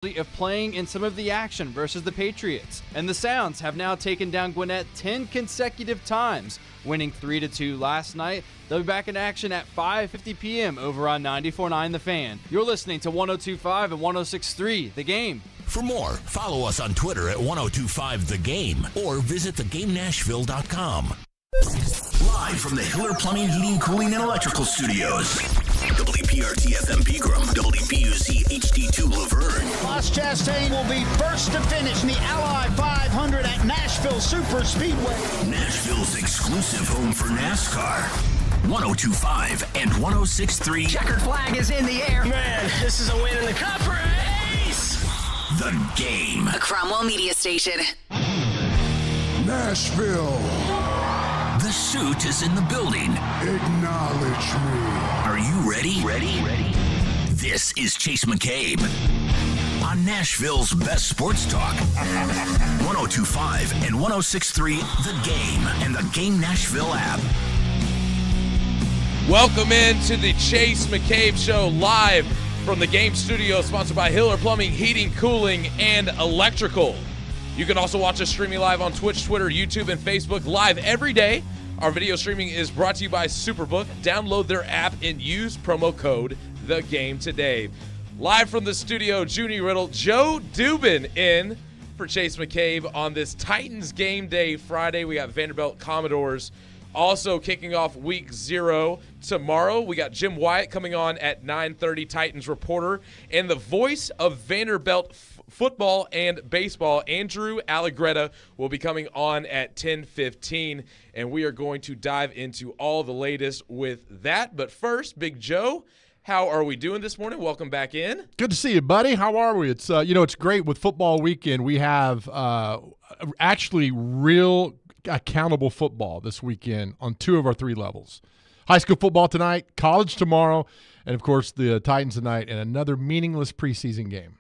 of playing in some of the action versus the Patriots. And the Sounds have now taken down Gwinnett 10 consecutive times, winning 3-2 last night. They'll be back in action at 5:50 p.m. over on 94.9 The Fan. You're listening to 102.5 and 106.3 The Game. For more, follow us on Twitter at 1025 The Game or visit thegamenashville.com. Live from the Hiller Plumbing, Heating, Cooling, and Electrical Studios. WPRT FM Pegram, WPUC HD2 Laverne. Ross Chastain will be first to finish in the Ally 500 at Nashville Super Speedway. Nashville's exclusive home for NASCAR. 1025 and 1063. Checkered flag is in the air. Man, this is a win in the cup race. The Game. A Cromwell media station. Nashville. The suit is in the building. Acknowledge me. Are you ready? Ready? This is Chase McCabe on Nashville's best sports talk. 1025 and 1063 The Game and the Game Nashville app. Welcome into the Chase McCabe Show live from the Game Studio, sponsored by Hiller Plumbing, Heating, Cooling, and Electrical. You can also watch us streaming live on Twitch, Twitter, YouTube, and Facebook live every day. Our video streaming is brought to you by Superbook. Download their app and use promo code THEGAME today. Live from the studio, Junie Riddle, Joe Dubin in for Chase McCabe on this Titans game day Friday. We got Vanderbilt Commodores also kicking off week 0 tomorrow. We got Jim Wyatt coming on at 9:30, Titans reporter, and the voice of Vanderbilt football and baseball, Andrew Allegretta, will be coming on at 10:15, and we are going to dive into all the latest with that. But first, Big Joe, how are we doing this morning? Welcome back in. Good to see you, buddy. How are we? It's it's great with football weekend. We have actually real accountable football this weekend on 2 of our 3 levels. High school football tonight, college tomorrow, and of course the Titans tonight, and another meaningless preseason game.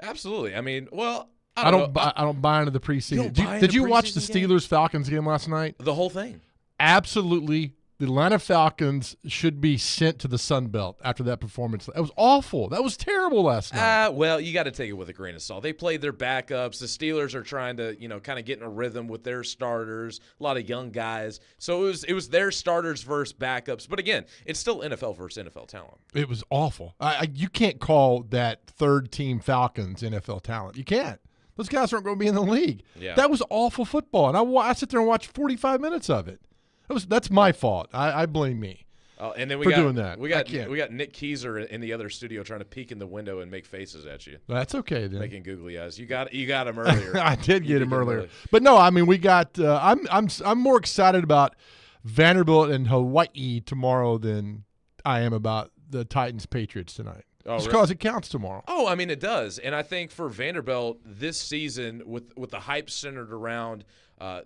Absolutely. I mean, well, I don't buy into the preseason. Did you watch the Steelers-Falcons game last night? The whole thing. Absolutely. The Atlanta Falcons should be sent to the Sun Belt after that performance. That was awful. That was terrible last night. Well, you got to take it with a grain of salt. They played their backups. The Steelers are trying to, kind of get in a rhythm with their starters. A lot of young guys. So it was their starters versus backups. But again, it's still NFL versus NFL talent. It was awful. You can't call that third-team Falcons NFL talent. You can't. Those guys aren't going to be in the league. Yeah. That was awful football, and I sit there and watch 45 minutes of it. That's my fault. I blame me. And then for doing that. We got Nick Keyser in the other studio trying to peek in the window and make faces at you. That's okay then. Making googly eyes. You got him earlier. I did get him earlier. But no, I mean we got. I'm more excited about Vanderbilt and Hawaii tomorrow than I am about the Titans Patriots tonight. Just because it counts tomorrow. Oh, I mean it does, and I think for Vanderbilt this season with the hype centered around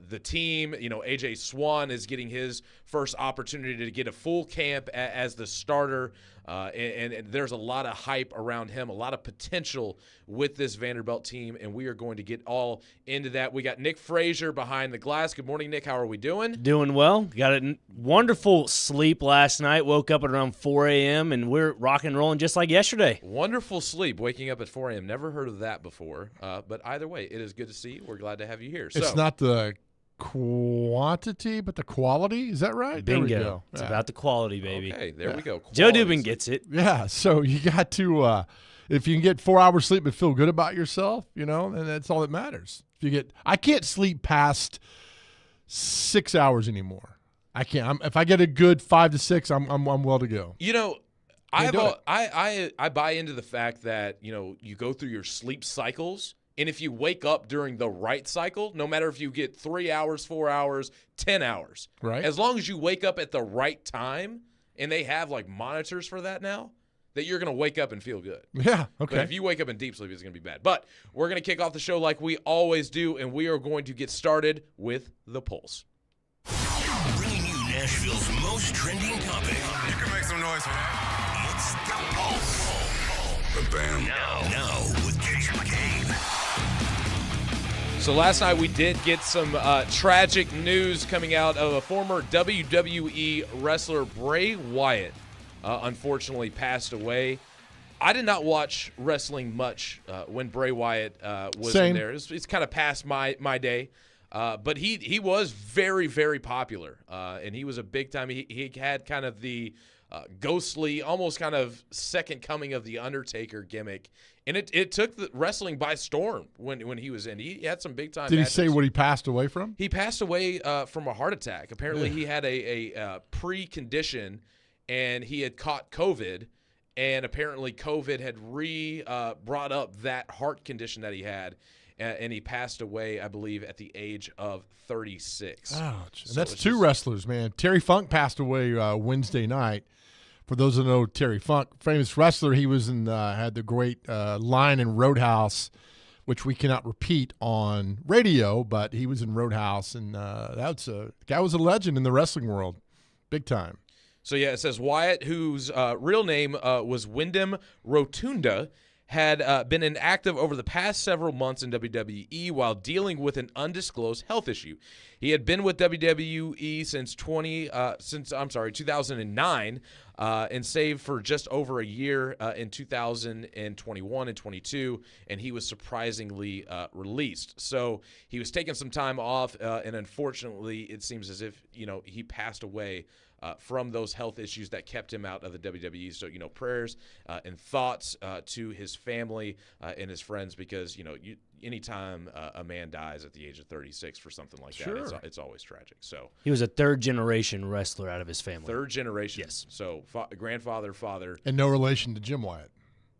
the team, A.J. Swan is getting his first opportunity to get a full camp as the starter, and there's a lot of hype around him, a lot of potential with this Vanderbilt team, and we are going to get all into that. We got Nick Frazier behind the glass. Good morning, Nick. How are we doing? Doing well. Got a wonderful sleep last night. Woke up at around 4 a.m., and we're rock and rolling just like yesterday. Wonderful sleep, waking up at 4 a.m. Never heard of that before, but either way, it is good to see you. We're glad to have you here. It's not the quantity, but the quality. Is that right? Bingo. There we go. It's about the quality, baby. Okay, there we go. Joe Dubin gets it. Yeah, so you got to if you can get 4 hours sleep and feel good about yourself, and that's all that matters. I can't sleep past 6 hours anymore. I can't. If I get a good 5 to 6, I'm well to go. I buy into the fact that you go through your sleep cycles. And if you wake up during the right cycle, no matter if you get 3 hours, 4 hours, 10 hours, right? As long as you wake up at the right time, and they have monitors for that now, that you're going to wake up and feel good. Yeah, okay. But if you wake up in deep sleep, it's going to be bad. But we're going to kick off the show like we always do, and we are going to get started with The Pulse. Bringing you Nashville's most trending topic. You can make some noise for that. It's The Pulse. The band. Now with Chase McCabe. So last night we did get some tragic news coming out of a former WWE wrestler, Bray Wyatt, unfortunately passed away. I did not watch wrestling much when Bray Wyatt was Same. in there. It's kind of past my day. But he was very, very popular, and he was a big time. He had kind of the ghostly, almost kind of second coming of the Undertaker gimmick, and it took the wrestling by storm when he was in. He had some big time. Did he matches. say what he passed away from? He passed away from a heart attack. Apparently, he had a pre-condition, and he had caught COVID. And apparently COVID had brought up that heart condition that he had, and he passed away, I believe, at the age of 36. Oh, So that's it's two just- wrestlers, man. Terry Funk passed away Wednesday night. For those who know Terry Funk, famous wrestler, he was in had the great line in Roadhouse, which we cannot repeat on radio, but he was in Roadhouse, and the guy was a legend in the wrestling world, big time. So, yeah, it says Wyatt, whose real name was Wyndham Rotunda, had been inactive over the past several months in WWE while dealing with an undisclosed health issue. He had been with WWE since 2009 and saved for just over a year in 2021 and 22, and he was surprisingly released. So he was taking some time off, and unfortunately, it seems as if he passed away from those health issues that kept him out of the WWE. So, prayers and thoughts to his family and his friends, because, anytime a man dies at the age of 36 for something like that, it's always tragic. So He was a third-generation wrestler out of his family. third generation. Yes. So grandfather, father. And no relation to Jim Wyatt.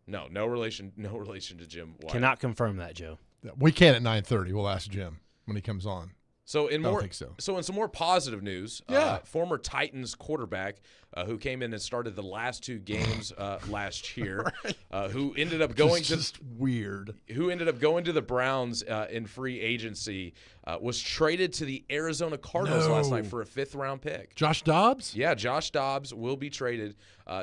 No relation to Jim Wyatt. Cannot confirm that, Joe. We can at 9:30. We'll ask Jim when he comes on. So in more, think so. In some more positive news, former Titans quarterback who came in and started the last two games last year, who ended up going weird. Who ended up going to the Browns in free agency, was traded to the Arizona Cardinals last night for a 5th-round pick. Josh Dobbs? Yeah, Josh Dobbs will be traded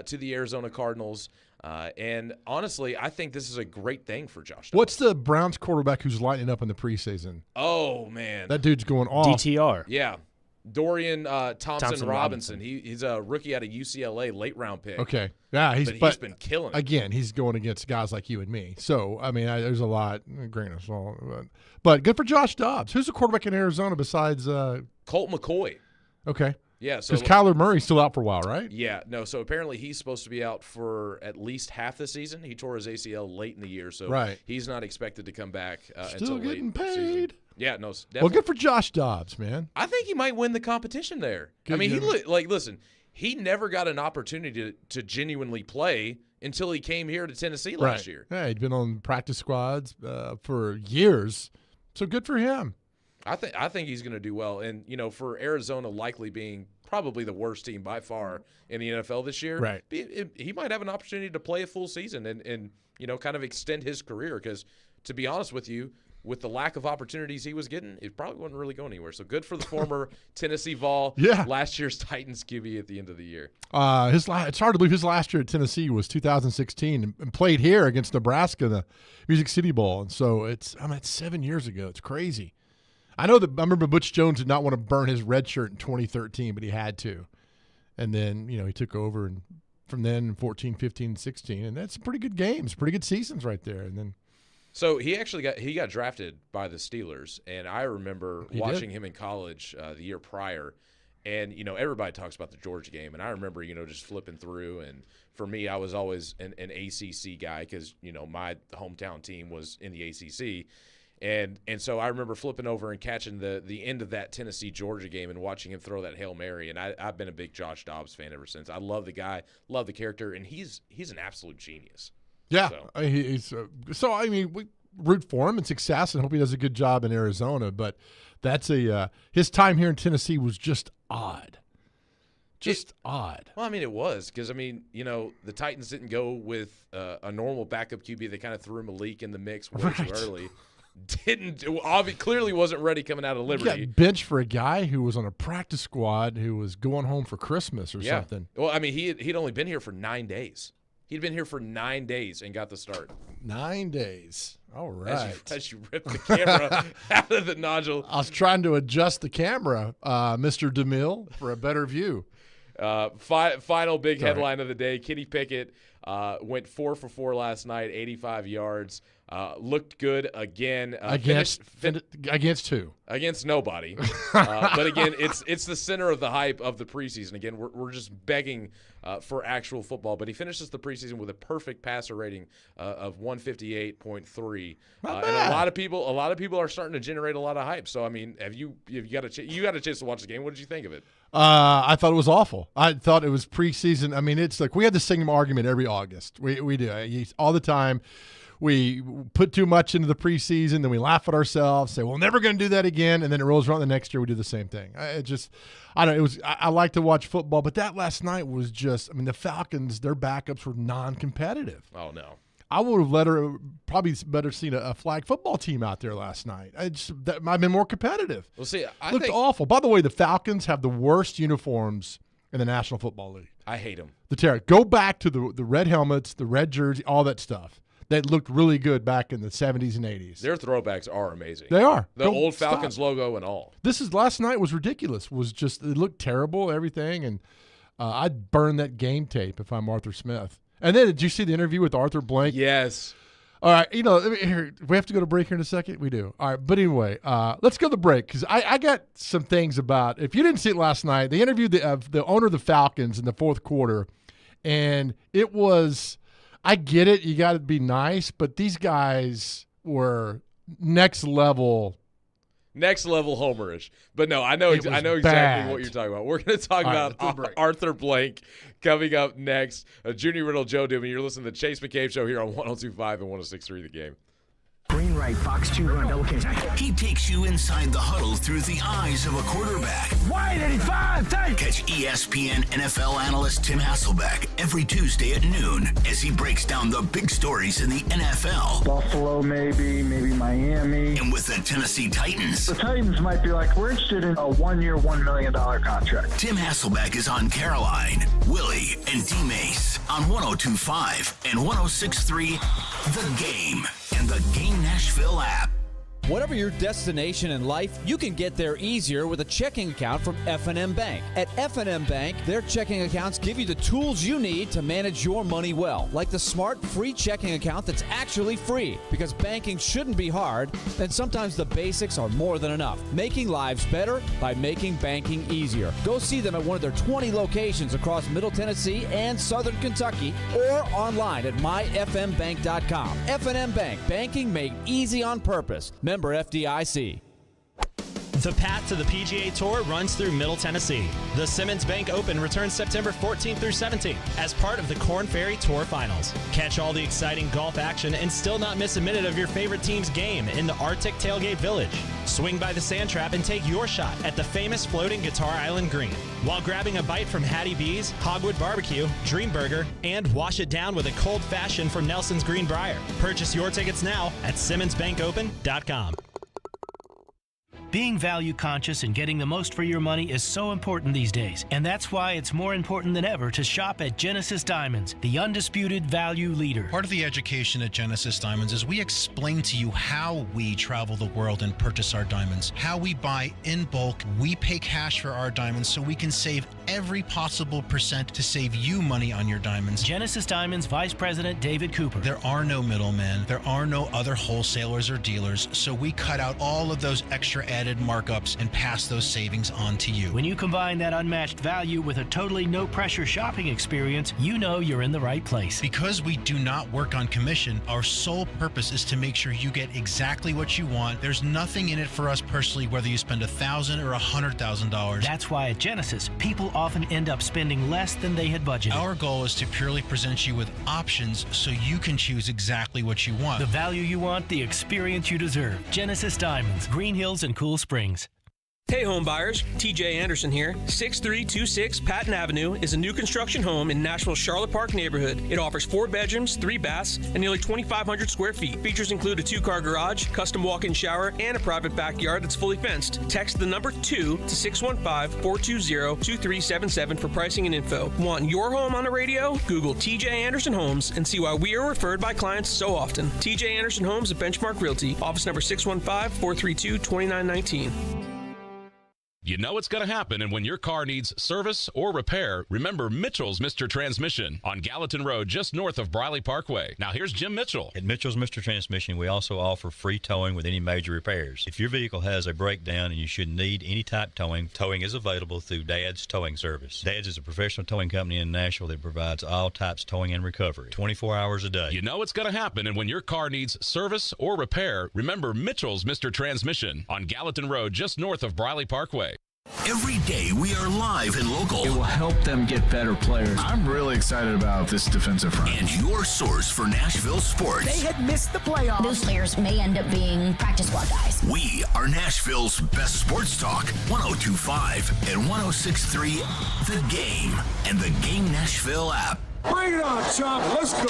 to the Arizona Cardinals. And honestly, I think this is a great thing for Josh Dobbs. What's the Browns quarterback who's lighting up in the preseason? Oh, man. That dude's going off. DTR. Yeah. Dorian Thompson Robinson. He's a rookie out of UCLA, late-round pick. Okay. Yeah, he's been killing it. Again, he's going against guys like you and me. So, I mean, there's a lot, grain of salt. But good for Josh Dobbs. Who's the quarterback in Arizona besides Colt McCoy. Okay. Yeah, so because Kyler Murray's still out for a while, right? Yeah, no. So apparently he's supposed to be out for at least half the season. He tore his ACL late in the year, so he's not expected to come back still until getting late paid. Season. Yeah, no. Definitely. Well, good for Josh Dobbs, man. I think he might win the competition there. Good, I mean, listen, he never got an opportunity to genuinely play until he came here to Tennessee last year. Yeah, he'd been on practice squads for years, so good for him. I think he's going to do well, and for Arizona likely being probably the worst team by far in the NFL this year, right? He might have an opportunity to play a full season and kind of extend his career, because to be honest with you, with the lack of opportunities he was getting, it probably wouldn't really go anywhere. So good for the former Tennessee Vol, last year's Titans QB at the end of the year. It's hard to believe his last year at Tennessee was 2016 and played here against Nebraska in the Music City Bowl, and so it's 7 years ago. It's crazy. I remember Butch Jones did not want to burn his red shirt in 2013, but he had to. And then, he took over, and from then 14, 15, 16, and that's some pretty good games, pretty good seasons right there. And then so he actually got drafted by the Steelers, and I remember watching him in college the year prior. And, everybody talks about the Georgia game, and I remember, just flipping through. And for me, I was always an ACC guy because, my hometown team was in the ACC. And so I remember flipping over and catching the end of that Tennessee-Georgia game and watching him throw that Hail Mary. And I've been a big Josh Dobbs fan ever since. I love the guy, love the character, and he's an absolute genius. Yeah, we root for him and success, and hope he does a good job in Arizona. But that's his time here in Tennessee was just odd. Odd. Well, it was because, the Titans didn't go with a normal backup QB. They kind of threw Malik in the mix way too early. Clearly wasn't ready coming out of Liberty. He got benched for a guy who was on a practice squad who was going home for Christmas or something. Well, he'd only been here for 9 days. He'd been here for 9 days and got the start. 9 days. All right. As you rip the camera out of the nodule. I was trying to adjust the camera, Mr. DeMille, for a better view. Final big headline of the day. Kenny Pickett Went 4 for 4 last night, 85 yards. Looked good again. Against who? Against nobody. But again, it's the center of the hype of the preseason. Again, we're just begging for actual football. But he finishes the preseason with a perfect passer rating of 158.3. And a lot of people are starting to generate a lot of hype. So I mean, you got a chance to watch the game? What did you think of it? I thought it was awful. I thought it was preseason. I mean, it's like we had the same argument every August. We do all the time. We put too much into the preseason, then we laugh at ourselves, say, "Well, never going to do that again," and then it rolls around the next year, we do the same thing. I like to watch football, but that last night was just. I mean, the Falcons, their backups were non-competitive. Oh no. I would have probably better seen a flag football team out there last night. That might have been more competitive. Well, see, I looked think awful. By the way, the Falcons have the worst uniforms in the National Football League. I hate them. The terror. Go back to the red helmets, the red jersey, all that stuff. That looked really good back in the 70s and 80s. Their throwbacks are amazing. They are. The old Falcons logo and all. Last night was ridiculous. It looked terrible, everything, and I'd burn that game tape if I'm Arthur Smith. And then did you see the interview with Arthur Blank? Yes. All right, here, we have to go to break here in a second? We do. All right, but anyway, let's go to the break because I got some things about – if you didn't see it last night, they interviewed the owner of the Falcons in the fourth quarter, and it was – I get it, you got to be nice, but these guys were next level homerish. But no, I know exactly what you're talking about. We're going to talk about Arthur Blank coming up next. Junior Riddle, Joe Dubin. You're listening to the Chase McCabe Show here on 102.5 and 106.3 The Game. Green right, box 2 run, double catch. He takes you inside the huddle through the eyes of a quarterback. Wide 85, tight. Catch ESPN NFL analyst Tim Hasselbeck every Tuesday at noon as he breaks down the big stories in the NFL. Buffalo, maybe Miami. And with the Tennessee Titans. The Titans might be like, we're interested in a 1-year, $1 million contract. Tim Hasselbeck is on Caroline, Willy, and D-Mase on 102.5 and 106.3 The Game and the Game Nashville app. Whatever your destination in life, you can get there easier with a checking account from F&M Bank. At F&M Bank, their checking accounts give you the tools you need to manage your money well, like the smart, free checking account that's actually free. Because banking shouldn't be hard, and sometimes the basics are more than enough. Making lives better by making banking easier. Go see them at one of their 20 locations across Middle Tennessee and Southern Kentucky, or online at myfmbank.com. F&M Bank, banking made easy on purpose. Member FDIC. The path to the PGA Tour runs through Middle Tennessee. The Simmons Bank Open returns September 14th through 17th as part of the Korn Ferry Tour Finals. Catch all the exciting golf action and still not miss a minute of your favorite team's game in the Arctic Tailgate Village. Swing by the Sand Trap and take your shot at the famous floating Guitar Island Green while grabbing a bite from Hattie B's, Hogwood Barbecue, Dream Burger, and wash it down with a cold fashion from Nelson's Greenbrier. Purchase your tickets now at SimmonsBankOpen.com. Being value conscious and getting the most for your money is so important these days, and that's why it's more important than ever to shop at Genesis Diamonds, the undisputed value leader. Part of the education at Genesis Diamonds is we explain to you how we travel the world and purchase our diamonds, how we buy in bulk, we pay cash for our diamonds so we can save every possible percent to save you money on your diamonds. Genesis Diamonds Vice President David Cooper. There are no middlemen, there are no other wholesalers or dealers, so we cut out all of those extra added markups and pass those savings on to you. When you combine that unmatched value with a totally no-pressure shopping experience, you know you're in the right place. Because we do not work on commission, our sole purpose is to make sure you get exactly what you want. There's nothing in it for us personally, whether you spend $1,000 or $100,000. That's why at Genesis, people often end up spending less than they had budgeted. Our goal is to purely present you with options so you can choose exactly what you want. The value you want, the experience you deserve. Genesis Diamonds, Green Hills and Cool Springs. Hey home buyers, TJ Anderson here. 6326 Patton Avenue is a new construction home in Nashville's Charlotte Park neighborhood. It offers 4 bedrooms, 3 baths, and nearly 2,500 square feet. Features include a 2-car garage, custom walk-in shower, and a private backyard that's fully fenced. Text the number 2 to 615-420-2377 for pricing and info. Want your home on the radio? Google TJ Anderson Homes and see why we are referred by clients so often. TJ Anderson Homes at Benchmark Realty. Office number 615-432-2919. You know it's going to happen, and when your car needs service or repair, remember Mitchell's Mr. Transmission on Gallatin Road, just north of Briley Parkway. Now here's Jim Mitchell. At Mitchell's Mr. Transmission, we also offer free towing with any major repairs. If your vehicle has a breakdown and you should need any type towing is available through Dad's Towing Service. Dad's is a professional towing company in Nashville that provides all types towing and recovery, 24 hours a day. You know it's going to happen, and when your car needs service or repair, remember Mitchell's Mr. Transmission on Gallatin Road, just north of Briley Parkway. Every day we are live and local. It will help them get better players. I'm really excited about this defensive front. And your source for Nashville sports. They had missed the playoffs. Those players may end up being practice squad guys. We are Nashville's best sports talk. 102.5 and 106.3 The Game and the Game Nashville app. Bring it on, Chop. Let's go.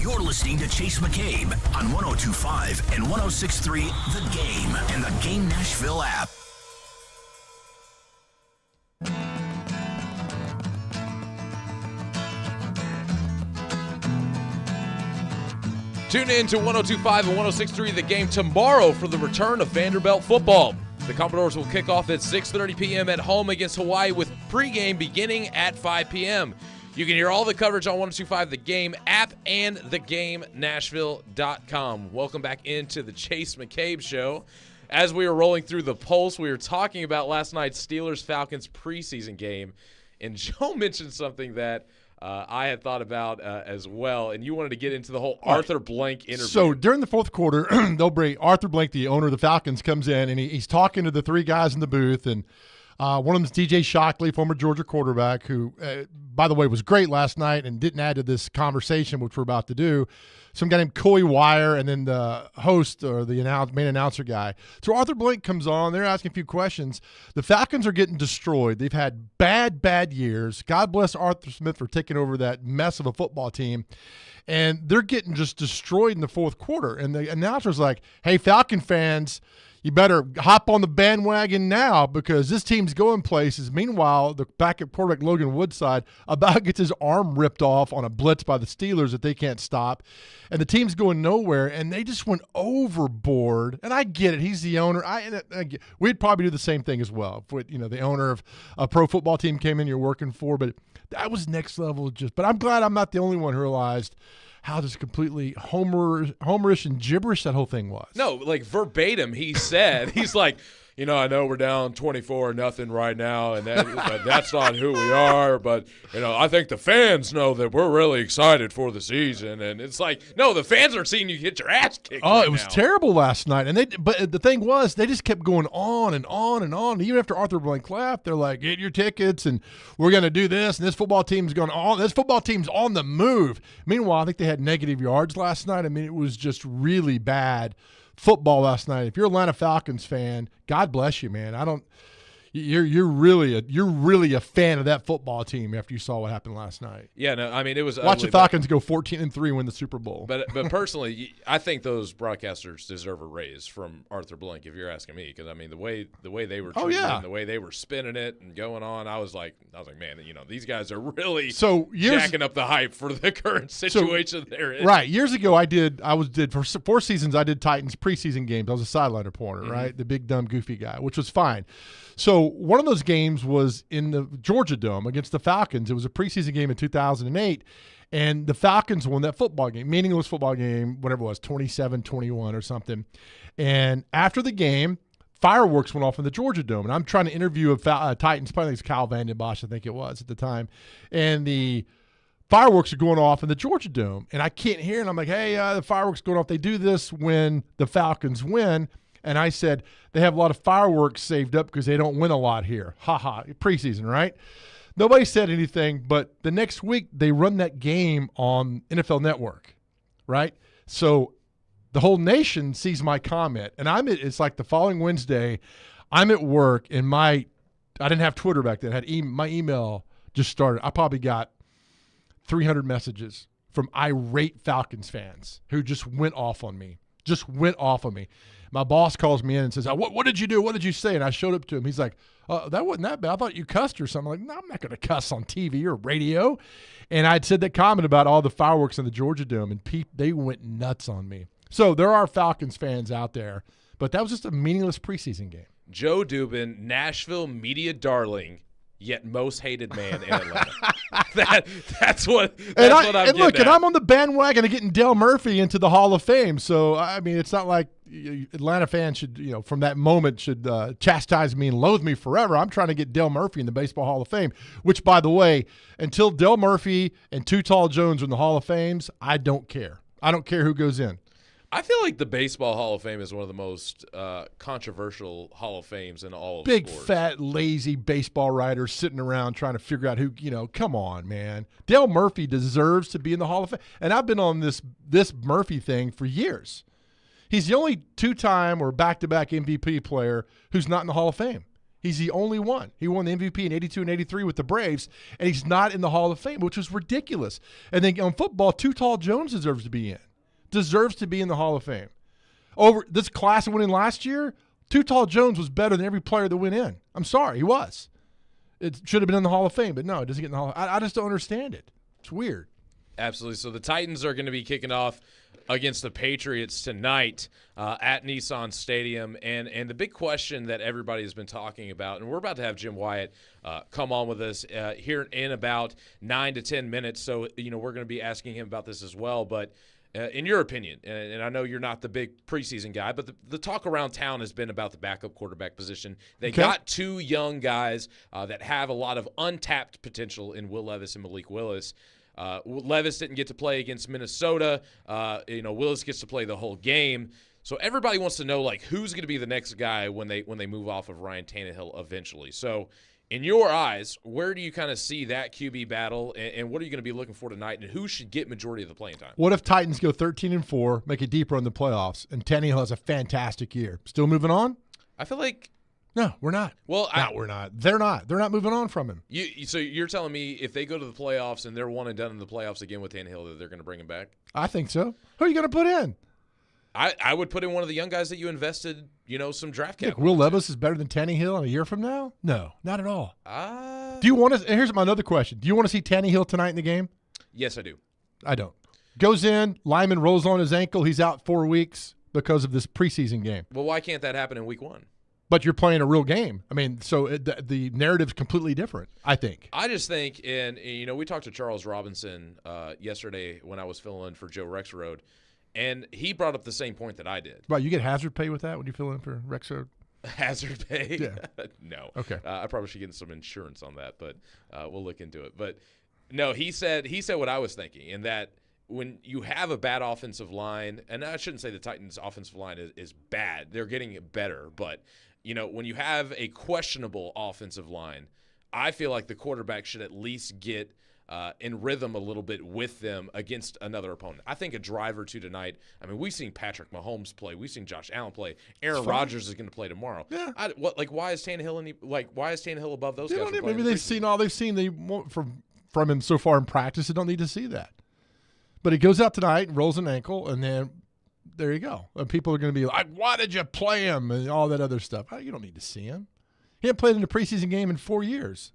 You're listening to Chase McCabe on 102.5 and 106.3 The Game and the Game Nashville app. Tune in to 102.5 and 106.3 The Game tomorrow for the return of Vanderbilt football. The Commodores will kick off at 6:30 p.m. at home against Hawaii with pregame beginning at 5 p.m. You can hear all the coverage on 102.5 The Game app and thegamenashville.com. Welcome back into the Chase McCabe Show. As we were rolling through the Pulse, we were talking about last night's Steelers-Falcons preseason game, and Joe mentioned something that I had thought about as well, and you wanted to get into the whole Arthur Blank interview. So during the fourth quarter, they'll bring Arthur Blank, the owner of the Falcons, comes in, and he's talking to the three guys in the booth, and one of them is DJ Shockley, former Georgia quarterback, who, by the way, was great last night and didn't add to this conversation, which we're about to do. Some guy named Coy Wire, and then the host or the main announcer guy. So Arthur Blank comes on. They're asking a few questions. The Falcons are getting destroyed. They've had bad years. God bless Arthur Smith for taking over that mess of a football team. And they're getting just destroyed in the fourth quarter. And the announcer's like, hey, Falcon fans, you better hop on the bandwagon now because this team's going places. Meanwhile, the backup quarterback Logan Woodside about gets his arm ripped off on a blitz by the Steelers that they can't stop. And the team's going nowhere, and they just went overboard. And I get it. He's the owner. We'd probably do the same thing as well. If the owner of a pro football team came in you're working for, but that was next level. But I'm glad I'm not the only one who realized how just completely homerish and gibberish that whole thing was. No, like verbatim, he said, he's like, I know we're down 24-0 right now, and but that's not who we are. But, I think the fans know that we're really excited for the season. And it's like, no, the fans are seeing you get your ass kicked. Oh, it was terrible last night. But the thing was, they just kept going on and on and on. Even after Arthur Blank left, they're like, get your tickets, and we're going to do this, and this football team's going on. This football team's on the move. Meanwhile, I think they had negative yards last night. I mean, it was just really bad football last night. If you're an Atlanta Falcons fan, God bless you, man. You're really a fan of that football team after you saw what happened last night. Yeah, no, I mean, it was watch ugly, the Falcons go 14-3, win the Super Bowl. But personally, I think those broadcasters deserve a raise from Arthur Blank, if you're asking me, because I mean the way they were treated and the way they were spinning it and going on, I was like, man, these guys are really jacking up the hype for the current situation they're in. Right, years ago, I did for 4 seasons. I did Titans preseason games. I was a sideline reporter, right, the big dumb goofy guy, which was fine. So one of those games was in the Georgia Dome against the Falcons. It was a preseason game in 2008, and the Falcons won that football game, meaningless football game, whatever it was, 27-21 or something. And after the game, fireworks went off in the Georgia Dome, and I'm trying to interview a Titans player. I think it's Kyle Vanden Bosch, I think it was at the time, and the fireworks are going off in the Georgia Dome, and I can't hear, and I'm like, hey, the fireworks going off. They do this when the Falcons win. And I said, they have a lot of fireworks saved up because they don't win a lot here. Preseason, right? Nobody said anything, but the next week they run that game on NFL Network, right? So the whole nation sees my comment. And it's like the following Wednesday, I'm at work, and I didn't have Twitter back then. My email just started. I probably got 300 messages from irate Falcons fans who just went off on me. My boss calls me in and says, what did you do? What did you say? And I showed up to him. He's like, that wasn't that bad. I thought you cussed or something. I'm like, no, I'm not going to cuss on TV or radio. And I'd said that comment about all the fireworks in the Georgia Dome, and they went nuts on me. So there are Falcons fans out there, but that was just a meaningless preseason game. Joe Dubin, Nashville media darling, yet most hated man in Atlanta. That's what I'm getting look, at. and I'm on the bandwagon of getting Dale Murphy into the Hall of Fame. So, I mean, it's not like Atlanta fans should, from that moment should chastise me and loathe me forever. I'm trying to get Dale Murphy in the Baseball Hall of Fame, which, by the way, until Dale Murphy and Too Tall Jones are in the Hall of Fames, I don't care. I don't care who goes in. I feel like the Baseball Hall of Fame is one of the most controversial Hall of Fames in all of Big, sports. fat, lazy baseball writers sitting around trying to figure out who, come on, man. Dale Murphy deserves to be in the Hall of Fame. And I've been on this Murphy thing for years. He's the only two-time or back-to-back MVP player who's not in the Hall of Fame. He's the only one. He won the MVP in 82 and 83 with the Braves, and he's not in the Hall of Fame, which was ridiculous. And then on football, Too Tall Jones deserves to be in the Hall of Fame. Over this class that went in last year, Too Tall Jones was better than every player that went in. I'm sorry, he was. It should have been in the Hall of Fame, but no, it doesn't get in the Hall of Fame. I just don't understand it. It's weird. Absolutely. So the Titans are going to be kicking off against the Patriots tonight at Nissan Stadium. And the big question that everybody has been talking about, and we're about to have Jim Wyatt come on with us here in about 9 to 10 minutes. So, we're going to be asking him about this as well. But in your opinion, and I know you're not the big preseason guy, but the talk around town has been about the backup quarterback position. They got two young guys that have a lot of untapped potential in Will Levis and Malik Willis. Levis didn't get to play against Minnesota. Willis gets to play the whole game. So everybody wants to know, who's going to be the next guy when they move off of Ryan Tannehill eventually. So in your eyes, where do you kind of see that QB battle, and what are you going to be looking for tonight, and who should get majority of the playing time? What if Titans go 13-4, make it deeper in the playoffs, and Tannehill has a fantastic year? Still moving on? I feel like no, we're not. Well, we're not. They're not. They're not moving on from him. So you're telling me if they go to the playoffs and they're one and done in the playoffs again with Tannehill, that they're going to bring him back? I think so. Who are you going to put in? I would put in one of the young guys that you invested, some draft capital. Will Levis is better than Tannehill in a year from now? No, not at all. Do you want to? Here's my other question. Do you want to see Tannehill tonight in the game? Yes, I do. I don't. Goes in, lineman rolls on his ankle. He's out 4 weeks because of this preseason game. Well, why can't that happen in week 1? But you're playing a real game. I mean, so the narrative's completely different, I think. I just think, and we talked to Charles Robinson yesterday when I was filling in for Joe Rexroad, and he brought up the same point that I did. Right, you get hazard pay with that when you fill in for Rexroad? Hazard pay? Yeah. No. Okay. I probably should get some insurance on that, but we'll look into it. But no, he said what I was thinking, in that when you have a bad offensive line, and I shouldn't say the Titans' offensive line is bad. They're getting better, but when you have a questionable offensive line, I feel like the quarterback should at least get in rhythm a little bit with them against another opponent. I think a drive or two tonight. I mean, we've seen Patrick Mahomes play. We've seen Josh Allen play. Aaron Rodgers is going to play tomorrow. Yeah. Why is Tannehill above those guys? Maybe they've seen all they've seen they want from him so far in practice. They don't need to see that. But he goes out tonight and rolls an ankle, and then there you go. And people are going to be like, why did you play him? And all that other stuff. You don't need to see him. He hasn't played in a preseason game in 4 years.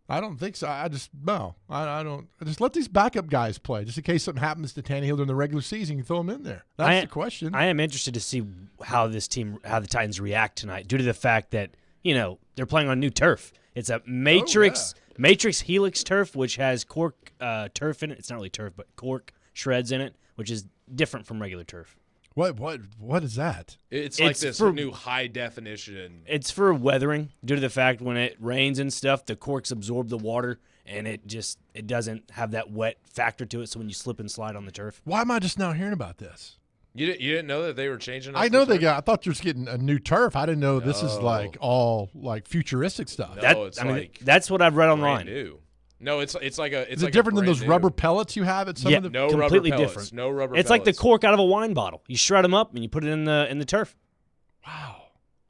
I don't think so. I just don't. I just let these backup guys play, just in case something happens to Tannehill during the regular season. You throw him in there. That's the question. I am interested to see how the Titans react tonight, due to the fact that they're playing on new turf. It's a matrix helix turf, which has cork turf in it. It's not really turf, but cork shreds in it, which is different from regular turf. What is that? It's like this new high definition. It's for weathering, due to the fact when it rains and stuff, the corks absorb the water, and it doesn't have that wet factor to it. So when you slip and slide on the turf, why am I just now hearing about this? You didn't know that they were changing? I know I thought you were getting a new turf. I didn't know this is all futuristic stuff. No, that's what I've read online. New. No, it's like a. Is it different than those rubber pellets you have at some of the? No completely rubber pellets. Different. No rubber. It's like the cork out of a wine bottle. You shred them up and you put it in the turf. Wow.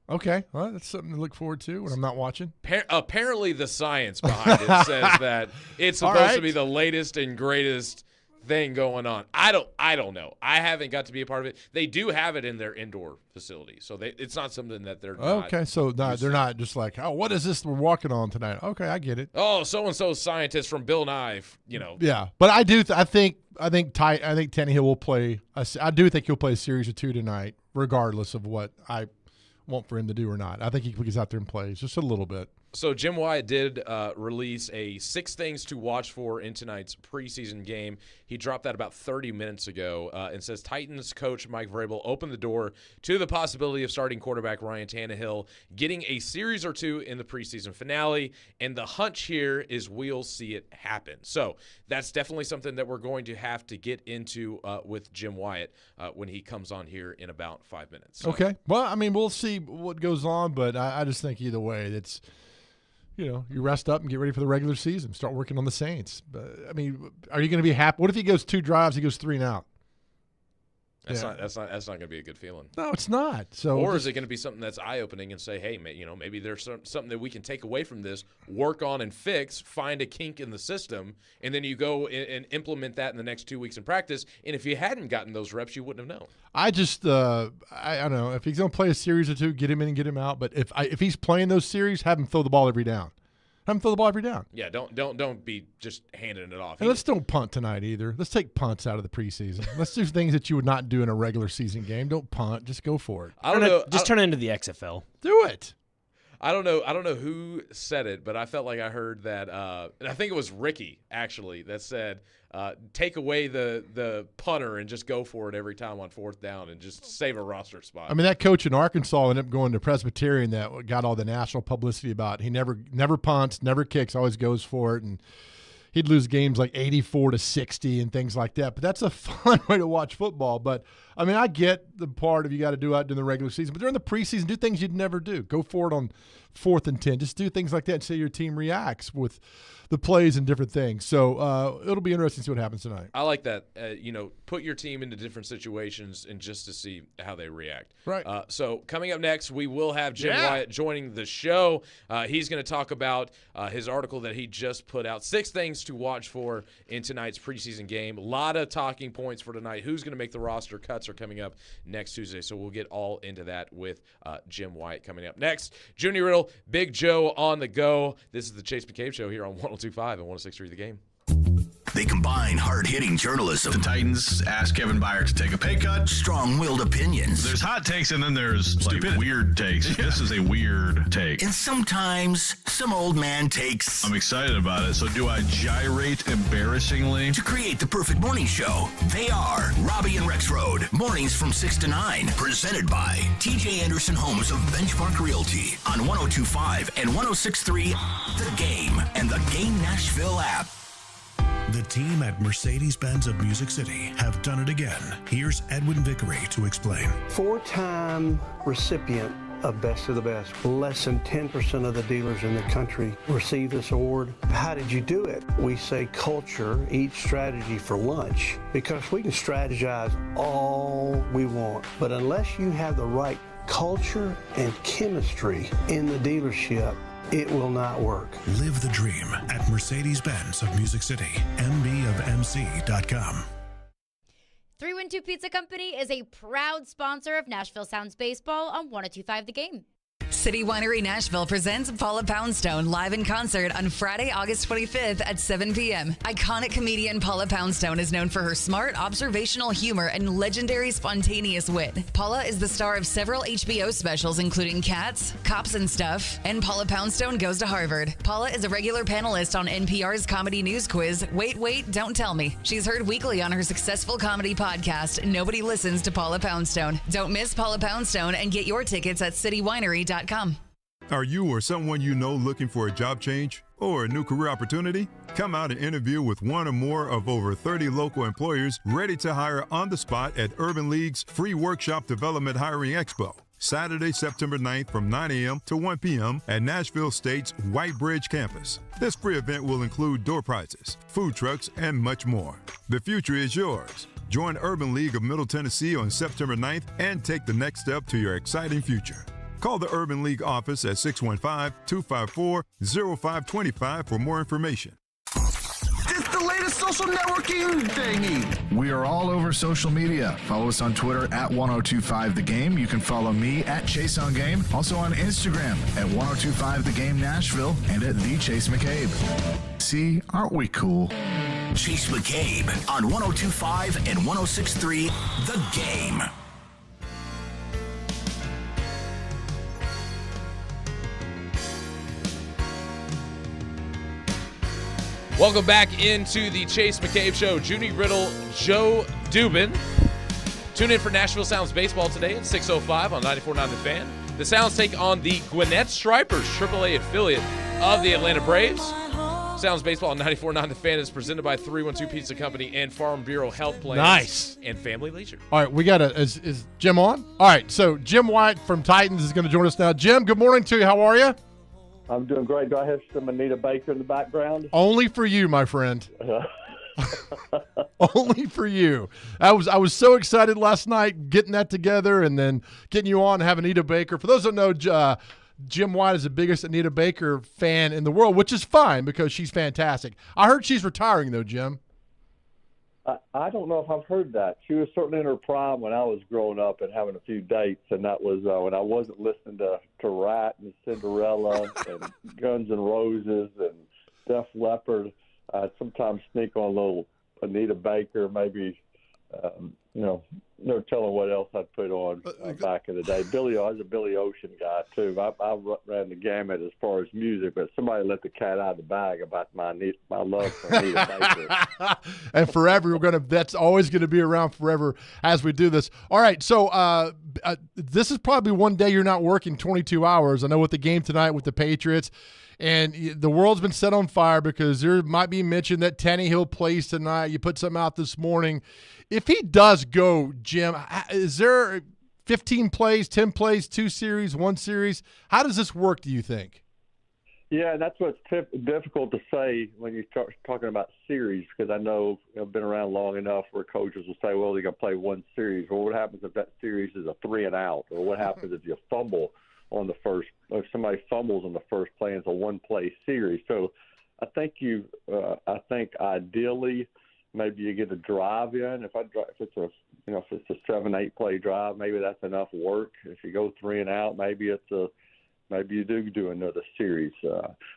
Okay, well, that's something to look forward to when I'm not watching. Apparently, the science behind it says that it's supposed to be the latest and greatest thing going on. I don't know. I haven't got to be a part of it. They do have it in their indoor facility, so it's not something that they're not. Okay, so they're not just like, oh, what is this we're walking on tonight? Okay, I get it. Oh, so and so scientist from Bill Nye, Yeah, but I do. I think Tannehill will play. I do think he'll play a series or two tonight, regardless of what want for him to do or not. I think he gets out there and plays just a little bit. So Jim Wyatt did release a 6 things to watch for in tonight's preseason game. He dropped that about 30 minutes ago and says Titans coach Mike Vrabel opened the door to the possibility of starting quarterback Ryan Tannehill getting a series or 2 in the preseason finale, and the hunch here is we'll see it happen. So that's definitely something that we're going to have to get into with Jim Wyatt when he comes on here in about 5 minutes. So. Okay. Well, I mean, we'll see what goes on, but I just think either way, it's – you rest up and get ready for the regular season. Start working on the Saints. But, I mean, are you going to be happy? What if he goes 2 drives, he goes 3 and out? That's not going to be a good feeling. No, it's not. So, or is it going to be something that's eye-opening and say, hey, maybe there's something that we can take away from this, work on and fix, find a kink in the system, and then you go and implement that in the next 2 weeks in practice. And if you hadn't gotten those reps, you wouldn't have known. I just, I don't know. If he's going to play a series or 2, get him in and get him out. But if he's playing those series, have him throw the ball every down. Have him throw the ball every down. Yeah, don't be just handing it off. And let's don't punt tonight either. Let's take punts out of the preseason. Let's do things that you would not do in a regular season game. Don't punt. Just go for it. I don't know. Just turn it into the XFL. Do it. I don't know who said it, but I felt like I heard that, and I think it was Ricky, actually, that said, take away the punter and just go for it every time on 4th down and just save a roster spot. I mean, that coach in Arkansas ended up going to Presbyterian that got all the national publicity about it. He never punts, never kicks, always goes for it, and he'd lose games like 84-60 and things like that. But that's a fun way to watch football. But, I mean, I get the part of you got to do out during the regular season. But during the preseason, do things you'd never do. Go for it on 4th and 10. Just do things like that and see your team reacts with the plays and different things. So it'll be interesting to see what happens tonight. I like that. Put your team into different situations and just to see how they react. Right. So coming up next, we will have Jim Wyatt joining the show. He's going to talk about his article that he just put out, 6 things to watch for in tonight's preseason game. A lot of talking points for tonight. Who's going to make the roster? Cuts are coming up next Tuesday, so we'll get all into that with Jim Wyatt coming up next. Junior Riddle, Big Joe on the go. This is the Chase McCabe Show here on 102.5 and 106.3 The Game. They combine hard-hitting journalism. The Titans asked Kevin Byard to take a pay cut. Strong-willed opinions. There's hot takes and then there's weird takes. Yeah. This is a weird take. And sometimes some old man takes. I'm excited about it. So do I gyrate embarrassingly? To create the perfect morning show, they are Robbie and Rex Road. Mornings from 6 to 9. Presented by TJ Anderson Homes of Benchmark Realty on 102.5 and 106.3 The Game and the Game Nashville app. The team at Mercedes-Benz of Music City have done it again. Here's Edwin Vickery to explain. 4-time recipient of Best of the Best. Less than 10% of the dealers in the country receive this award. How did you do it? We say culture eats strategy for lunch, because we can strategize all we want, but unless you have the right culture and chemistry in the dealership, it will not work. Live the dream at Mercedes-Benz of Music City, mbofmc.com. 312 Pizza Company is a proud sponsor of Nashville Sounds Baseball on 102.5 The Game. City Winery Nashville presents Paula Poundstone live in concert on Friday, August 25th at 7 p.m. Iconic comedian Paula Poundstone is known for her smart, observational humor and legendary spontaneous wit. Paula is the star of several HBO specials, including Cats, Cops and Stuff, and Paula Poundstone Goes to Harvard. Paula is a regular panelist on NPR's comedy news quiz, Wait, Don't Tell Me. She's heard weekly on her successful comedy podcast, Nobody Listens to Paula Poundstone. Don't miss Paula Poundstone and get your tickets at citywinery.com. Are you or someone you know looking for a job change or a new career opportunity? Come out and interview with one or more of over 30 local employers ready to hire on the spot at Urban League's free workshop development hiring expo. Saturday, September 9th from 9 a.m. to 1 p.m. at Nashville State's White Bridge campus. This free event will include door prizes, food trucks, and much more. The future is yours. Join Urban League of Middle Tennessee on September 9th and take the next step to your exciting future. Call the Urban League office at 615-254-0525 for more information. It's the latest social networking thingy. We are all over social media. Follow us on Twitter at 1025 The Game. You can follow me at Chase on Game. Also on Instagram at 1025 The Game Nashville and at The Chase McCabe. See, aren't we cool? Chase McCabe on 102.5 and 106.3 The Game. Welcome back into the Chase McCabe Show. Judy Riddle, Joe Dubin. Tune in for Nashville Sounds Baseball today at 6:05 on 94.9 The Fan. The Sounds take on the Gwinnett Stripers, AAA affiliate of the Atlanta Braves. Sounds Baseball on 94.9 The Fan is presented by 312 Pizza Company and Farm Bureau Health Plans. Nice. And Family Leisure. All right, we got is Jim on? All right, so Jim White from Titans is going to join us now. Jim, good morning to you. How are you? I'm doing great. Do I have some Anita Baker in the background? Only for you, my friend. Only for you. I was so excited last night getting that together and then getting you on and having Anita Baker. For those that know, Jim White is the biggest Anita Baker fan in the world, which is fine because she's fantastic. I heard she's retiring, though, Jim. I don't know if I've heard that. She was certainly in her prime when I was growing up and having a few dates, and that was when I wasn't listening to Rat and Cinderella and Guns N' Roses and Def Leppard. I'd sometimes sneak on a little Anita Baker, maybe, no telling what else I'd put on back in the day. I was a Billy Ocean guy, too. I ran the gamut as far as music, but somebody let the cat out of the bag about my love for Anita Baker. And forever, that's always going to be around forever as we do this. All right, so this is probably one day you're not working 22 hours. I know with the game tonight with the Patriots, and the world's been set on fire because there might be mention that Tannehill plays tonight. You put something out this morning. If he does go, Jim, is there 15 plays, 10 plays, 2 series, 1 series? How does this work, do you think? Yeah, that's what's difficult to say when you start talking about series, because I know I've been around long enough where coaches will say, well, they're going to play 1 series. Well, what happens if that series is a 3 and out? Or what happens if you fumble on the first, if somebody fumbles on the first play and it's a 1-play series? So I think I think ideally maybe you get a drive in. If it's a 7-8 play drive, maybe that's enough work. If you go 3 and out, maybe you do another series.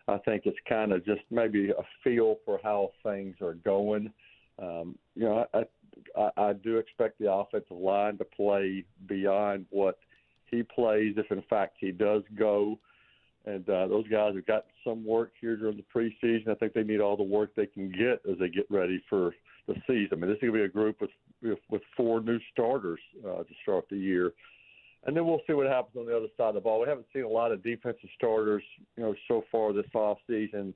I think it's kind of just maybe a feel for how things are going. I do expect the offensive line to play beyond what he plays if, in fact, he does go. And those guys have gotten some work here during the preseason. I think they need all the work they can get as they get ready for the season. I mean, this is going to be a group with 4 new starters to start the year. And then we'll see what happens on the other side of the ball. We haven't seen a lot of defensive starters, so far this offseason.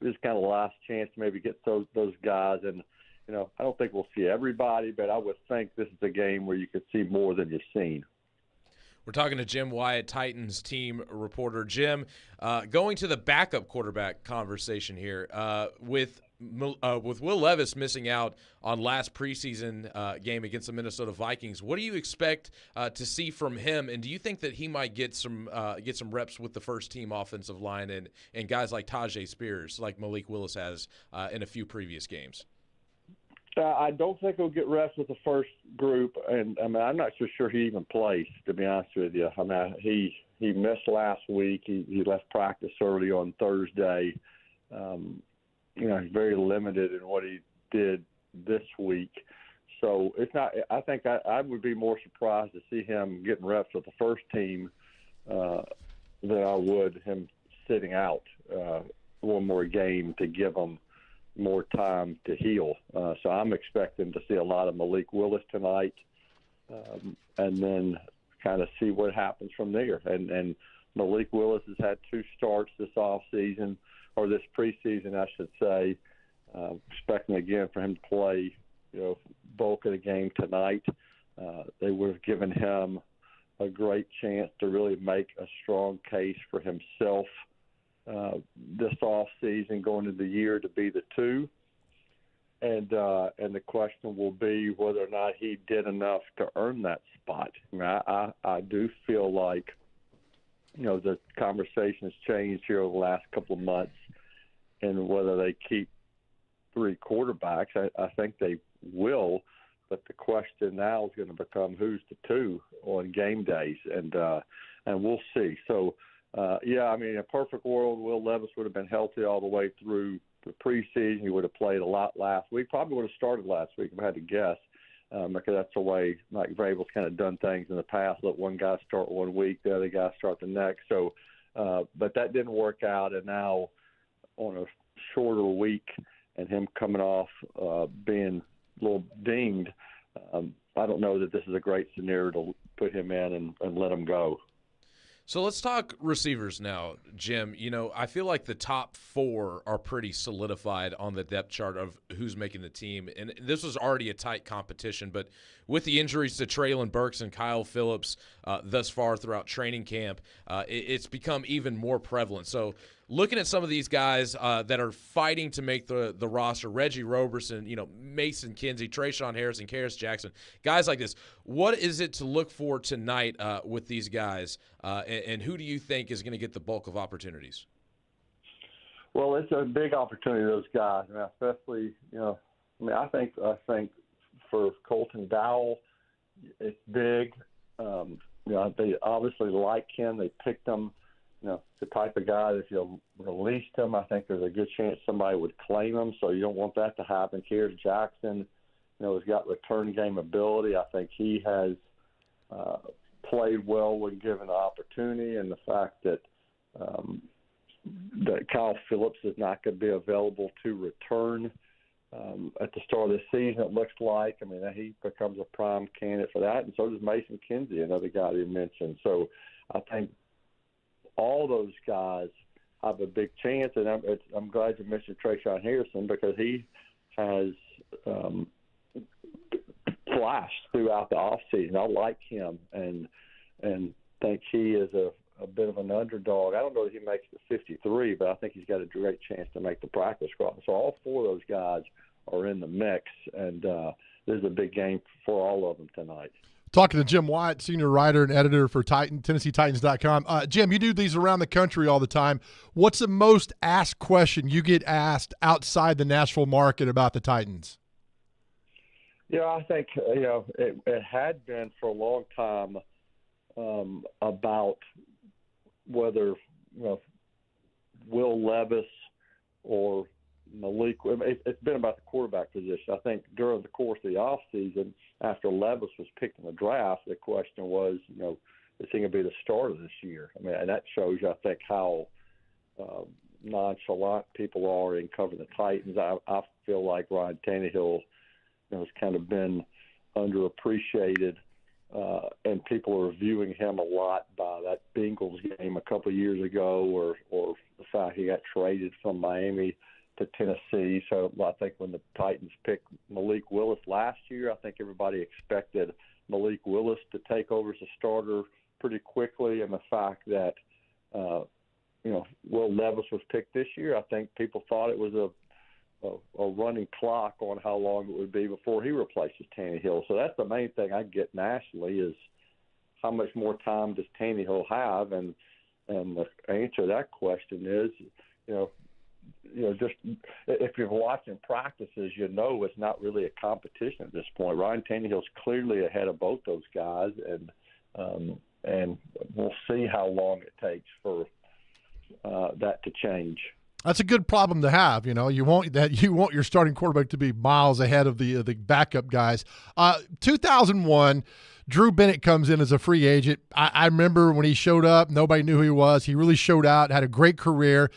This is kind of the last chance to maybe get those guys. And, I don't think we'll see everybody, but I would think this is a game where you could see more than you've seen. We're talking to Jim Wyatt, Titans team reporter. Jim, going to the backup quarterback conversation here, with Will Levis missing out on last preseason game against the Minnesota Vikings, what do you expect to see from him? And do you think that he might get some reps with the first team offensive line and guys like Tajay Spears, like Malik Willis has in a few previous games? I don't think he'll get reps with the first group, and I'm not so sure he even plays, to be honest with you. He missed last week. He left practice early on Thursday. He's very limited in what he did this week. So it's not. I think I would be more surprised to see him getting reps with the first team than I would him sitting out one more game to give him more time to heal. So I'm expecting to see a lot of Malik Willis tonight, and then kind of see what happens from there. And Malik Willis has had 2 starts this offseason, or this preseason, I should say. Expecting again for him to play, bulk of the game tonight. They would have given him a great chance to really make a strong case for himself this offseason, going into the year to be the 2. And the question will be whether or not he did enough to earn that spot. I do feel like, the conversation has changed here over the last couple of months, and whether they keep 3 quarterbacks, I think they will. But the question now is going to become who's the 2 on game days, and we'll see. So, in a perfect world, Will Levis would have been healthy all the way through the preseason. He would have played a lot last week. Probably would have started last week if I had to guess, because that's the way Mike Vrabel's kind of done things in the past. Let one guy start 1 week, the other guy start the next. So, but that didn't work out, and now on a shorter week and him coming off being a little dinged, I don't know that this is a great scenario to put him in and let him go. So let's talk receivers now, Jim. You know, I feel like the top 4 are pretty solidified on the depth chart of who's making the team. And this was already a tight competition, but with the injuries to Traylon Burks and Kyle Phillips thus far throughout training camp, it's become even more prevalent. So looking at some of these guys that are fighting to make the roster, Reggie Roberson, you know, Mason Kinsey, Trayshawn Harrison, Karis Jackson, guys like this, what is it to look for tonight with these guys, and who do you think is going to get the bulk of opportunities? Well, it's a big opportunity, those guys, I mean, especially, you know, I think for Colton Dowell, it's big. You know, they obviously like him. They picked him. You know, the type of guy that if you released him, I think there's a good chance somebody would claim him, so you don't want that to happen. Karis Jackson, you know, has got return game ability. I think he has played well when given the opportunity, and the fact that Kyle Phillips is not going to be available to return at the start of the season, it looks like. I mean, he becomes a prime candidate for that, and so does Mason Kinsey, another guy you mentioned. So I think all those guys have a big chance, and I'm glad you mentioned Trayshawn Harrison because he has flashed throughout the offseason. I like him and think he is a bit of an underdog. I don't know if he makes the 53, but I think he's got a great chance to make the practice squad. So all 4 of those guys are in the mix, and this is a big game for all of them tonight. Talking to Jim Wyatt, senior writer and editor for TennesseeTitans.com. Jim, you do these around the country all the time. What's the most asked question you get asked outside the Nashville market about the Titans? Yeah, I think, you know, it had been for a long time about whether, you know, Will Levis or Malik. It's been about the quarterback position. I think during the course of the offseason, after Levis was picked in the draft, the question was, you know, is he going to be the starter this year? I mean, and that shows you, I think, how nonchalant people are in covering the Titans. I feel like Ryan Tannehill, you know, has kind of been underappreciated, and people are viewing him a lot by that Bengals game a couple of years ago, or the fact he got traded from Miami to Tennessee. So I think when the Titans picked Malik Willis last year, I think everybody expected Malik Willis to take over as a starter pretty quickly. And the fact that, you know, Will Levis was picked this year, I think people thought it was a running clock on how long it would be before he replaces Tannehill. So that's the main thing I get nationally is how much more time does Tannehill have? And the answer to that question is, you know, just if you're watching practices, you know it's not really a competition at this point. Ryan Tannehill's clearly ahead of both those guys, and we'll see how long it takes for that to change. That's a good problem to have. You know, you want your starting quarterback to be miles ahead of the backup guys. 2001, Drew Bennett comes in as a free agent. I remember when he showed up, nobody knew who he was. He really showed out, had a great career.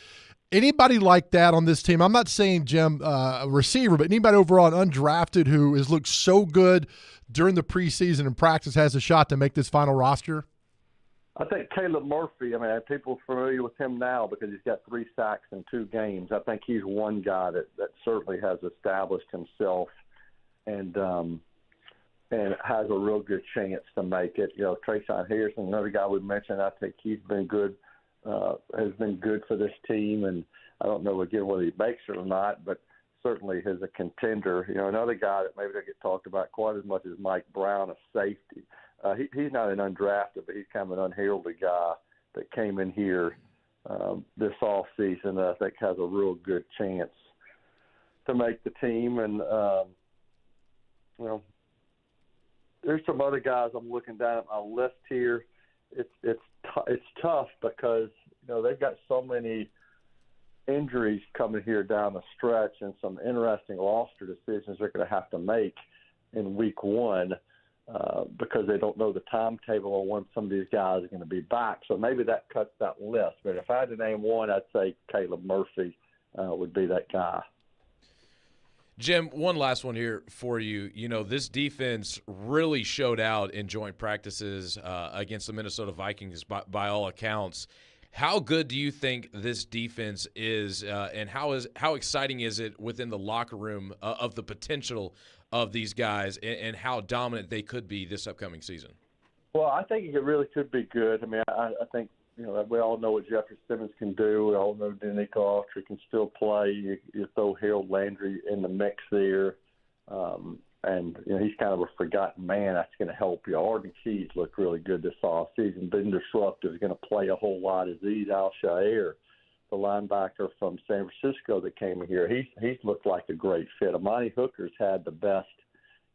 Anybody like that on this team? I'm not saying Jim a receiver, but anybody overall undrafted who has looked so good during the preseason and practice has a shot to make this final roster? I think Caleb Murphy, I mean, people are familiar with him now because he's got 3 sacks in 2 games. I think he's one guy that certainly has established himself and has a real good chance to make it. You know, Trayshawn Harrison, another guy we mentioned, I think he's been good, has been good for this team. And I don't know, again, whether he makes it or not, but certainly is a contender. You know, another guy that maybe doesn't get talked about quite as much as Mike Brown, a safety. He's not an undrafted, but he's kind of an unheralded guy that came in here this offseason that I think has a real good chance to make the team. And, you know, there's some other guys I'm looking down at my list here. It's tough because, you know, they've got so many injuries coming here down the stretch and some interesting roster decisions they're going to have to make in week 1. Because they don't know the timetable on when some of these guys are going to be back. So maybe that cuts that list. But if I had to name one, I'd say Caleb Murphy would be that guy. Jim, one last one here for you. You know, this defense really showed out in joint practices against the Minnesota Vikings by all accounts. How good do you think this defense is, and how exciting is it within the locker room of the potential of these guys and how dominant they could be this upcoming season? Well, I think it really could be good. I mean, I think, you know, we all know what Jeffrey Simmons can do. We all know Denico Autry can still play. You throw Harold Landry in the mix there. And, you know, he's kind of a forgotten man. That's going to help you. Arden Keys looked really good this offseason. Ben Disruptive is going to play a whole lot. Aziz Al-Shair, the linebacker from San Francisco that came here, he's looked like a great fit. Amani Hooker's had the best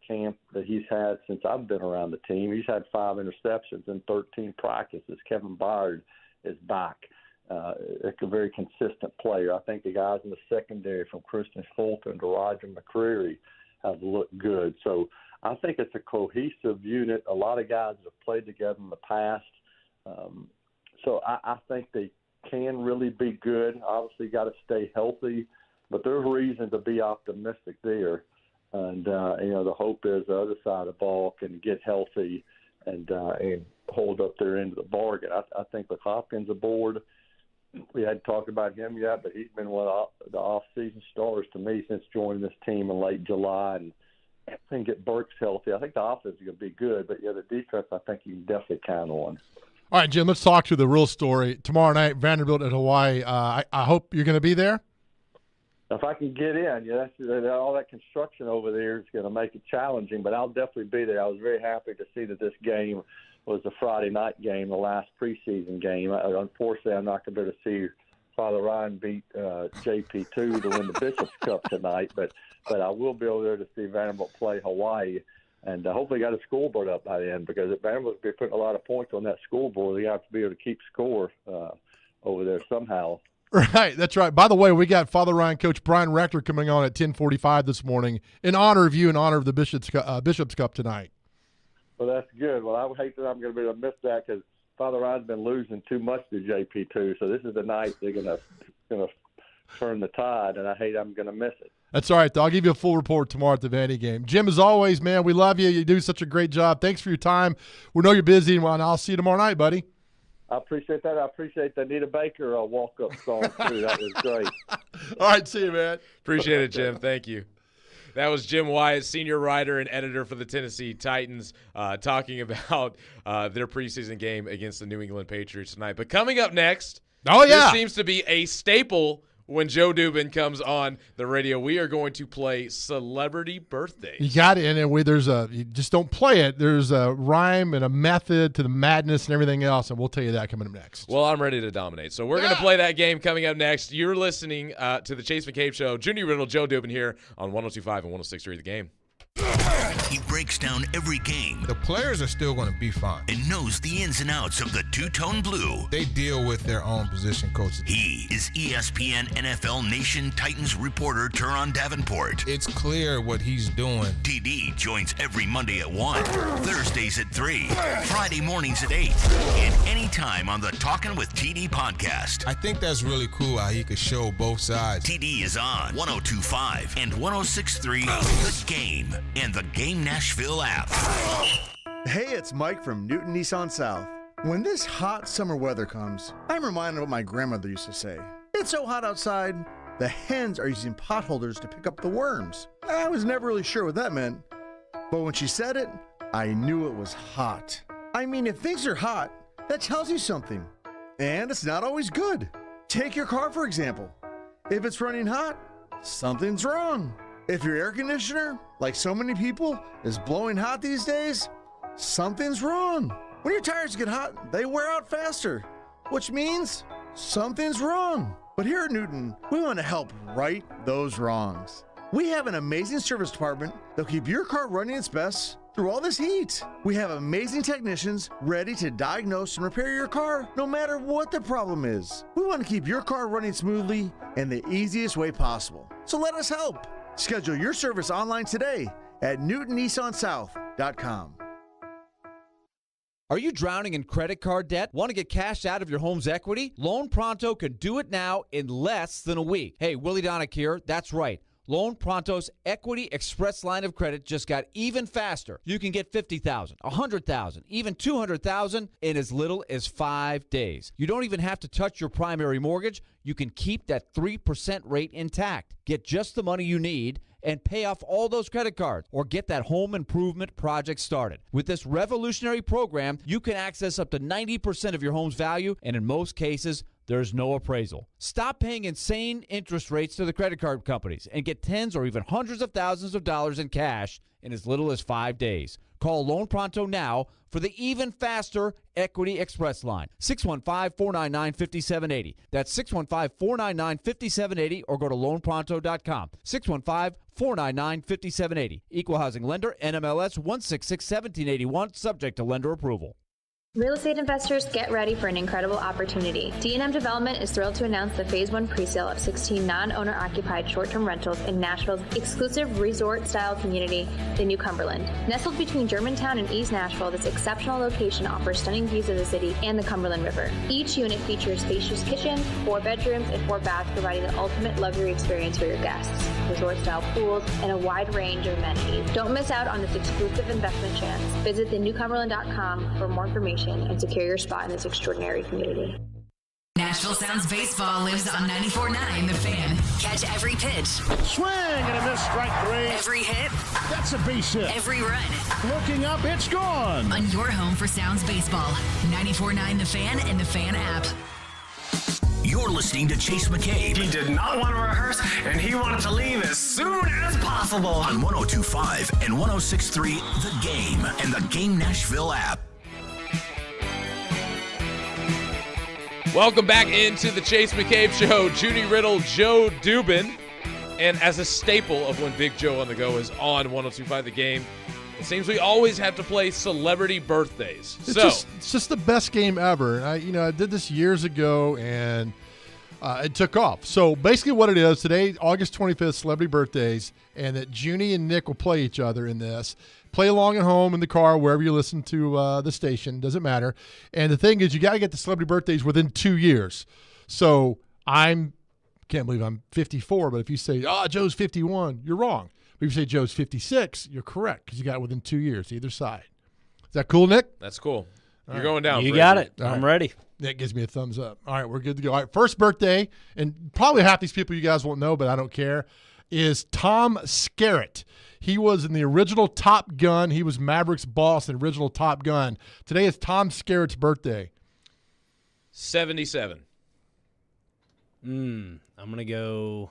camp that he's had since I've been around the team. He's had 5 interceptions in 13 practices. Kevin Byard is back. A very consistent player. I think the guys in the secondary from Christian Fulton to Roger McCreary have looked good. So I think it's a cohesive unit. A lot of guys have played together in the past. So I think they can really be good. Obviously got to stay healthy, but there's reason to be optimistic there. And, you know, the hope is the other side of the ball can get healthy and hold up their end of the bargain. I think with Hopkins aboard, we hadn't talked about him yet, but he's been one of the off-season stars to me since joining this team in late July. And I think get Burks healthy. I think the offense is going to be good, but, yeah, the defense I think you can definitely count on. All right, Jim, let's talk to the real story. Tomorrow night, Vanderbilt at Hawaii. I hope you're going to be there. If I can get in, yeah, all that construction over there is going to make it challenging, but I'll definitely be there. I was very happy to see that this game was a Friday night game, the last preseason game. Unfortunately, I'm not going to be able to see Father Ryan beat JP2 to win the Bishop's Cup tonight, but I will be over there to see Vanderbilt play Hawaii, and hopefully got a scoreboard up by then, because if Vanderbilt will be putting a lot of points on that scoreboard, they have to be able to keep score over there somehow. Right, that's right. By the way, we got Father Ryan coach Brian Rector coming on at 10:45 this morning in honor of you, in honor of the Bishop's Cup tonight. Well, that's good. Well, I would hate that I'm going to be able to miss that, because Father Ryan's been losing too much to JP2, so this is the night they're going to turn the tide, and I hate I'm going to miss it. That's all right, though. I'll give you a full report tomorrow at the Vandy game. Jim, as always, man, we love you. You do such a great job. Thanks for your time. We know you're busy, and I'll see you tomorrow night, buddy. I appreciate that. I appreciate the Anita Baker walk-up song, too. That was great. All right, see you, man. Appreciate it, Jim. Thank you. That was Jim Wyatt, senior writer and editor for the Tennessee Titans, talking about their preseason game against the New England Patriots tonight. But coming up next, this seems to be a staple when Joe Dubin comes on the radio. We are going to play Celebrity Birthdays. You got it. And you just don't play it. There's a rhyme and a method to the madness and everything else, and we'll tell you that coming up next. Well, I'm ready to dominate. So we're going to play that game coming up next. You're listening to the Chase McCabe Show. Junior Riddle, Joe Dubin here on 102.5 and 106.3 The Game. He breaks down every game. The players are still going to be fine. And knows the ins and outs of the two-tone blue. They deal with their own position coaches. He is ESPN NFL Nation Titans reporter Teron Davenport. It's clear what he's doing. TD joins every Monday at 1, Thursdays at 3, Friday mornings at 8, and anytime on the Talkin' with TD podcast. I think that's really cool how he could show both sides. TD is on 102.5 and 106.3 The Game and the Game Nashville app. Hey, it's Mike from Newton Nissan South. When this hot summer weather comes, I'm reminded of what my grandmother used to say. It's so hot outside, the hens are using potholders to pick up the worms. I was never really sure what that meant, but when she said it, I knew it was hot. I mean, if things are hot, that tells you something, and it's not always good. Take your car, for example. If it's running hot, something's wrong. If your air conditioner, like so many people, is blowing hot these days, something's wrong. When your tires get hot, they wear out faster, which means something's wrong. But here at Newton, we want to help right those wrongs. We have an amazing service department that'll keep your car running its best through all this heat. We have amazing technicians ready to diagnose and repair your car no matter what the problem is. We want to keep your car running smoothly in the easiest way possible. So let us help. Schedule your service online today at NewtonNissanSouth.com. Are you drowning in credit card debt? Want to get cash out of your home's equity? Loan Pronto can do it now in less than a week. Hey, Willy Donick here. That's right. Loan Pronto's Equity Express line of credit just got even faster. You can get $50,000, $100,000, even $200,000 in as little as 5 days. You don't even have to touch your primary mortgage. You can keep that 3% rate intact. Get just the money you need and pay off all those credit cards or get that home improvement project started. With this revolutionary program, you can access up to 90% of your home's value, and in most cases, there's no appraisal. Stop paying insane interest rates to the credit card companies and get tens or even hundreds of thousands of dollars in cash in as little as 5 days. Call Loan Pronto now for the even faster Equity Express line. 615-499-5780. That's 615-499-5780 or go to loanpronto.com. 615-499-5780. Equal housing lender, NMLS 1661781, subject to lender approval. Real estate investors, get ready for an incredible opportunity. D&M Development is thrilled to announce the Phase 1 presale of 16 non-owner-occupied short-term rentals in Nashville's exclusive resort-style community, the New Cumberland. Nestled between Germantown and East Nashville, this exceptional location offers stunning views of the city and the Cumberland River. Each unit features spacious kitchens, 4 bedrooms, and 4 baths, providing the ultimate luxury experience for your guests. Resort-style pools and a wide range of amenities. Don't miss out on this exclusive investment chance. Visit thenewcumberland.com for more information and secure your spot in this extraordinary community. Nashville Sounds Baseball lives on 94.9 The Fan. Catch every pitch. Swing and a miss, strike 3. Every hit. That's a base hit. Every run. Looking up, it's gone. On your home for Sounds Baseball. 94.9 The Fan and The Fan app. You're listening to Chase McCabe. He did not want to rehearse, and he wanted to leave as soon as possible. On 102.5 and 106.3 The Game and the Game Nashville app. Welcome back into the Chase McCabe Show. Judy Riddle, Joe Dubin. And as a staple of when Big Joe on the Go is on 102.5 The Game, it seems we always have to play celebrity birthdays. It's just the best game ever. I did this years ago, and it took off. So basically what it is, today, August 25th, celebrity birthdays, and that Junie and Nick will play each other in this. Play along at home, in the car, wherever you listen to the station. Doesn't matter. And the thing is, you got to get the celebrity birthdays within 2 years. So can't believe I'm 54, but if you say, Joe's 51, you're wrong. But if you say Joe's 56, you're correct because you got it within 2 years, either side. Is that cool, Nick? That's cool. You're going down. You got it. I'm ready. That gives me a thumbs up. All right, we're good to go. All right, first birthday, and probably half these people you guys won't know, but I don't care, is Tom Skerritt. He was in the original Top Gun. He was Maverick's boss in the original Top Gun. Today is Tom Skerritt's birthday. 77. I'm gonna go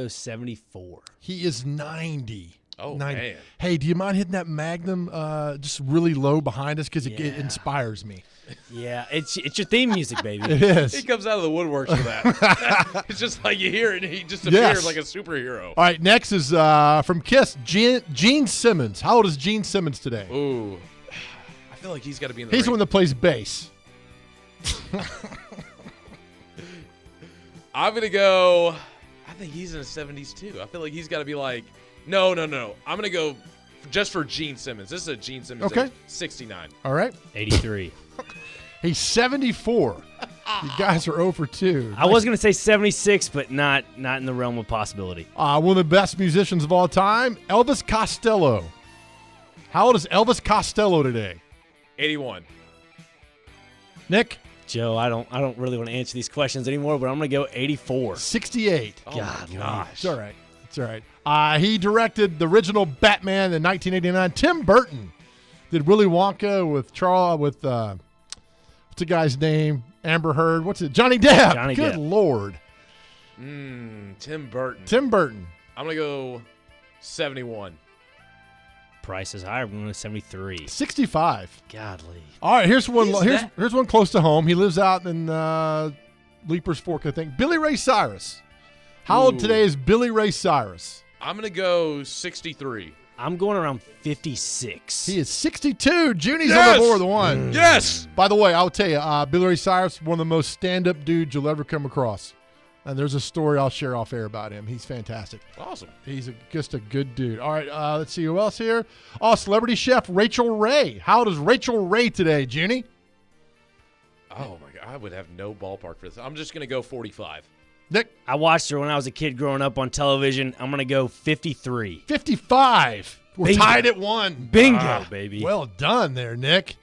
74. He is 90. Oh, 90. man. Hey, do you mind hitting that Magnum just really low behind us? Because it inspires me. Yeah, it's your theme music, baby. It is. He comes out of the woodworks for that. It's just like you hear it, and he just appears like a superhero. All right, next is from Kiss, Gene Simmons. How old is Gene Simmons today? Ooh. I feel like he's got to be in the He's the one that plays bass. I'm going to go, I think he's in his 70s too. I feel like he's got to be like, no. I'm going to go just for Gene Simmons. This is a Gene Simmons age, 69. All right. 83. He's 74. You guys are 0 for 2. I was going to say 76, but not in the realm of possibility. One of the best musicians of all time, Elvis Costello. How old is Elvis Costello today? 81. Nick? Joe, I don't really want to answer these questions anymore, but I'm going to go 84. 68. Oh God, gosh. It's all right. It's all right. He directed the original Batman in 1989. Tim Burton did Willy Wonka with what's the guy's name? Amber Heard. What's it? Johnny Depp. Good Lord. Tim Burton. Tim Burton. I'm going to go 71. Price is higher. I'm going to 73. 65. Godly. All right, here's one. Here's one close to home. He lives out in Leaper's Fork, I think. Billy Ray Cyrus. How old today is Billy Ray Cyrus? I'm going to go 63. I'm going around 56. He is 62. Junie's on the board with the one. Yes. By the way, I'll tell you, Billy Ray Cyrus, one of the most stand-up dudes you'll ever come across. And there's a story I'll share off air about him. He's fantastic. Awesome. He's just a good dude. All right, let's see who else here. Celebrity chef Rachel Ray. How old is Rachel Ray today, Junie? Oh, my God. I would have no ballpark for this. I'm just going to go 45. Nick? I watched her when I was a kid growing up on television. I'm going to go 53. 55. We're Bingo. tied at 1. Bingo, baby. Well done there, Nick.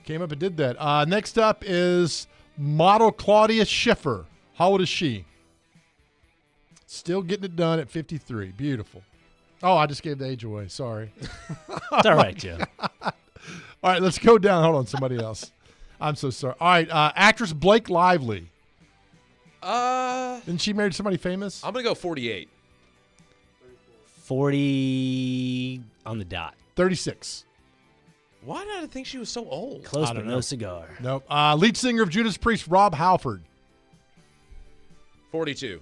Came up and did that. Next up is model Claudia Schiffer. How old is she? Still getting it done at 53. Beautiful. Oh, I just gave the age away. Sorry. It's all right, Joe. All right, let's go down. Hold on, somebody else. I'm so sorry. All right, actress Blake Lively. Didn't she marry somebody famous? I'm going to go 48. 40 on the dot. 36. Why did I think she was so old? Close, I but don't no know. cigar. Nope. Lead singer of Judas Priest, Rob Halford. 42.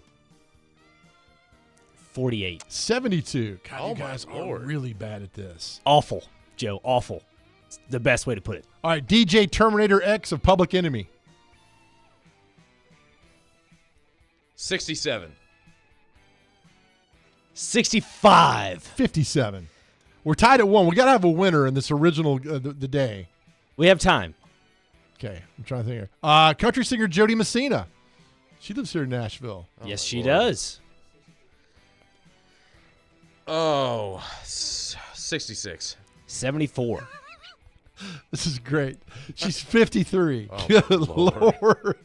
48. 72. God, Oh, you my guys are Lord. really bad at this. Awful, Joe. Awful. It's the best way to put it. All right, DJ Terminator X of Public Enemy. 67. 65. 57. We're tied at 1. We got to have a winner in this original the day. We have time. Okay, I'm trying to think here. Country singer Jody Messina. She lives here in Nashville. Yes, she does. Oh, 66. 74. This is great. She's 53. Oh, Good Lord.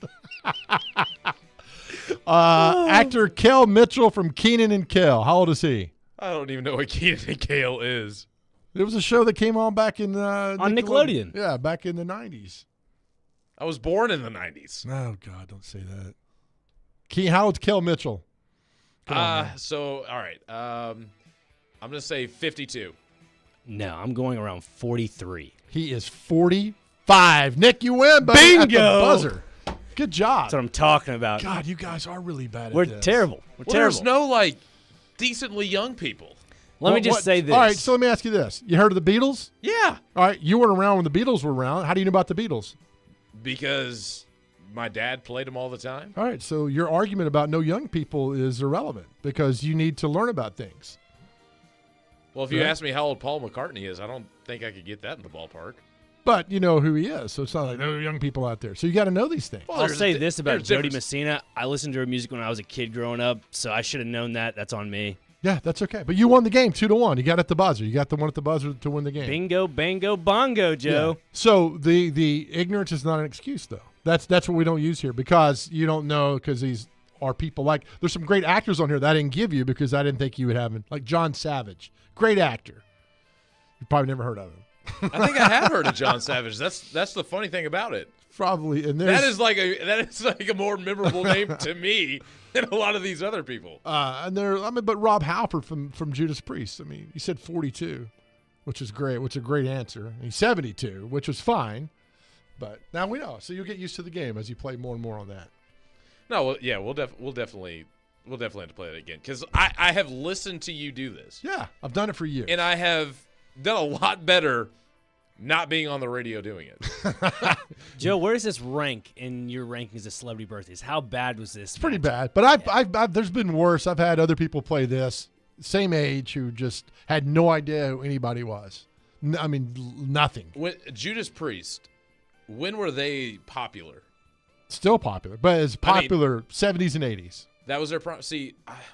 Actor Kel Mitchell from Keenan and Kel. How old is he? I don't even know what Keenan and Kel is. It was a show that came on back in on Nickelodeon. Yeah, back in the 90s. I was born in the 90s. Oh, God, don't say that. How old's Kel Mitchell? So, all right. I'm going to say 52. No, I'm going around 43. He is 45. Nick, you win, buddy. At the Bingo! buzzer. Good job. That's what I'm talking about. God, you guys are really bad at We're this. terrible. We're Well, terrible. there's no, like, decently young people. Let me just say this. All right, so let me ask you this. You heard of the Beatles? Yeah. All right, you weren't around when the Beatles were around. How do you know about the Beatles? Because my dad played them all the time. All right, so your argument about no young people is irrelevant because you need to learn about things. Well, if you Right. ask me how old Paul McCartney is, I don't think I could get that in the ballpark. But you know who he is, so it's not like no young people out there. So you got to know these things. Well, I'll there's say a- this about there's Jody difference. Messina. I listened to her music when I was a kid growing up, so I should have known that. That's on me. Yeah, that's okay. But you won the game 2-1. You got at the buzzer. You got the one at the buzzer to win the game. Bingo, bango, bongo, Joe. Yeah. So the ignorance is not an excuse, though. That's what we don't use here because you don't know because these are people like there's some great actors on here that I didn't give you because I didn't think you would have him. Like John Savage, great actor. You probably never heard of him. I think I have heard of John Savage. That's the funny thing about it. Probably, and That is like a more memorable name to me than a lot of these other people. But Rob Halford from Judas Priest. I mean, he said 42, which is great. Which is a great answer. And he's 72, which was fine. But now we know. So you'll get used to the game as you play more and more on that. No, well, yeah, we'll definitely have to play it again because I have listened to you do this. Yeah, I've done it for years, and I have done a lot better not being on the radio doing it. Joe, where does this rank in your rankings of celebrity birthdays? How bad was this? It's pretty bad. But I've there's been worse. I've had other people play this same age who just had no idea who anybody was. I mean, nothing. When Judas Priest, when were they popular? Still popular, but it's popular 70s and 80s. That was their see.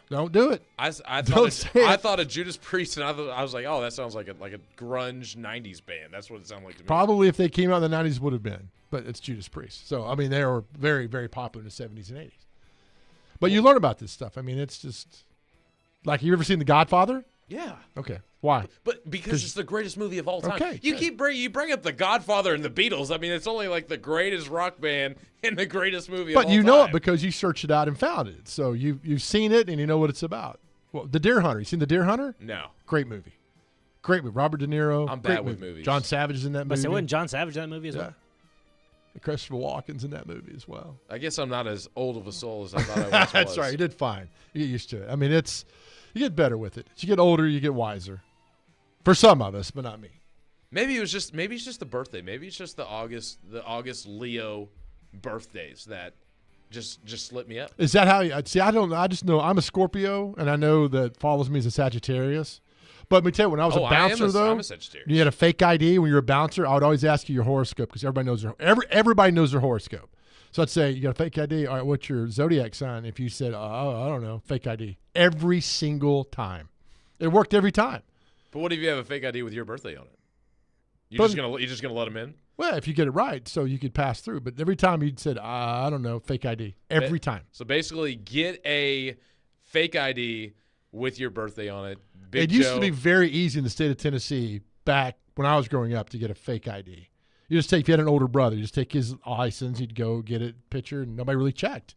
Don't do it. I Don't say it. thought of Judas Priest, and I was like, oh, that sounds like a grunge '90s band. That's what it sounded like to me. Probably if they came out in the 90s would have been, but it's Judas Priest. So, I mean, they were very, very popular in the 70s and 80s. But you learn about this stuff. I mean, it's just like, you ever seen The Godfather? Yeah. Okay. Why? But because it's the greatest movie of all time. Okay, You bring up The Godfather and the Beatles. I mean, it's only like the greatest rock band and the greatest movie of all But time. you know it because you searched it out and found it. So you've seen it and you know what it's about. Well, The Deer Hunter. You seen The Deer Hunter? No. Great movie. Great movie. Robert De Niro. I'm Great bad with movie. movies. John Savage is in that But movie. wasn't John Savage in that movie as well? And Christopher Walken's in that movie as well. I guess I'm not as old of a soul as I thought I once was. That's right. You did fine. You get used to it. I mean, you get better with it. As you get older, you get wiser. For some of us, but not me. Maybe it's just the birthday. Maybe it's just the August Leo birthdays that just lit me up. Is that how you see? I just know I'm a Scorpio, and I know that follows me as a Sagittarius. But let me tell you, when I was a bouncer, I'm a Sagittarius. you had a fake ID when you were a bouncer. I would always ask you your horoscope because everybody knows their horoscope. So I'd say, you got a fake ID? All right, what's your zodiac sign? If you said, I don't know, fake ID. Every single time. It worked every time. But what if you have a fake ID with your birthday on it? You're just gonna let them in? Well, if you get it right, so you could pass through. But every time you'd said, I don't know, fake ID. Every time. So basically, get a fake ID with your birthday on it. Big It used Joe. to be very easy in the state of Tennessee back when I was growing up to get a fake ID. You just take, if you had an older brother, you just take his license, you'd go get a picture, and nobody really checked.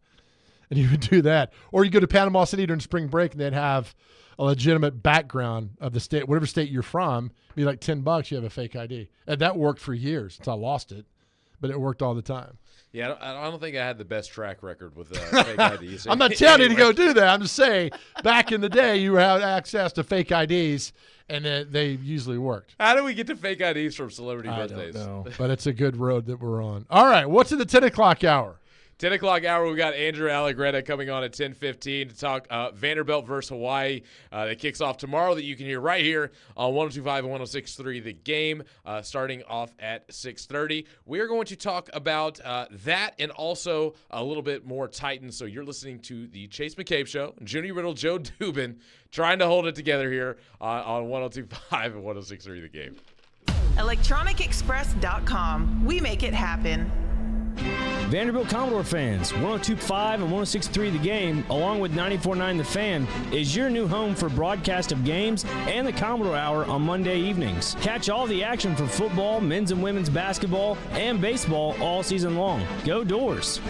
And you would do that. Or you go to Panama City during spring break, and they'd have a legitimate background of the state, whatever state you're from, it'd be like $10, you have a fake ID. And that worked for years until I lost it, but it worked all the time. Yeah, I don't think I had the best track record with fake IDs. I'm not telling you to go do that. I'm just saying, back in the day, you had access to fake IDs, and they usually worked. How do we get to fake IDs from celebrity birthdays? I don't know, but it's a good road that we're on. All right, what's in the 10 o'clock hour? 10 o'clock hour, we got Andrew Allegretta coming on at 10:15 to talk Vanderbilt versus Hawaii. That kicks off tomorrow that you can hear right here on 102.5 and 106.3 The Game, starting off at 6:30. We are going to talk about that and also a little bit more Titans. So you're listening to the Chase McCabe Show. Junie Riddle, Joe Dubin, trying to hold it together here on 102.5 and 106.3 The Game. ElectronicExpress.com. We make it happen. Vanderbilt Commodore fans, 102.5 and 106.3 The Game, along with 94.9 The Fan, is your new home for broadcast of games and the Commodore Hour on Monday evenings. Catch all the action for football, men's and women's basketball, and baseball all season long. Go Doors!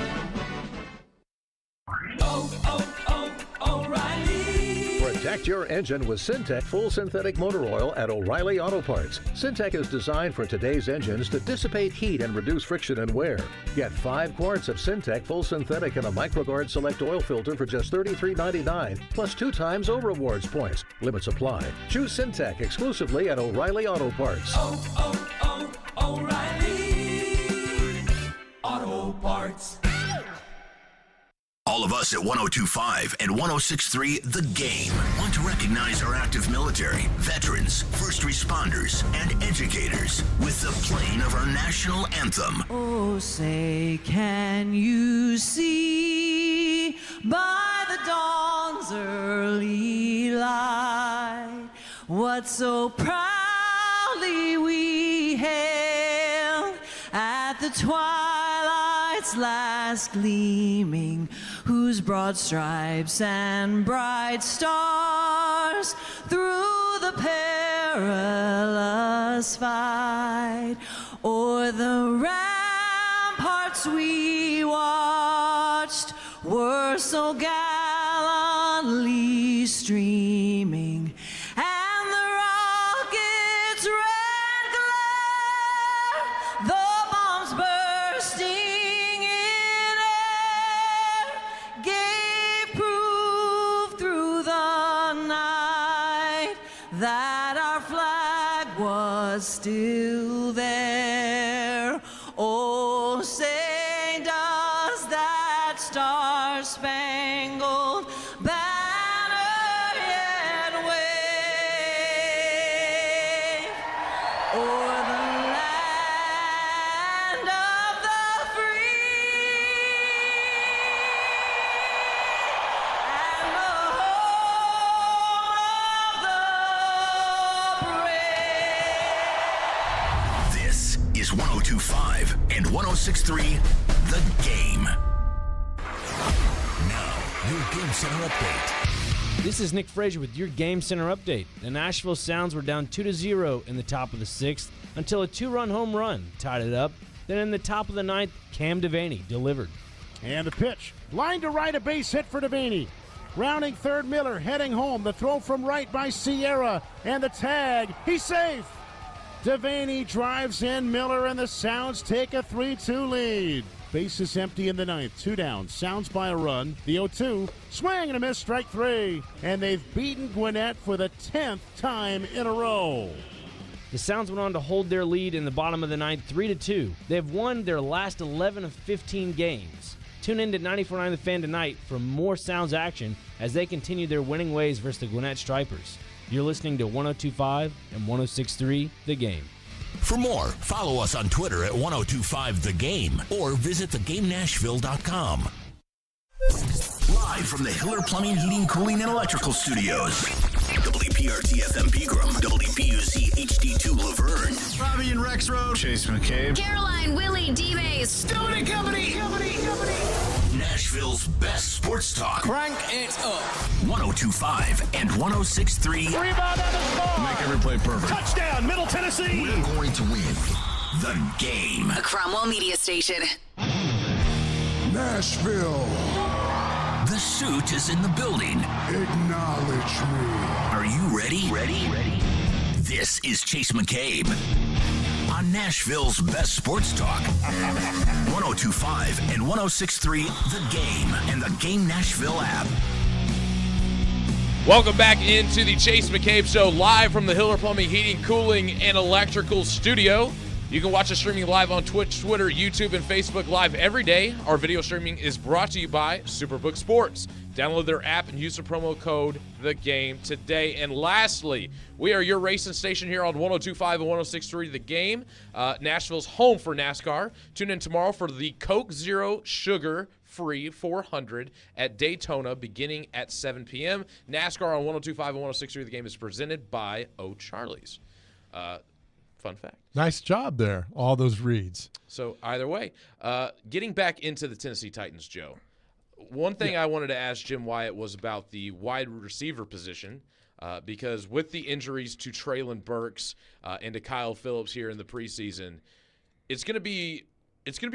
Protect your engine with Syntec Full Synthetic Motor Oil at O'Reilly Auto Parts. Syntec is designed for today's engines to dissipate heat and reduce friction and wear. Get 5 quarts of Syntec Full Synthetic in a MicroGuard Select oil filter for just $33.99, plus 2 times O Rewards points. Limits apply. Choose Syntec exclusively at O'Reilly Auto Parts. O'Reilly Auto Parts. All of us at 102.5 and 106.3 The Game want to recognize our active military, veterans, first responders, and educators with the playing of our national anthem. Oh, say, can you see by the dawn's early light what so proudly we hailed at the twilight's last gleaming, whose broad stripes and bright stars through the perilous fight o'er the ramparts we watched were so gallantly streaming, and the rockets' red glare, the bombs bursting in air, gave proof through the night that our flag was still there. Oh, say does that star-spangled banner yet wave o'er the land of the free and the home of the brave? This is 102.5 and 106.3 The Game. Now, your Game Center update. This is Nick Frazier with your Game Center update. The Nashville Sounds were down 2-0 in the top of the 6th until a 2-run home run tied it up. Then in the top of the 9th, Cam Devaney delivered. And the pitch. Line to right, a base hit for Devaney. Rounding third, Miller heading home. The throw from right by Sierra. And the tag. He's safe. Devaney drives in Miller, and the Sounds take a 3-2 lead. Bases empty in the 9th. 2 down. Sounds by a run. The 0-2. Swing and a miss. Strike 3. And they've beaten Gwinnett for the 10th time in a row. The Sounds went on to hold their lead in the bottom of the 9th 3-2. They've won their last 11 of 15 games. Tune in to 94.9 The Fan tonight for more Sounds action as they continue their winning ways versus the Gwinnett Stripers. You're listening to 102.5 and 106.3 The Game. For more, follow us on Twitter at 1025thegame or visit thegamenashville.com. Live from the Hiller Plumbing, Heating, Cooling, and Electrical Studios. WPRT FM Pegram, WPUC HD2 Laverne. Robbie and Rex Road. Chase McCabe. Caroline, Willy, D-Mase. Stone and Company. Nashville's best sports talk. Crank it up. 1025 and 1063. Rebound on the score. Make every play perfect. Touchdown, Middle Tennessee. We're going to win the game. A Cromwell media station. Nashville. The suit is in the building. Acknowledge me. Are you ready? Ready? This is Chase McCabe on Nashville's best sports talk. 1025 and 1063 The Game and the Game Nashville app. Welcome back into the Chase McCabe Show, live from the Hiller Plumbing, Heating, Cooling, and Electrical Studio. You can watch us streaming live on Twitch, Twitter, YouTube, and Facebook live every day. Our video streaming is brought to you by Superbook Sports. Download their app and use the promo code THEGAME today. And lastly, we are your racing station here on 1025 and 1063 The Game. Nashville's home for NASCAR. Tune in tomorrow for the Coke Zero Sugar Free 400 at Daytona beginning at 7 p.m. NASCAR on 1025 and 1063 The Game is presented by O'Charlie's. Fun fact. Nice job there, all those reads. So either way, getting back into the Tennessee Titans, Joe, one thing I wanted to ask Jim Wyatt was about the wide receiver position, because with the injuries to Traylon Burks and to Kyle Phillips here in the preseason, it's going to be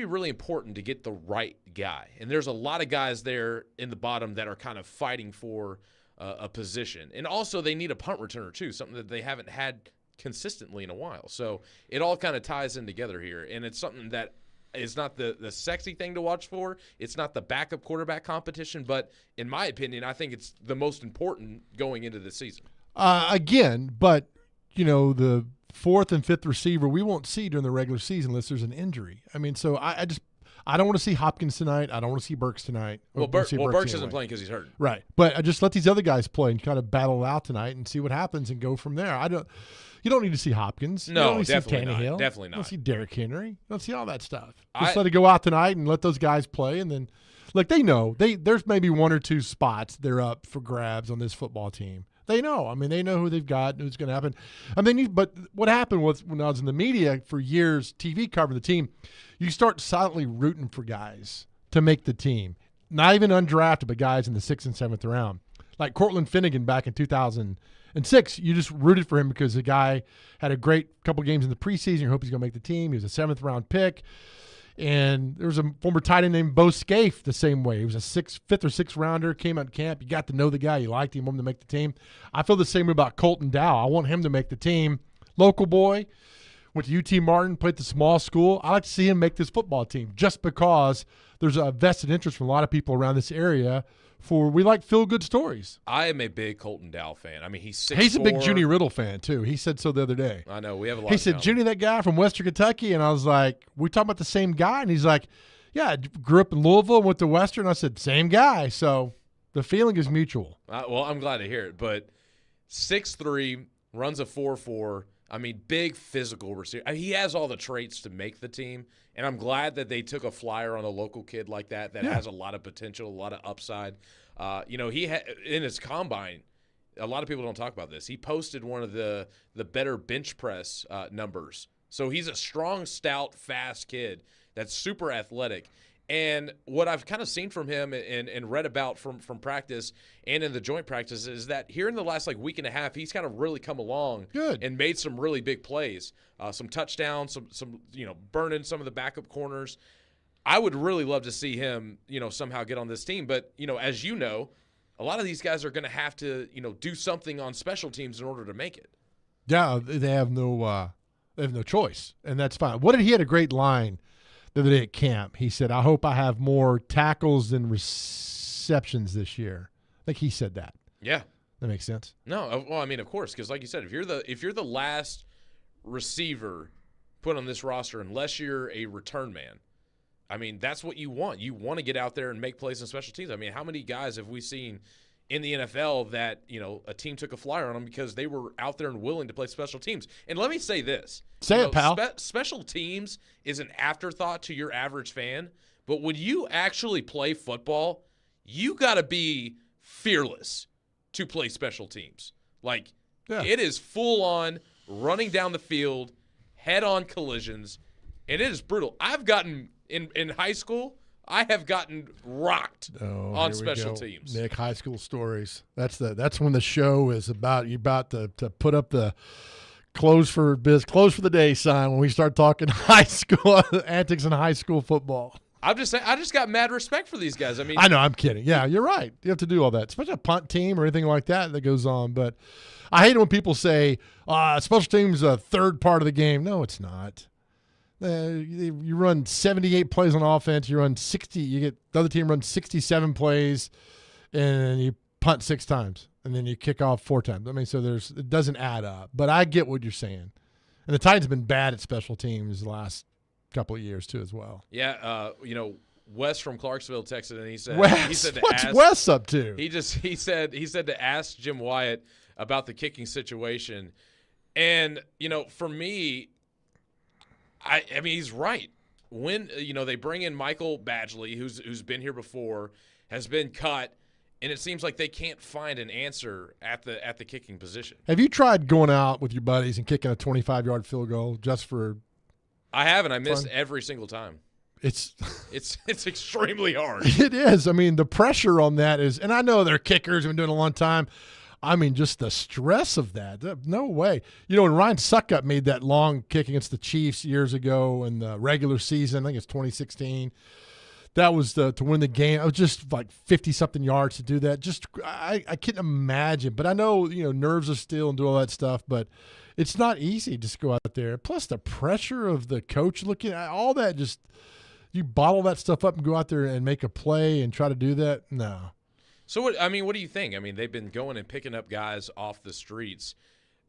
really important to get the right guy. And there's a lot of guys there in the bottom that are kind of fighting for a position. And also they need a punt returner too, something that they haven't had consistently in a while. So it all kind of ties in together here. And it's something that is not the sexy thing to watch for. It's not the backup quarterback competition. But in my opinion, I think it's the most important going into the season. But, the fourth and fifth receiver we won't see during the regular season unless there's an injury. I mean, so I don't want to see Hopkins tonight. I don't want to see Burks tonight. Well, Burks isn't playing because he's hurt. Right. But I just let these other guys play and kind of battle it out tonight and see what happens and go from there. You don't need to see Hopkins. No, you don't need definitely to see Tannehill. not. Definitely not. You don't see Derrick Henry. You don't see all that stuff. Just let it go out tonight and let those guys play. And then, look, they know. There's maybe one or two spots they're up for grabs on this football team. They know. I mean, they know who they've got and who's going to happen. I mean, but what happened was when I was in the media for years, TV covering the team, you start silently rooting for guys to make the team. Not even undrafted, but guys in the 6th and 7th round. Like Cortland Finnegan back in 2006, you just rooted for him because the guy had a great couple games in the preseason. You hope he's going to make the team. He was a 7th round pick. And there was a former tight end named Bo Scaife the same way. He was a 5th or 6th rounder, came out of camp. You got to know the guy. You liked him, wanted him to make the team. I feel the same way about Colton Dow. I want him to make the team. Local boy, went to UT Martin, played at the small school. I like to see him make this football team just because there's a vested interest from a lot of people around this area we like feel-good stories. I am a big Colton Dow fan. I mean, he's 6'4". He's a big Junie Riddle fan, too. He said so the other day. I know. We have a lot He said, Junie, that guy from Western Kentucky? And I was like, we talking about the same guy? And he's like, yeah, I grew up in Louisville, went to Western. I said, same guy. So the feeling is mutual. Well, I'm glad to hear it. But 6'3", runs a 4.4. I mean, big physical receiver. He has all the traits to make the team, and I'm glad that they took a flyer on a local kid like that has a lot of potential, a lot of upside. He in his combine, a lot of people don't talk about this. He posted one of the better bench press numbers. So he's a strong, stout, fast kid that's super athletic. And what I've kind of seen from him and read about from practice and in the joint practice is that here in the last week and a half, he's kind of really come along and made some really big plays, some touchdowns, some burning some of the backup corners. I would really love to see him, somehow get on this team. But, as you know, a lot of these guys are going to have to, do something on special teams in order to make it. Yeah, they have no choice, and that's fine. He had a great line the other day at camp. He said, I hope I have more tackles than receptions this year. I think he said that. Yeah. That makes sense. No, well, I mean, of course, because like you said, if you're the last receiver put on this roster, unless you're a return man, I mean, that's what you want. You want to get out there and make plays in special teams. I mean, how many guys have we seen in the NFL that, a team took a flyer on them because they were out there and willing to play special teams. And let me say this. Say it, pal. Special teams is an afterthought to your average fan, but when you actually play football, you got to be fearless to play special teams. Like, it is full-on running down the field, head-on collisions, and it is brutal. I've gotten, in high school, I have gotten rocked on special teams. Nick, high school stories. That's when the show is about. You're about to put up the close for the day sign when we start talking high school antics in high school football. I'm just saying, I just got mad respect for these guys. I mean, I know, I'm kidding. Yeah, you're right. You have to do all that, especially a punt team or anything like that goes on. But I hate it when people say special teams is a third part of the game. No, it's not. You run 78 plays on offense. You run 60. You get the other team runs 67 plays, and you punt 6 times, and then you kick off 4 times. I mean, so it doesn't add up. But I get what you're saying. And the Titans have been bad at special teams the last couple of years too, as well. Yeah, Wes from Clarksville texted and he said, what's Wes up to? He said to ask Jim Wyatt about the kicking situation, and for me. I mean, he's right. When they bring in Michael Badgley, who's been here before, has been cut, and it seems like they can't find an answer at the kicking position. Have you tried going out with your buddies and kicking a 25-yard field goal just for? I haven't. I missed every single time. It's extremely hard. It is. I mean, the pressure on that is, and I know they're kickers and been doing it a long time. I mean, just the stress of that. No way. When Ryan Suckup made that long kick against the Chiefs years ago in the regular season, I think it's 2016, that was to win the game. It was just like 50-something yards to do that. Just I can't imagine. But I know, nerves are still and do all that stuff, but it's not easy just to go out there. Plus the pressure of the coach looking at all that, just you bottle that stuff up and go out there and make a play and try to do that? No. So, what do you think? I mean, they've been going and picking up guys off the streets.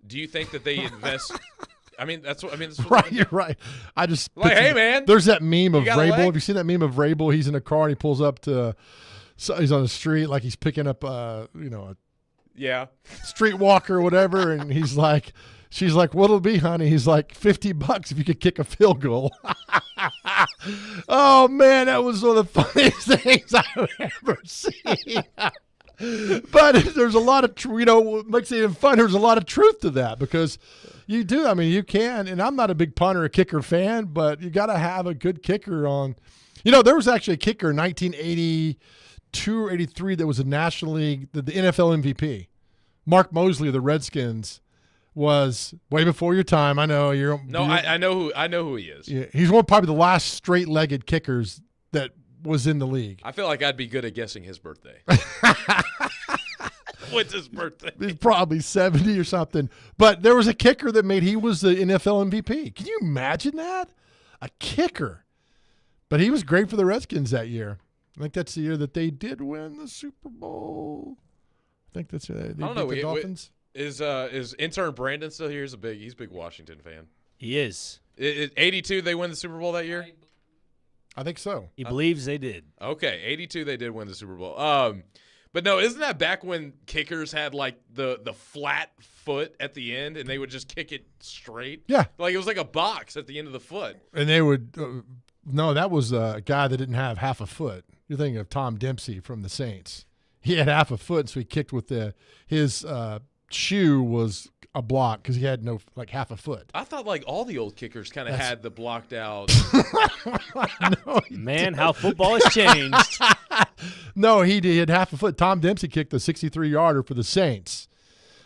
Do you think that they invest – that's what right, you're right. I just – hey, man. There's that meme of Vrabel. Have you seen that meme of Vrabel? He's in a car and he pulls up to he's on the street like he's picking up, a streetwalker or whatever, and he's like – she's like, what'll it be, honey? He's like, $50 if you could kick a field goal. Oh, man, that was one of the funniest things I've ever seen. But there's a lot of, what makes it even fun, there's a lot of truth to that because you do. I mean, you can, and I'm not a big punter or kicker fan, but you got to have a good kicker on. There was actually a kicker in 1982 or 83 that was a National League, the NFL MVP. Mark Mosley of the Redskins. Was way before your time. I know you're. No, I know who he is. Yeah, he's probably the last straight-legged kickers that was in the league. I feel like I'd be good at guessing his birthday. What's his birthday? He's probably 70 or something. But there was a kicker that he was the NFL MVP. Can you imagine that? A kicker. But he was great for the Redskins that year. I think that's the year that they did win the Super Bowl. I think that's they beat the Dolphins. Is intern Brandon still here? He's a big Washington fan. He is. 82 they win the Super Bowl that year? I think so. He believes they did. Okay, 82 they did win the Super Bowl. But no, isn't that back when kickers had like the flat foot at the end and they would just kick it straight? Yeah. Like it was like a box at the end of the foot. And they would no, that was a guy that didn't have half a foot. You're thinking of Tom Dempsey from the Saints. He had half a foot, so he kicked with his shoe was a block because he had half a foot. I thought like all the old kickers kind of had the blocked out. No, man, how football has changed. No, he had half a foot. Tom Dempsey kicked the 63-yarder for the Saints,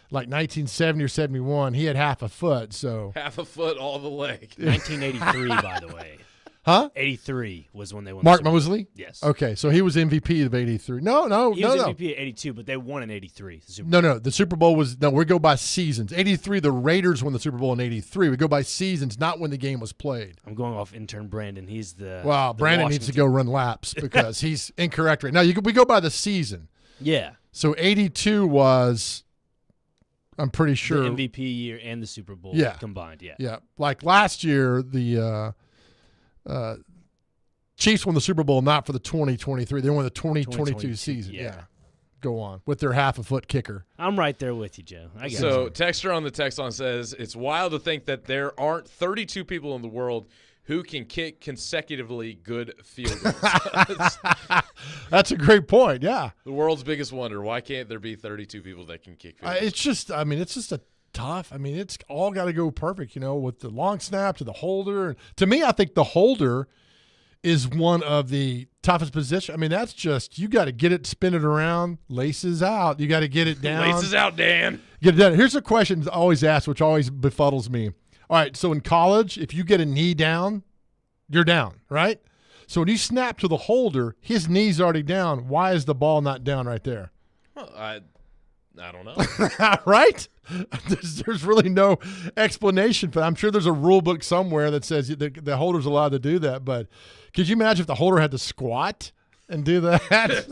like 1970 or 71. He had half a foot, so half a foot all the leg. 1983, by the way. Huh? 83 was when they won. Mark Mosley? Yes. Okay, so he was MVP of 83. No. He was MVP at 82, but they won in 83. No. The Super Bowl was – no, we go by seasons. 83, the Raiders won the Super Bowl in 83. We go by seasons, not when the game was played. I'm going off intern Brandon. He's the – well, Brandon needs to go run laps because he's incorrect right now. We go by the season. Yeah. So 82 was – I'm pretty sure – the MVP year and the Super Bowl combined, yeah. Yeah. Like last year, the Chiefs won the Super Bowl not for the 2023. They won the 2022 season. Yeah. go on with their half-a-foot kicker. I'm right there with you, Joe. I got So you. Texter on the text line says, it's wild to think that there aren't 32 people in the world who can kick consecutively good field goals. That's a great point, yeah. The world's biggest wonder. Why can't there be 32 people that can kick field goals? It's just a tough. It's all got to go perfect, with the long snap to the holder. To me, I think the holder is one of the toughest positions. That's just, you got to get it, spin it around, laces out. You got to get it down. Laces out, Dan. Get it done. Here's a question always asked, which always befuddles me. All right, so in college, if you get a knee down, you're down, right? So when you snap to the holder, his knee's already down. Why is the ball not down right there? Well, I don't know. Right? There's really no explanation for that. I'm sure there's a rule book somewhere that says the holder's allowed to do that, but could you imagine if the holder had to squat and do that?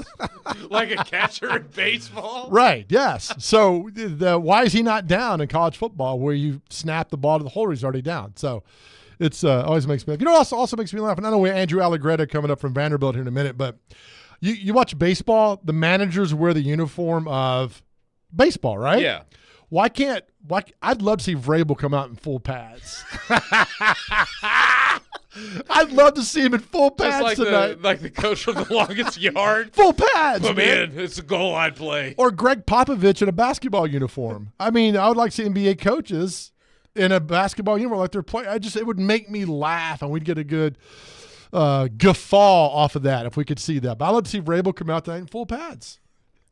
Like a catcher in baseball? Right, yes. So why is he not down in college football where you snap the ball to the holder, he's already down? So it's always makes me laugh. Also makes me laugh, and I know Andrew Allegretti coming up from Vanderbilt here in a minute, but you watch baseball, the managers wear the uniform of baseball, right? Yeah. I'd love to see Vrabel come out in full pads. I'd love to see him in full pads Just tonight. like the coach from the longest yard. Full pads, Put me man. in. It's a goal line play. Or Greg Popovich in a basketball uniform. I would like to see NBA coaches in a basketball uniform like they're playing. It would make me laugh, and we'd get a good guffaw off of that if we could see that. But I'd love to see Vrabel come out tonight in full pads.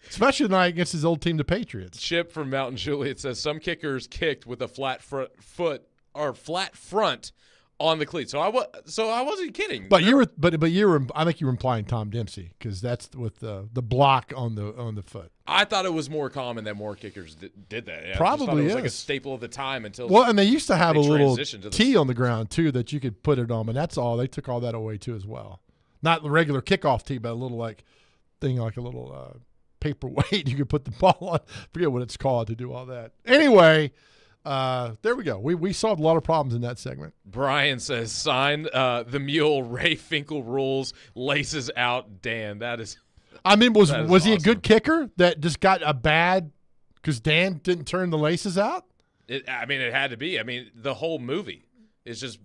Especially tonight against his old team, the Patriots. Chip from Mountain Juliet says some kickers kicked with a flat foot or flat front on the cleat. So I wasn't kidding. But I think you were implying Tom Dempsey because that's with the block on the foot. I thought it was more common that more kickers did that. I Probably just thought it was like a is. staple of the time until. Well, and they used to have a little transitioned to tee on the ground too that you could put it on, and that's all. They took all that away too as well. Not the regular kickoff tee, but a little thing like a little paperweight you could put the ball on. Forget what it's called to do all that. Anyway. There we go. We solved a lot of problems in that segment. Brian says, sign the mule, Ray Finkel rules, laces out, Dan. That is was he a awesome. good kicker that just got a bad because Dan didn't turn the laces out? It had to be. The whole movie is just,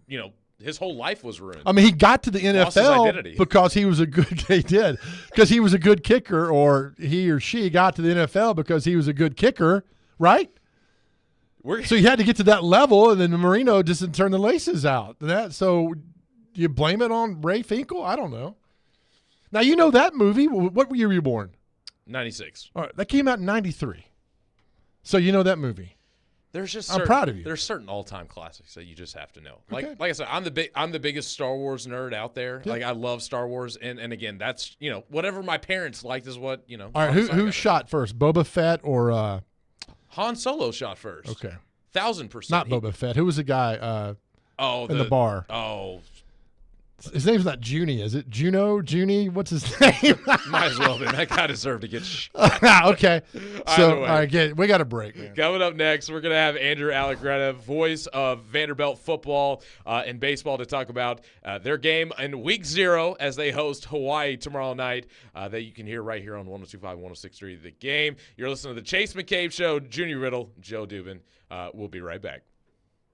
his whole life was ruined. He got to the Lost his NFL identity. because he was a good – he did. Because he was a good kicker, or he or she got to the NFL because he was a good kicker, right? So you had to get to that level, and then Marino just didn't turn the laces out. So you blame it on Ray Finkel? I don't know. Now, that movie. What year were you born? 96. All right, that came out in 93. So you know that movie. I'm proud of you. There's certain all-time classics that you just have to know. Okay. Like I said, I'm the biggest Star Wars nerd out there. Yeah. Like I love Star Wars, and again, that's whatever my parents liked is what All right, who shot first, Boba Fett or Han Solo shot first. Okay. 1,000%. Not Boba Fett. Who was the guy in the bar? Oh. His name's not Junie, is it? Junie? What's his name? Might as well be. That guy deserved to get Okay. So, all right, we got a break. Man. Coming up next, we're going to have Andrew Allegretti, voice of Vanderbilt football and baseball, to talk about their game in week 0 as they host Hawaii tomorrow night that you can hear right here on 102.5, 106.3 The Game. You're listening to the Chase McCabe Show. Junior Riddle, Joe Dubin. We'll be right back.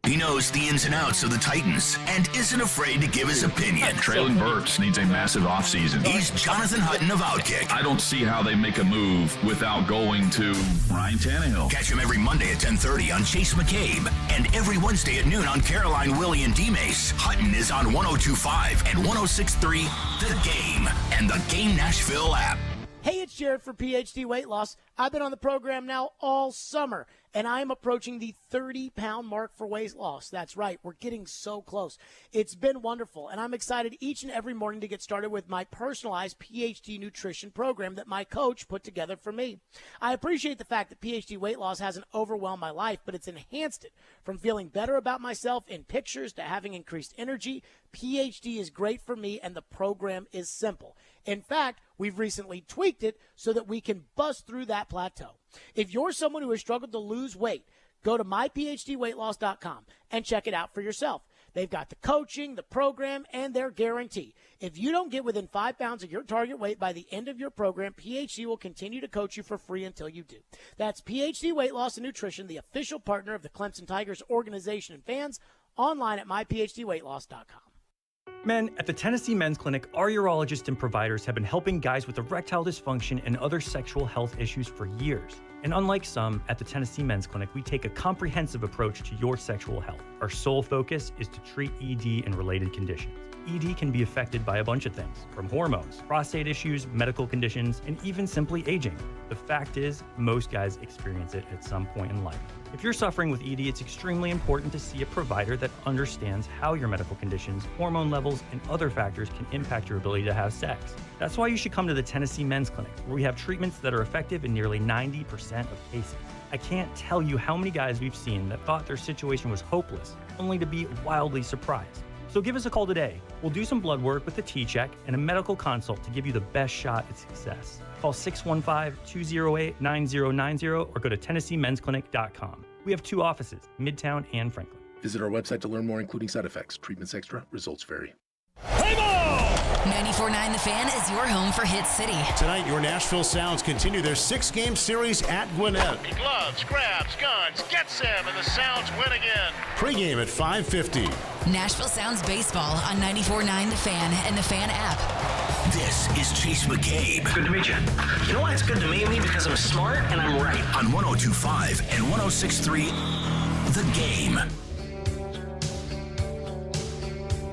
He knows the ins and outs of the Titans and isn't afraid to give his opinion. Traylon Burks needs a massive offseason. He's Jonathan Hutton of Outkick. I don't see how they make a move without going to Ryan Tannehill. Catch him every Monday at 10:30 on Chase McCabe and every Wednesday at noon on Caroline, Willy, and D-Mase. Hutton is on 102.5 and 106.3 The Game and the Game Nashville app. Hey, it's Jared for PhD Weight Loss. I've been on the program now all summer, and I'm approaching the 30-pound mark for weight loss. That's right. We're getting so close. It's been wonderful, and I'm excited each and every morning to get started with my personalized PhD nutrition program that my coach put together for me. I appreciate the fact that PhD Weight Loss hasn't overwhelmed my life, but it's enhanced it. From feeling better about myself in pictures to having increased energy, PhD is great for me, and the program is simple. In fact, we've recently tweaked it so that we can bust through that plateau. If you're someone who has struggled to lose weight, go to myphdweightloss.com and check it out for yourself. They've got the coaching, the program, and their guarantee. If you don't get within 5 pounds of your target weight by the end of your program, PhD will continue to coach you for free until you do. That's PhD Weight Loss and Nutrition, the official partner of the Clemson Tigers organization and fans, online at myphdweightloss.com. Men, at the Tennessee Men's Clinic, our urologists and providers have been helping guys with erectile dysfunction and other sexual health issues for years. And unlike some, at the Tennessee Men's Clinic, we take a comprehensive approach to your sexual health. Our sole focus is to treat ED and related conditions. ED can be affected by a bunch of things, from hormones, prostate issues, medical conditions, and even simply aging. The fact is, most guys experience it at some point in life. If you're suffering with ED, it's extremely important to see a provider that understands how your medical conditions, hormone levels, and other factors can impact your ability to have sex. That's why you should come to the Tennessee Men's Clinic, where we have treatments that are effective in nearly 90% of cases. I can't tell you how many guys we've seen that thought their situation was hopeless, only to be wildly surprised. So give us a call today. We'll do some blood work with a T-check and a medical consult to give you the best shot at success. Call 615-208-9090 or go to TennesseeMen'sClinic.com. We have 2 offices, Midtown and Franklin. Visit our website to learn more, including side effects. Treatments extra, results vary. 94.9 The Fan is your home for Hit City. Tonight, your Nashville Sounds continue their 6-game series at Gwinnett. He gloves, grabs, guns, gets him, and the Sounds win again. Pre-game at 5:50. Nashville Sounds baseball on 94.9 The Fan and the Fan app. This is Chase McCabe. Good to meet you. You know why it's good to meet me? Because I'm smart and I'm right. On 102.5 and 106.3 The Game.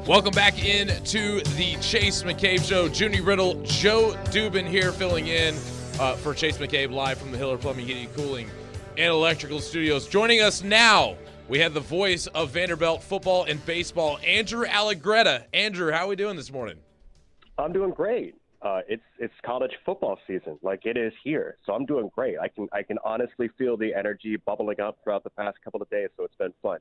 Welcome back into the Chase McCabe Show. Junie Riddle, Joe Dubin here filling in for Chase McCabe live from the Hiller Plumbing, Heating, Cooling, and Electrical Studios. Joining us now, we have the voice of Vanderbilt football and baseball, Andrew Allegretta. Andrew, how are we doing this morning? I'm doing great. It's college football season, like it is here, so I'm doing great. I can honestly feel the energy bubbling up throughout the past couple of days, so it's been fun.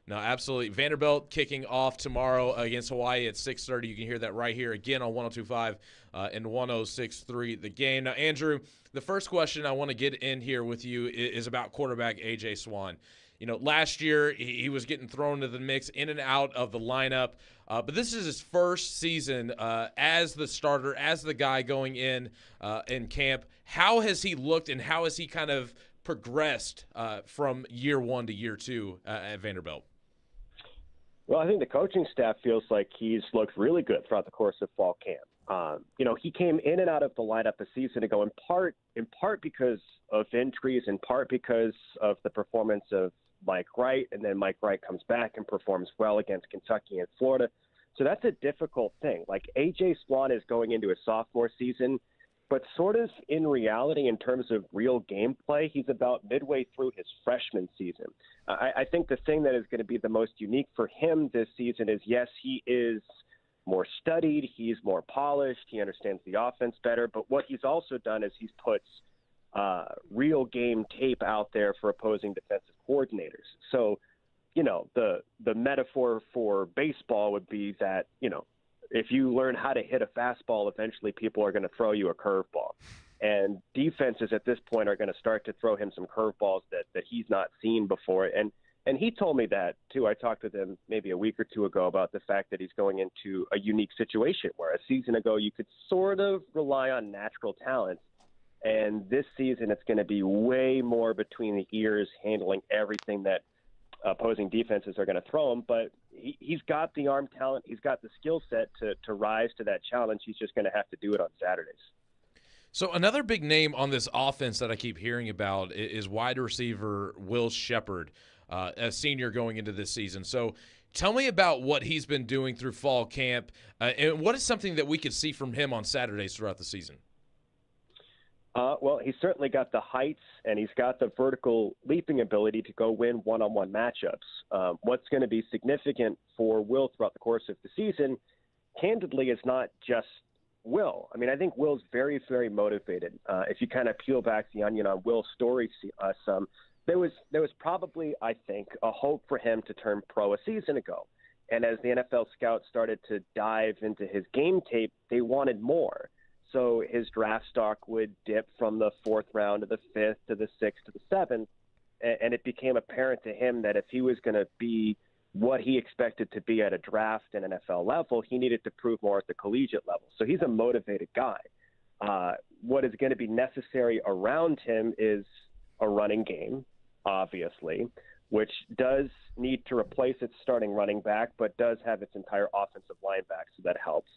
No, absolutely. Vanderbilt kicking off tomorrow against Hawaii at 6:30. You can hear that right here again on 102.5 and 106.3 The Game. Now, Andrew, the first question I want to get in here with you is about quarterback A.J. Swan. You know, last year he was getting thrown into the mix in and out of the lineup, but this is his first season as the starter, as the guy going in camp. How has he looked and how has he kind of progressed from year 1 to year 2 at Vanderbilt? Well, I think the coaching staff feels like he's looked really good throughout the course of fall camp. He came in and out of the lineup a season ago, in part because of injuries, in part because of the performance of Mike Wright, and then Mike Wright comes back and performs well against Kentucky and Florida. So that's a difficult thing. Like, A.J. Swan is going into a sophomore season, but sort of in reality, in terms of real gameplay, he's about midway through his freshman season. I think the thing that is going to be the most unique for him this season is, yes, he is more studied, he's more polished, he understands the offense better, but what he's also done is he's put real game tape out there for opposing defensive coordinators. So, the metaphor for baseball would be that, if you learn how to hit a fastball, eventually people are going to throw you a curveball. And defenses at this point are going to start to throw him some curveballs that he's not seen before. And he told me that, too. I talked with him maybe a week or two ago about the fact that he's going into a unique situation where a season ago you could sort of rely on natural talent. And this season it's going to be way more between the ears, handling everything that opposing defenses are going to throw him, but he's got the arm talent, he's got the skill set to rise to that challenge. He's just going to have to do it on Saturdays. So another big name on this offense that I keep hearing about is wide receiver Will Shepard, a senior going into this season. So tell me about what he's been doing through fall camp, and what is something that we could see from him on Saturdays throughout the season? Well, he's certainly got the heights, and he's got the vertical leaping ability to go win one-on-one matchups. What's going to be significant for Will throughout the course of the season, candidly, is not just Will. I mean, I think Will's very, very motivated. If you kind of peel back the onion on Will's story some, there was probably, I think, a hope for him to turn pro a season ago. And as the NFL scouts started to dive into his game tape, they wanted more. So his draft stock would dip from the 4th round to the 5th to the 6th to the 7th. And it became apparent to him that if he was going to be what he expected to be at a draft and NFL level, he needed to prove more at the collegiate level. So he's a motivated guy. What is going to be necessary around him is a running game, obviously, which does need to replace its starting running back, but does have its entire offensive line back, so that helps.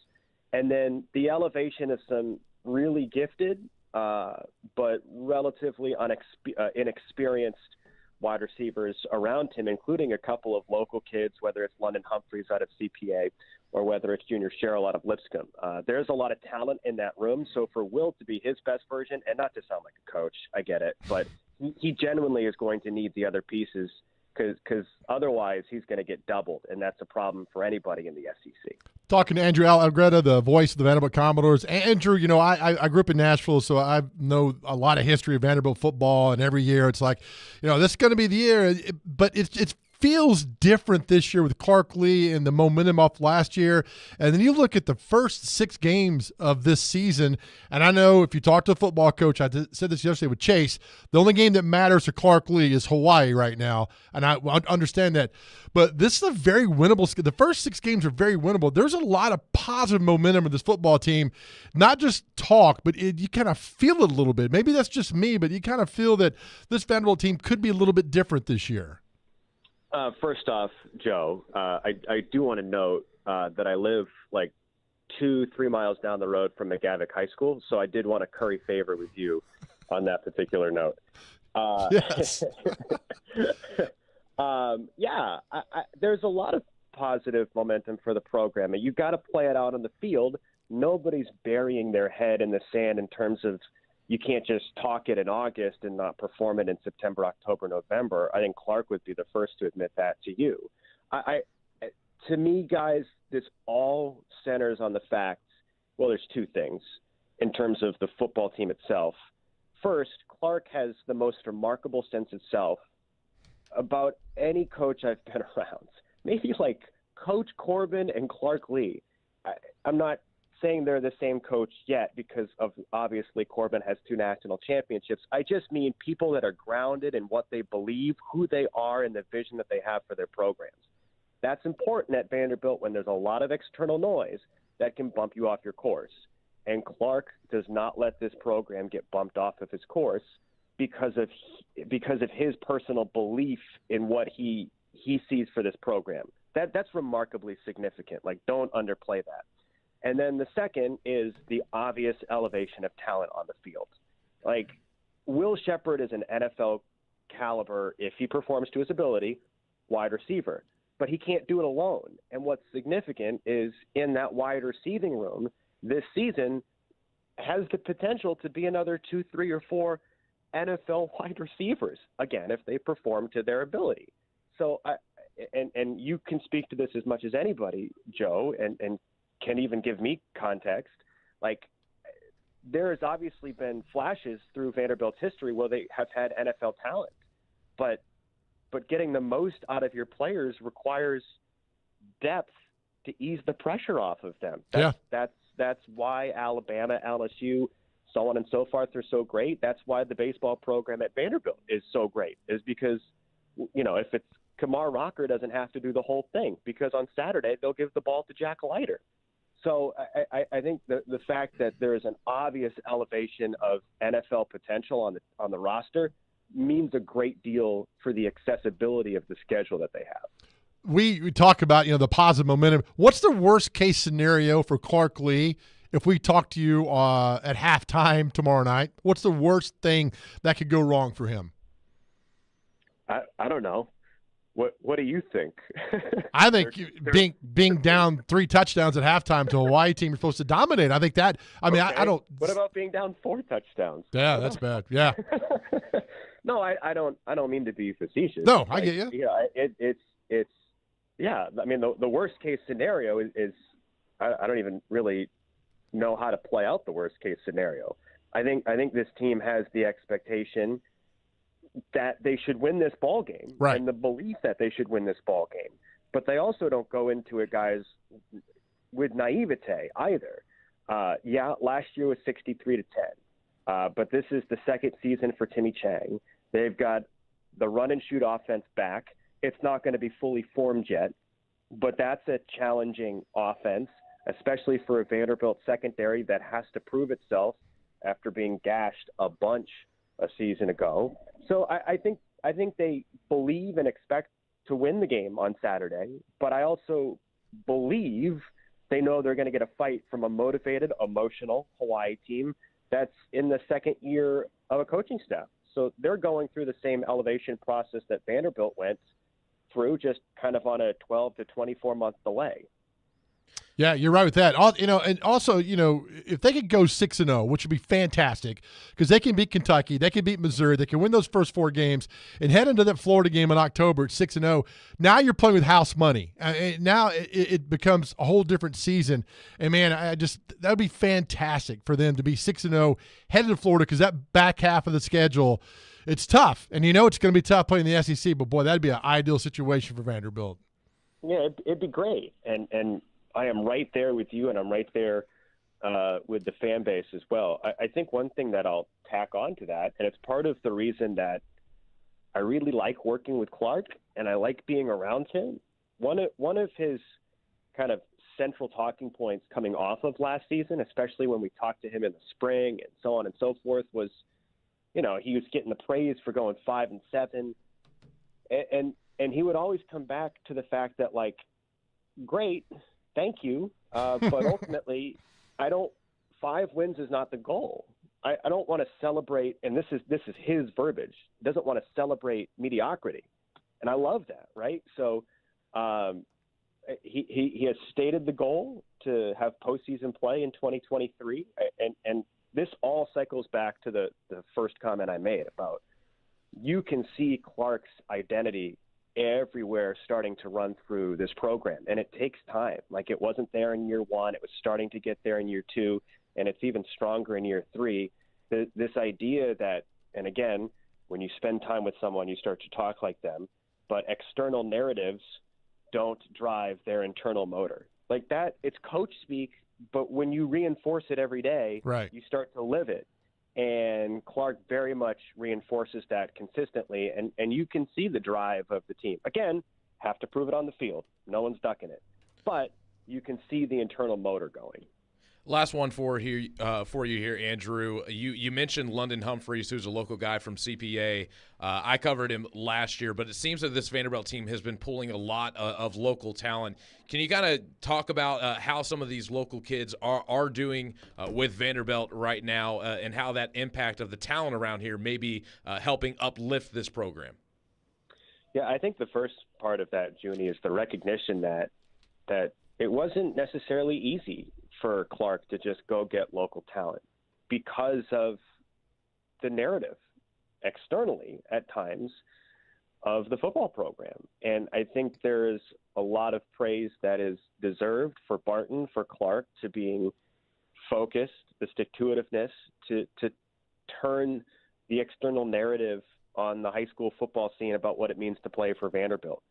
And then the elevation of some really gifted, but relatively inexperienced wide receivers around him, including a couple of local kids, whether it's London Humphreys out of CPA or whether it's Junior Sherrill out of Lipscomb. There's a lot of talent in that room. So for Will to be his best version, and not to sound like a coach, I get it, but he genuinely is going to need the other pieces because otherwise he's going to get doubled, and that's a problem for anybody in the SEC. Talking to Andrew Algretta, the voice of the Vanderbilt Commodores. Andrew, I grew up in Nashville, so I know a lot of history of Vanderbilt football, and every year it's like, this is going to be the year. But it feels different this year with Clark Lee and the momentum off last year. And then you look at the first 6 games of this season, and I know if you talk to a football coach, I said this yesterday with Chase, the only game that matters to Clark Lee is Hawaii right now, and I understand that. But this is a very winnable – the first 6 games are very winnable. There's a lot of positive momentum in this football team, not just talk, but you kind of feel it a little bit. Maybe that's just me, but you kind of feel that this Vanderbilt team could be a little bit different this year. First off, Joe, I do want to note that I live like 2-3 miles down the road from McGavick High School, so I did want to curry favor with you on that particular note. Yes. There's a lot of positive momentum for the program, and you've got to play it out on the field. Nobody's burying their head in the sand in terms of you can't just talk it in August and not perform it in September, October, November. I think Clark would be the first to admit that to you. To me, guys, this all centers on the fact, well, there's 2 things in terms of the football team itself. First, Clark has the most remarkable sense of self about any coach I've been around. Maybe like Coach Corbin and Clark Lee. I'm not saying they're the same coach yet because of obviously Corbin has 2 national championships. I just mean people that are grounded in what they believe, who they are, and the vision that they have for their programs. That's important at Vanderbilt when there's a lot of external noise that can bump you off your course. And Clark does not let this program get bumped off of his course because of his personal belief in what he sees for this program. That's remarkably significant. Like, don't underplay that. And then the second is the obvious elevation of talent on the field. Like, Will Shepherd is an NFL caliber, if he performs to his ability, wide receiver. But he can't do it alone. And what's significant is in that wide receiving room, this season has the potential to be another 2, 3, or 4 NFL wide receivers, again, if they perform to their ability. So, and you can speak to this as much as anybody, Joe, and can even give me context. Like, there has obviously been flashes through Vanderbilt's history where they have had NFL talent, but getting the most out of your players requires depth to ease the pressure off of them. That's why Alabama, LSU, so on and so forth are so great. That's why the baseball program at Vanderbilt is so great, is because, if it's Kamar Rocker doesn't have to do the whole thing, because on Saturday they'll give the ball to Jack Leiter. So I think the fact that there is an obvious elevation of NFL potential on the roster means a great deal for the accessibility of the schedule that they have. We talk about, the positive momentum. What's the worst case scenario for Clark Lee if we talk to you at halftime tomorrow night? What's the worst thing that could go wrong for him? I don't know. What do you think? I think being down 3 touchdowns at halftime to a Hawaii team you're supposed to dominate. I think that. I mean, okay. I don't. What about being down 4 touchdowns? Yeah, that's bad. Yeah. No, I don't mean to be facetious. No, I get you. Yeah, it's. Yeah, I mean, the worst case scenario is I don't even really know how to play out the worst case scenario. I think this team has the expectation that they should win this ball game, right, and the belief that they should win this ball game. But they also don't go into it, guys, with naivete either. Last year was 63-10, but this is the second season for Timmy Chang. They've got the run and shoot offense back. it's not going to be fully formed yet, but that's a challenging offense, especially for a Vanderbilt secondary that has to prove itself after being gashed a bunch a season ago. So I think they believe and expect to win the game on Saturday, but I also believe they know they're going to get a fight from a motivated, emotional Hawaii team that's in the second year of a coaching staff. So they're going through the same elevation process that Vanderbilt went through, just kind of on a 12 to 24-month delay. Yeah, you're right with that. And also, if they could go 6-0, which would be fantastic, because they can beat Kentucky, they can beat Missouri, they can win those first 4 games, and head into that Florida game in October at 6-0. Now you're playing with house money. Now it becomes a whole different season. And man, that would be fantastic for them to be 6-0, headed to Florida, because that back half of the schedule, it's tough, and it's going to be tough playing the SEC. But boy, that'd be an ideal situation for Vanderbilt. Yeah, it'd be great, and I am right there with you, and I'm right there with the fan base as well. I think one thing that I'll tack on to that, and it's part of the reason that I really like working with Clark and I like being around him. One of his kind of central talking points coming off of last season, especially when we talked to him in the spring and so on and so forth, was, he was getting the praise for going 5-7, and he would always come back to the fact that, like, great, thank you, but ultimately, 5 wins is not the goal. I don't want to celebrate, and this is his verbiage. He doesn't want to celebrate mediocrity, and I love that, right? So he has stated the goal to have postseason play in 2023, and this all cycles back to the first comment I made about you can see Clark's identity everywhere starting to run through this program, and it takes time. Like, it wasn't there in year 1, it was starting to get there in year 2, and it's even stronger in year 3. This idea that, and again, when you spend time with someone, you start to talk like them, but external narratives don't drive their internal motor. Like that, it's coach speak, but when you reinforce it every day, right, you start to live it. And Clark very much reinforces that consistently, and you can see the drive of the team. Again, have to prove it on the field. No one's ducking it. But you can see the internal motor going. Last one for you here, Andrew. You mentioned London Humphreys, who's a local guy from CPA. I covered him last year, but it seems that this Vanderbilt team has been pulling a lot of local talent. Can you kind of talk about how some of these local kids are doing with Vanderbilt right now, and how that impact of the talent around here may be helping uplift this program? Yeah, I think the first part of that, Junie, is the recognition that it wasn't necessarily easy for Clark to just go get local talent because of the narrative externally at times of the football program. And I think there is a lot of praise that is deserved for Barton, for Clark, to being focused, the stick-to-itiveness, to turn the external narrative on the high school football scene about what it means to play for Vanderbilt.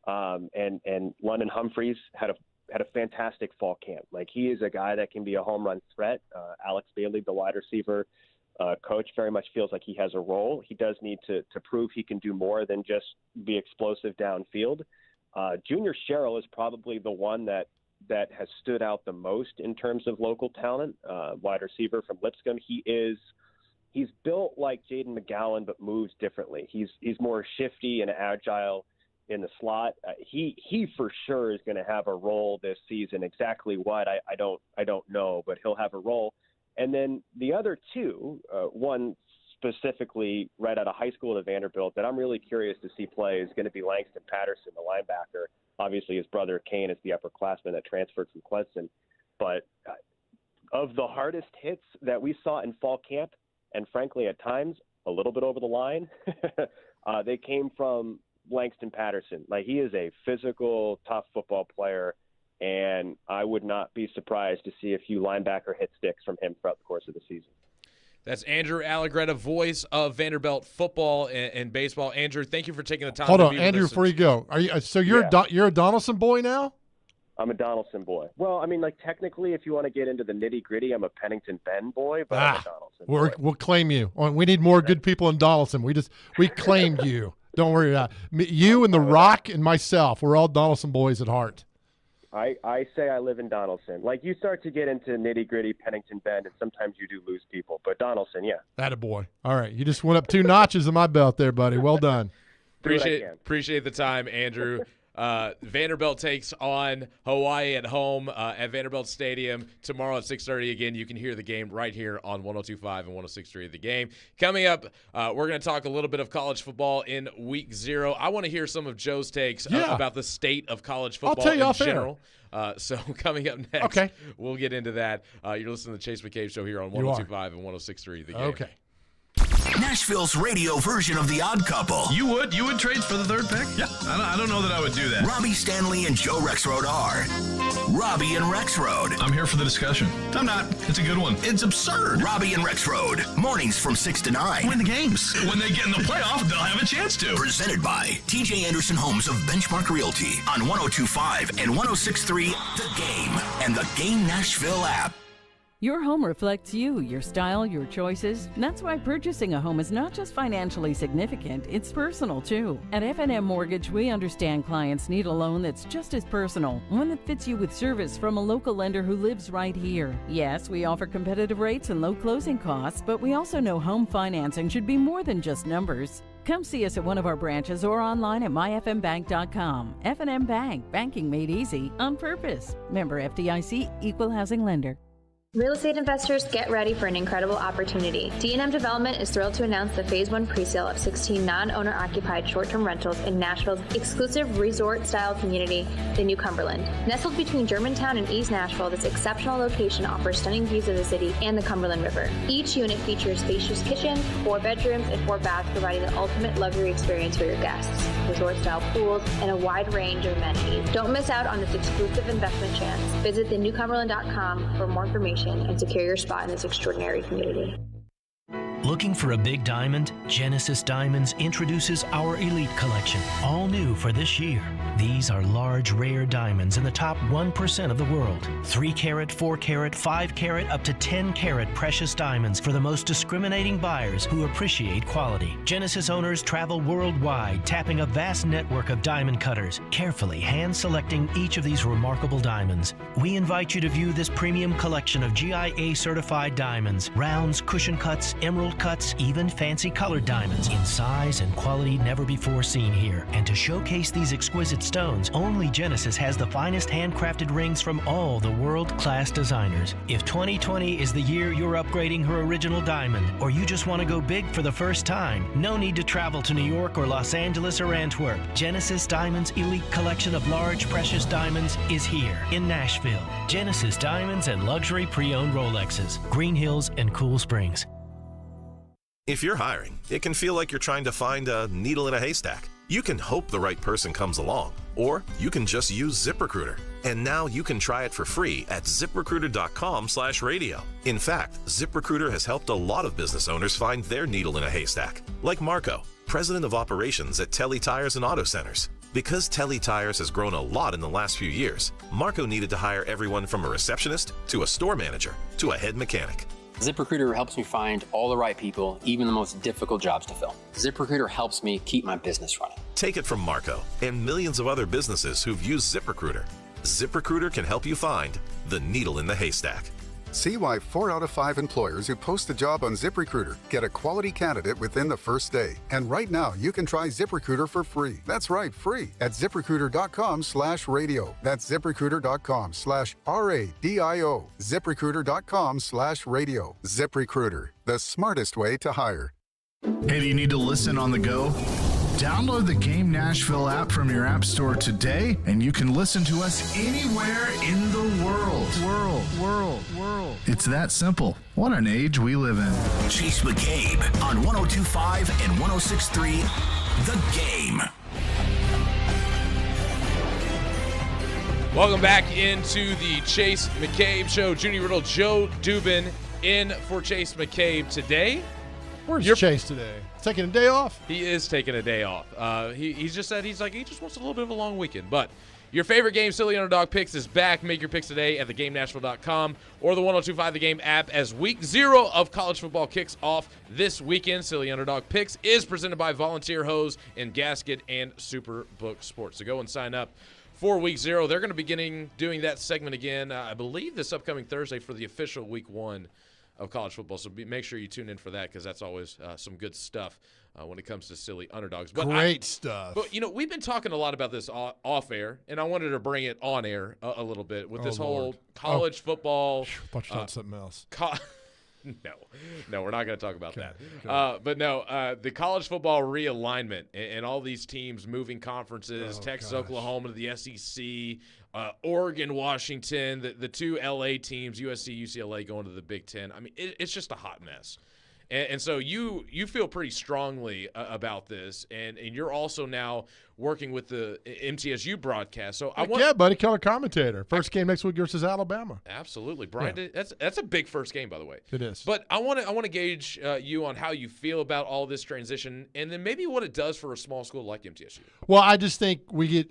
And London Humphreys had a fantastic fall camp. Like, he is a guy that can be a home run threat. Alex Bailey, the wide receiver coach, very much feels like he has a role. He does need to prove he can do more than just be explosive downfield. Junior Sherrill is probably the one that has stood out the most in terms of local talent. Wide receiver from Lipscomb. He's built like Jaden McGowan, but moves differently. He's more shifty and agile in the slot. He for sure is going to have a role this season. Exactly what, I don't know, but he'll have a role. And then the other two, one specifically right out of high school at Vanderbilt that I'm really curious to see play is going to be Langston Patterson, the linebacker. Obviously, his brother Kane is the upperclassman that transferred from Clemson. But of the hardest hits that we saw in fall camp, and frankly at times a little bit over the line, they came from Langston Patterson. Like, he is a physical, tough football player, and I would not be surprised to see a few linebacker hit sticks from him throughout the course of the season. That's Andrew Allegretta, voice of Vanderbilt football and baseball. Andrew, thank you for taking the time. Hold to on, be Andrew, with us. before you go, you're a Donaldson boy now? I'm a Donaldson boy. Well, I mean, like, technically, if you want to get into the nitty-gritty, I'm a Pennington Ben boy, but I'm a Donaldson boy. We'll claim you. We need more good people in Donaldson. We claimed you. Don't worry about it. You and The Rock and myself, we're all Donaldson boys at heart. I say I live in Donaldson. Like, you start to get into nitty-gritty Pennington Bend, and sometimes you do lose people. But Donaldson, yeah. Attaboy. All right, you just went up 2 notches in my belt there, buddy. Well done. Appreciate the time, Andrew. Vanderbilt takes on Hawaii at home at Vanderbilt Stadium tomorrow at 6:30. Again, you can hear the game right here on 102.5 and 106.3 The Game. Coming up, we're going to talk a little bit of college football in Week 0. I want to hear some of Joe's takes about the state of college football in general. So coming up next, we'll get into that. You're listening to the Chase McCabe Show here on 102.5 and 106.3 The Game. Okay. Nashville's radio version of The Odd Couple. You would trade for the third pick? Yeah, I don't know that I would do that. Robbie Stanley and Joe Rexrode are Robbie and Rexrode. I'm here for the discussion. I'm not. It's a good one. It's absurd. Robbie and Rexrode. Mornings from 6 to 9. Win the games. When they get in the playoff, they'll have a chance to. Presented by TJ Anderson Homes of Benchmark Realty on 102.5 and 106.3 The Game and the Game Nashville app. Your home reflects you, your style, your choices. That's why purchasing a home is not just financially significant, it's personal too. At F&M Mortgage, we understand clients need a loan that's just as personal, one that fits you with service from a local lender who lives right here. Yes, we offer competitive rates and low closing costs, but we also know home financing should be more than just numbers. Come see us at one of our branches or online at myfmbank.com. F&M Bank, banking made easy on purpose. Member FDIC, equal housing lender. Real estate investors, get ready for an incredible opportunity. D&M Development is thrilled to announce the Phase 1 presale of 16 non-owner occupied short-term rentals in Nashville's exclusive resort-style community, the New Cumberland. Nestled between Germantown and East Nashville, this exceptional location offers stunning views of the city and the Cumberland River. Each unit features spacious kitchens, 4 bedrooms, and 4 baths, providing the ultimate luxury experience for your guests. Resort-style pools and a wide range of amenities. Don't miss out on this exclusive investment chance. Visit thenewcumberland.com for more information and secure your spot in this extraordinary community. Looking for a big diamond? Genesis Diamonds introduces our Elite Collection, all new for this year. These are large, rare diamonds in the top 1% of the world. 3 carat, 4 carat, 5 carat, up to 10 carat precious diamonds for the most discriminating buyers who appreciate quality. Genesis owners travel worldwide, tapping a vast network of diamond cutters, carefully hand-selecting each of these remarkable diamonds. We invite you to view this premium collection of GIA-certified diamonds, rounds, cushion cuts, emerald cuts, even fancy colored diamonds in size and quality never before seen here. And to showcase these exquisite stones, only Genesis has the finest handcrafted rings from all the world-class designers. If 2020 is the year you're upgrading her original diamond, or you just want to go big for the first time, no need to travel to New York or Los Angeles or Antwerp. Genesis Diamonds' elite collection of large, precious diamonds is here in Nashville. Genesis Diamonds and luxury pre-owned Rolexes, Green Hills and Cool Springs. If you're hiring, it can feel like you're trying to find a needle in a haystack. You can hope the right person comes along, or you can just use ZipRecruiter. And now you can try it for free at ZipRecruiter.com/radio. In fact, ZipRecruiter has helped a lot of business owners find their needle in a haystack, like Marco, president of operations at Telly Tires and Auto Centers. Because Telly Tires has grown a lot in the last few years, Marco needed to hire everyone from a receptionist to a store manager to a head mechanic. ZipRecruiter helps me find all the right people, even the most difficult jobs to fill. ZipRecruiter helps me keep my business running. Take it from Marco and millions of other businesses who've used ZipRecruiter. ZipRecruiter can help you find the needle in the haystack. See why 4 out of 5 employers who post a job on ZipRecruiter get a quality candidate within the first day. And right now, you can try ZipRecruiter for free. That's right, free at ZipRecruiter.com/radio. That's ZipRecruiter.com/RADIO. ZipRecruiter.com/radio. ZipRecruiter, the smartest way to hire. Hey, do you need to listen on the go? Download the Game Nashville app from your app store today, and you can listen to us anywhere in the world. It's that simple. What an age we live in. Chase McCabe on 102.5 and 106.3 The Game. Welcome back into the Chase McCabe Show. Junie Riddle, Joe Dubin in for Chase McCabe today. Where's Chase today? Taking a day off? He is taking a day off. He just said he just wants a little bit of a long weekend. But Your favorite game, Silly Underdog Picks, is back. Make your picks today at thegamenashville.com or the 102.5 The Game app as week 0 of college football kicks off this weekend. Silly Underdog Picks is presented by Volunteer Hose and Gasket and Superbook Sports. So go and sign up for week 0. They're going to be doing that segment again, I believe, this upcoming Thursday for the official week 1 of college football. So make sure you tune in for that because that's always some good stuff when it comes to Silly Underdogs. But Great stuff. But, we've been talking a lot about this off air, and I wanted to bring it on air a little bit with this whole college football. Thought you thought something else. No, we're not going to talk about that. But no, the college football realignment and all these teams moving conferences, Texas, Oklahoma to the SEC, Oregon, Washington, the 2 LA teams, USC, UCLA going to the Big Ten. I mean, it's just a hot mess. And so you feel pretty strongly about this, and you're also now working with the MTSU broadcast. So buddy, color commentator. First game next week versus Alabama. Absolutely, Brian. Yeah. That's a big first game, by the way. It is. But I want to gauge you on how you feel about all this transition, and then maybe what it does for a small school like MTSU. Well, I just think we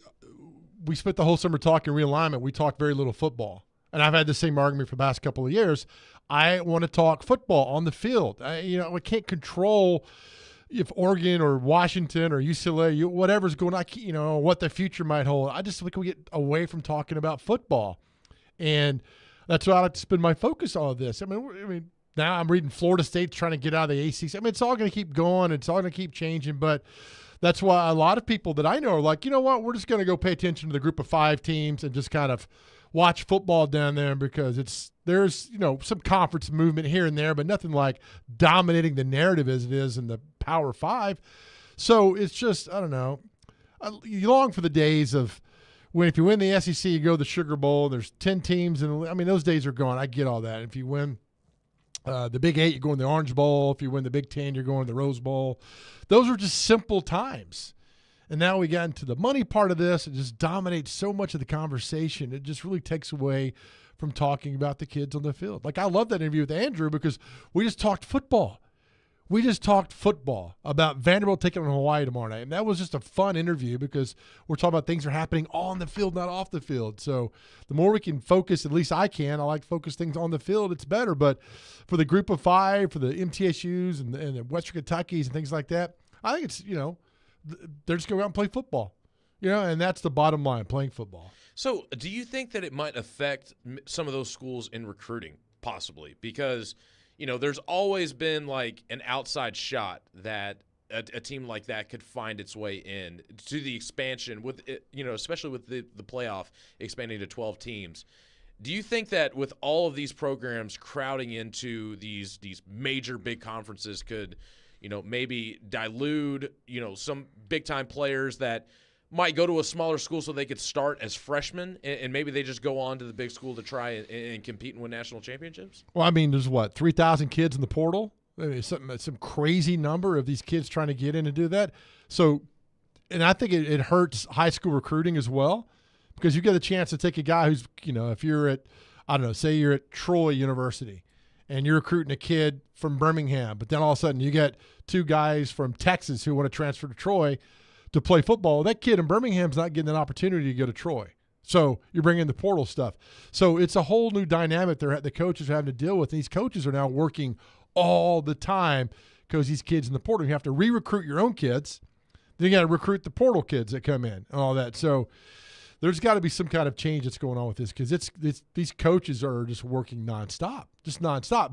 spent the whole summer talking realignment. We talked very little football. And I've had the same argument for the past couple of years. I want to talk football on the field. We can't control if Oregon or Washington or UCLA, whatever's going on, what the future might hold. I just think we get away from talking about football. And that's why I like to spend my focus on this. I mean, now I'm reading Florida State's trying to get out of the ACC. I mean, it's all going to keep going. It's all going to keep changing. But that's why a lot of people that I know are like, you know what, we're just going to go pay attention to the group of 5 teams and just kind of watch football down there because there's some conference movement here and there, but nothing like dominating the narrative as it is in the Power 5. So it's just, I don't know. You long for the days of when if you win the SEC, you go to the Sugar Bowl, there's 10 teams, and I mean, those days are gone. I get all that. If you win the Big 8, you go in the Orange Bowl. If you win the Big 10, you're going to the Rose Bowl. Those were just simple times. And now we got into the money part of this. It just dominates so much of the conversation. It just really takes away from talking about the kids on the field. Like, I love that interview with Andrew because we just talked football. We just talked football about Vanderbilt taking on Hawaii tomorrow night. And that was just a fun interview because we're talking about things that are happening on the field, not off the field. So the more we can focus, at least I like to focus things on the field, it's better. But for the group of 5, for the MTSUs and the Western Kentuckys and things like that, I think it's, they're just going to go out and play football, and that's the bottom line, playing football. So do you think that it might affect some of those schools in recruiting, possibly? Because, there's always been like an outside shot that a team like that could find its way in to the expansion with it, especially with the playoff expanding to 12 teams. Do you think that with all of these programs crowding into these major big conferences could – maybe dilute, some big-time players that might go to a smaller school so they could start as freshmen, and maybe they just go on to the big school to try and compete and win national championships? Well, I mean, there's 3,000 kids in the portal? I mean, some crazy number of these kids trying to get in and do that. So, and I think it hurts high school recruiting as well because you get a chance to take a guy who's, if you're at, say you're at Troy University, and you're recruiting a kid from Birmingham, but then all of a sudden you get 2 guys from Texas who want to transfer to Troy to play football. That kid in Birmingham's not getting an opportunity to go to Troy. So you're bringing the portal stuff. So it's a whole new dynamic the coaches are having to deal with. And these coaches are now working all the time because these kids in the portal, you have to re-recruit your own kids. Then you got to recruit the portal kids that come in and all that. So there's got to be some kind of change that's going on with this because these coaches are just working nonstop.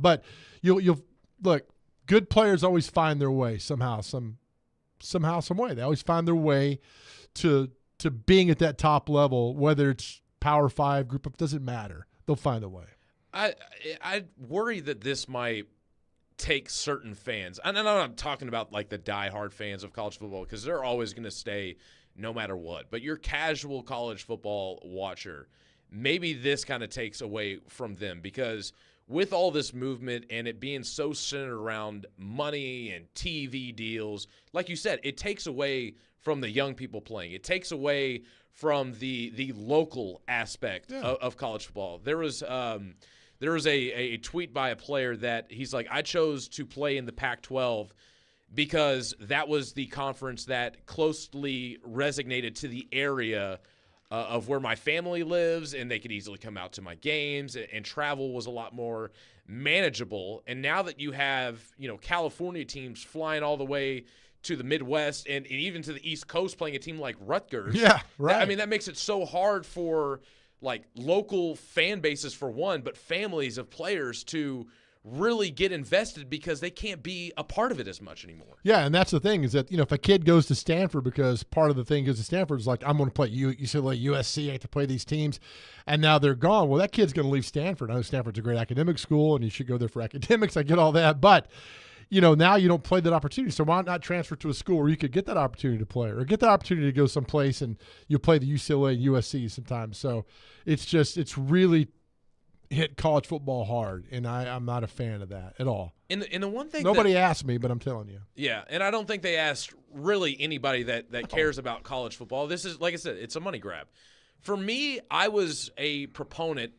But you'll look. Good players always find their way somehow, some way. They always find their way to being at that top level, whether it's Power 5 group of, doesn't matter. They'll find a way. I worry that this might take certain fans. And I'm not talking about like the diehard fans of college football because they're always going to stay no matter what. But your casual college football watcher, maybe this kind of takes away from them because with all this movement and it being so centered around money and TV deals, like you said, it takes away from the young people playing. It takes away from the local aspect of college football. There was a tweet by a player that he's like, I chose to play in the Pac-12 because that was the conference that closely resonated to the area of where my family lives, and they could easily come out to my games, and travel was a lot more manageable. And now that you have, California teams flying all the way to the Midwest and even to the East Coast playing a team like Rutgers. Yeah, right. I mean, that makes it so hard for local fan bases for one, but families of players to really get invested because they can't be a part of it as much anymore. Yeah, and that's the thing is that, if a kid goes to Stanford because part of the thing goes to Stanford is like, I'm going to play UCLA, USC, I have to play these teams, and now they're gone. Well, that kid's going to leave Stanford. I know Stanford's a great academic school, and you should go there for academics. I get all that, but now you don't play that opportunity. So why not transfer to a school where you could get that opportunity to play or get that opportunity to go someplace and you play the UCLA and USC sometimes. So it's really hit college football hard, and I'm not a fan of that at all. And the one thing nobody asked me, but I'm telling you. Yeah, and I don't think they asked really anybody that cares about college football. This is, like I said, it's a money grab. For me, I was a proponent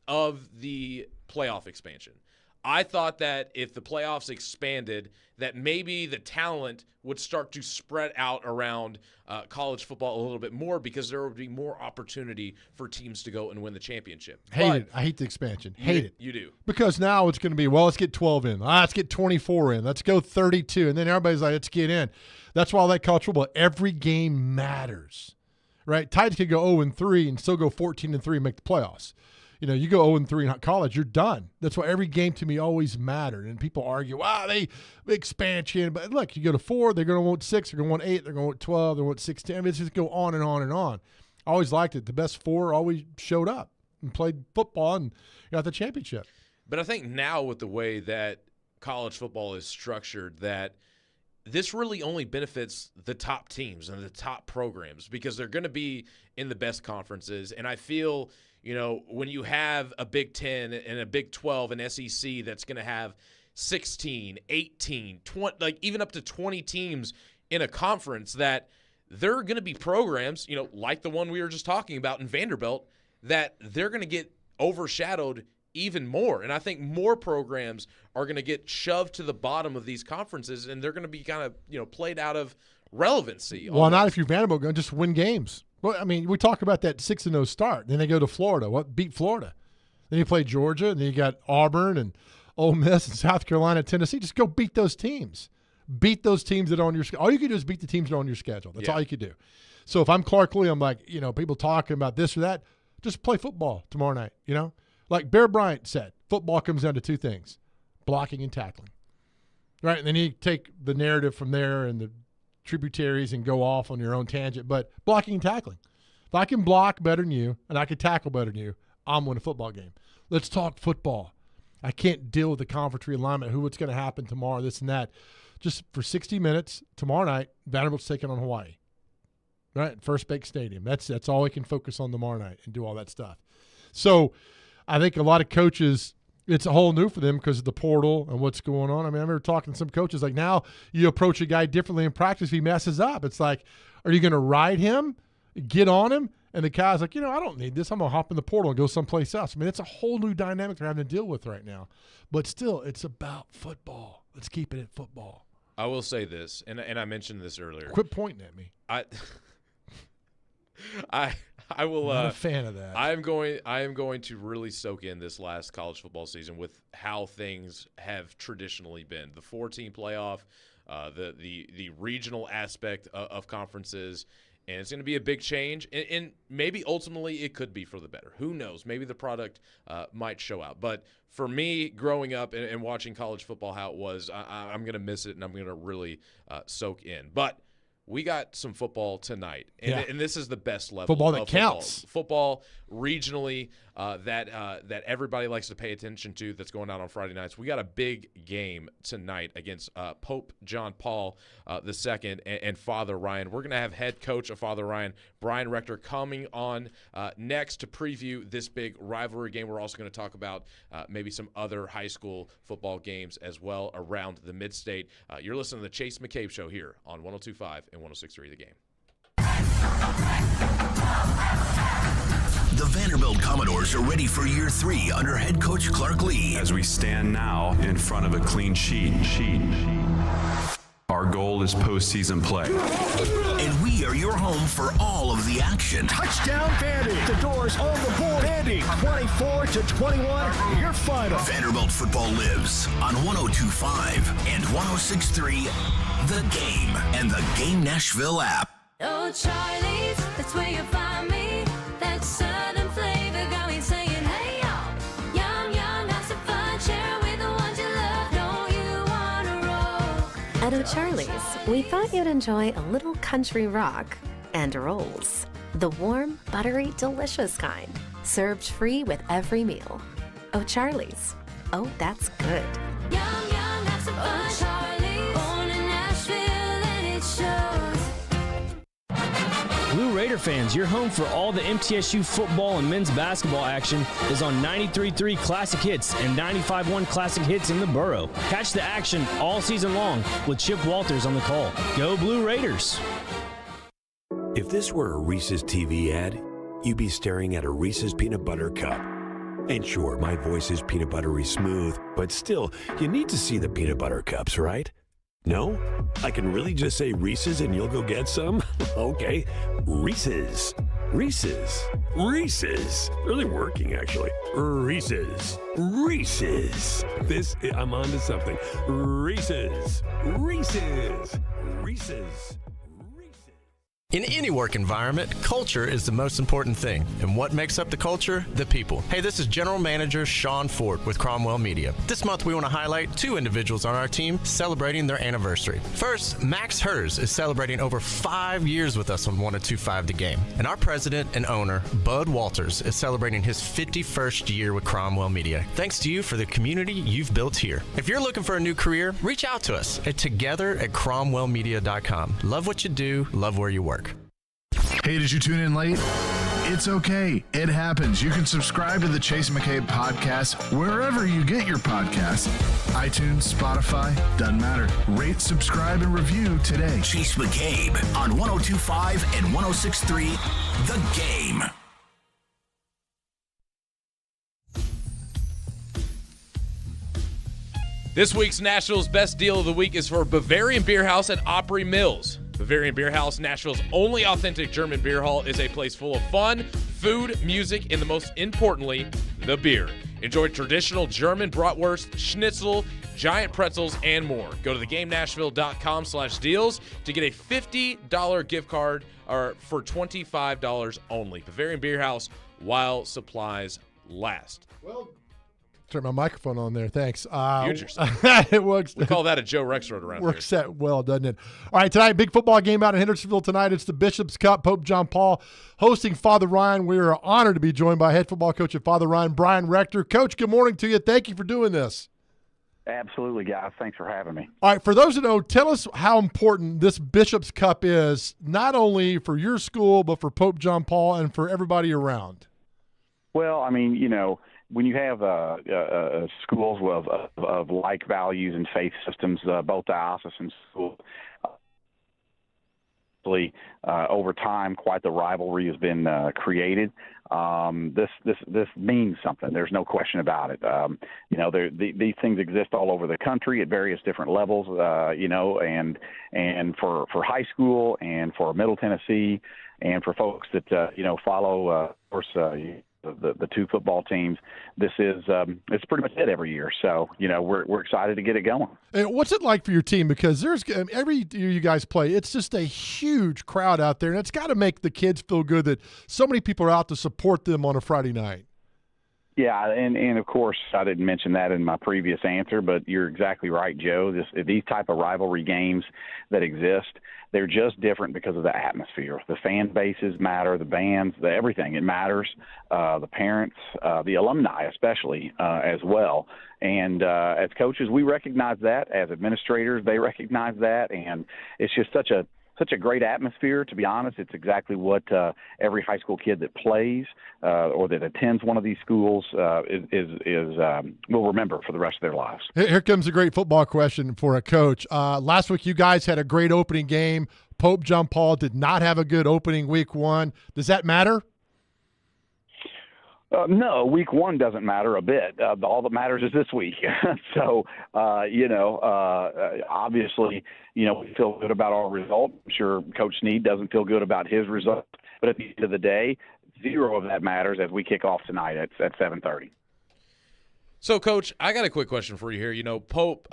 of the playoff expansion. I thought that if the playoffs expanded, that maybe the talent would start to spread out around college football a little bit more because there would be more opportunity for teams to go and win the championship. I hate the expansion. Hate it. You do. Because now it's going to be, let's get 12 in. Let's get 24 in. Let's go 32. And then everybody's like, let's get in. That's why I like college football. Every game matters, right? Titans could go 0-3 and still go 14-3 and make the playoffs. You go 0-3 in college, you're done. That's why every game to me always mattered. And people argue, they expansion. But look, you go to 4, they're going to want 6, they're going to want 8, they're going to want 12, they're going to want 16. I mean, it's just go on and on and on. I always liked it. The best 4 always showed up and played football and got the championship. But I think now with the way that college football is structured, that this really only benefits the top teams and the top programs because they're going to be in the best conferences. And I feel – when you have a Big 10 and a Big 12 and SEC that's going to have 16, 18, 20, even up to 20 teams in a conference, that there are going to be programs, like the one we were just talking about in Vanderbilt, that they're going to get overshadowed even more. And I think more programs are going to get shoved to the bottom of these conferences, and they're going to be kind of, played out of relevancy. Well, not if you're Vanderbilt, going to just win games. Well, I mean, we talk about that 6-0 start. Then they go to Florida. Beat Florida. Then you play Georgia, and then you got Auburn and Ole Miss and South Carolina, Tennessee. Just go beat those teams. Beat those teams that are on your schedule. All you can do is beat the teams that are on your schedule. That's all you can do. So if I'm Clark Lee, I'm like, people talking about this or that, just play football tomorrow night, Like Bear Bryant said, football comes down to 2 things, blocking and tackling. Right? And then you take the narrative from there and the tributaries and go off on your own tangent, but blocking and tackling. If I can block better than you and I can tackle better than you, I'm winning a football game. Let's talk football. I can't deal with the conference realignment, what's going to happen tomorrow, this and that. Just for 60 minutes tomorrow night, Vanderbilt's taking on Hawaii. Right? First Bank Stadium. That's all we can focus on tomorrow night and do all that stuff. So I think a lot of coaches, it's a whole new for them because of the portal and what's going on. I mean, I remember talking to some coaches, like now you approach a guy differently in practice if he messes up. It's like, are you going to ride him, get on him? And the guy's like, I don't need this. I'm going to hop in the portal and go someplace else. I mean, it's a whole new dynamic they're having to deal with right now. But still, it's about football. Let's keep it at football. I will say this, and I mentioned this earlier. Quit pointing at me. I will. Not a fan of that. I am going to really soak in this last college football season with how things have traditionally been. The 4-team playoff, the regional aspect of conferences, and it's going to be a big change. And maybe ultimately it could be for the better. Who knows? Maybe the product might show out. But for me, growing up and watching college football, how it was, I'm going to miss it, and I'm going to really soak in. But we got some football tonight, and this is the best level football that of counts. Football regionally that everybody likes to pay attention to. That's going out on Friday nights. We got a big game tonight against Pope John Paul II and Father Ryan. We're going to have head coach of Father Ryan, Brian Rector, coming on next to preview this big rivalry game. We're also going to talk about maybe some other high school football games as well around the Mid-State. You're listening to the Chase McCabe Show here on 102.5 and 106.3 The Game. The Vanderbilt Commodores are ready for year 3 under head coach Clark Lee. As we stand now in front of a clean sheet. Our goal is postseason play. And we are your home for all of the action. Touchdown, Vandy. The doors on the board. Vandy, 24-21, your final. Vanderbilt football lives on 102.5 and 106.3 The Game and the Game Nashville app. Oh, Charlie's, that's where you find me. That southern flavor got me saying, hey, y'all. Yum, yum, have some fun. Share with the ones you love. Don't you want to roll? At O'Charlie's, we thought you'd enjoy a little country rock and rolls. The warm, buttery, delicious kind. Served free with every meal. O'Charlie's. Oh, that's good. Yum, yum, have some fun. Charlie's, born in Nashville, and it shows. Blue Raider fans, your home for all the MTSU football and men's basketball action is on 93.3 Classic Hits and 95.1 Classic Hits in the borough. Catch the action all season long with Chip Walters on the call. Go Blue Raiders! If this were a Reese's TV ad, you'd be staring at a Reese's Peanut Butter Cup. And sure, my voice is peanut buttery smooth, but still, you need to see the peanut butter cups, right? No? I can really just say Reese's and you'll go get some? Okay, Reese's. Reese's. Reese's. Really working, actually. Reese's. Reese's. I'm on to something. Reese's. Reese's. Reese's. In any work environment, culture is the most important thing. And what makes up the culture? The people. Hey, this is General Manager Sean Ford with Cromwell Media. This month, we want to highlight 2 individuals on our team celebrating their anniversary. First, Max Hers is celebrating over 5 years with us on 102.5 The Game. And our president and owner, Bud Walters, is celebrating his 51st year with Cromwell Media. Thanks to you for the community you've built here. If you're looking for a new career, reach out to us at together@cromwellmedia.com. Love what you do, love where you work. Hey, did you tune in late? It's okay. It happens. You can subscribe to the Chase McCabe podcast wherever you get your podcasts. iTunes, Spotify, doesn't matter. Rate, subscribe, and review today. Chase McCabe on 102.5 and 106.3 The Game. This week's Nashville's Best Deal of the Week is for Bavarian Beer House at Opry Mills. Bavarian Beer House, Nashville's only authentic German beer hall, is a place full of fun, food, music, and most importantly, the beer. Enjoy traditional German bratwurst, schnitzel, giant pretzels, and more. Go to thegamenashville.com/deals to get a $50 gift card for $25 only. Bavarian Beer House, while supplies last. Well, turn my microphone on there. Thanks. It works. We call that a Joe Rexroad around Works here. that well, doesn't it? All right, tonight, big football game out in Hendersonville tonight. It's the Bishop's Cup. Pope John Paul hosting Father Ryan. We are honored to be joined by head football coach at Father Ryan, Brian Rector. Coach, good morning to you. Thank you for doing this. Absolutely, guys. Thanks for having me. All right, for those who know, tell us how important this Bishop's Cup is, not only for your school, but for Pope John Paul and for everybody around. Well, I mean, when you have schools of like values and faith systems, both diocesan schools, over time, quite the rivalry has been created. This means something. There's no question about it. These things exist all over the country at various different levels. And for high school and for Middle Tennessee and for folks that follow, of course. The 2 football teams. This is it's pretty much it every year. So we're excited to get it going. And what's it like for your team? Because there's every year you guys play, it's just a huge crowd out there, and it's got to make the kids feel good that so many people are out to support them on a Friday night. Yeah, and of course I didn't mention that in my previous answer, but you're exactly right, Joe. These type of rivalry games that exist, they're just different because of the atmosphere. The fan bases matter, the bands, everything. It matters. The parents, the alumni especially as well. And as coaches, we recognize that. As administrators, they recognize that. And it's just such a great atmosphere. To be honest, it's exactly what every high school kid that plays or that attends one of these schools will remember for the rest of their lives. Here comes a great football question for a coach. Last week, you guys had a great opening game. Pope John Paul did not have a good opening week 1. Does that matter? No, week one doesn't matter a bit. All that matters is this week. So, obviously, we feel good about our result. I'm sure Coach Snead doesn't feel good about his result. But at the end of the day, zero of that matters as we kick off tonight at 7:30. So, Coach, I got a quick question for you here. Pope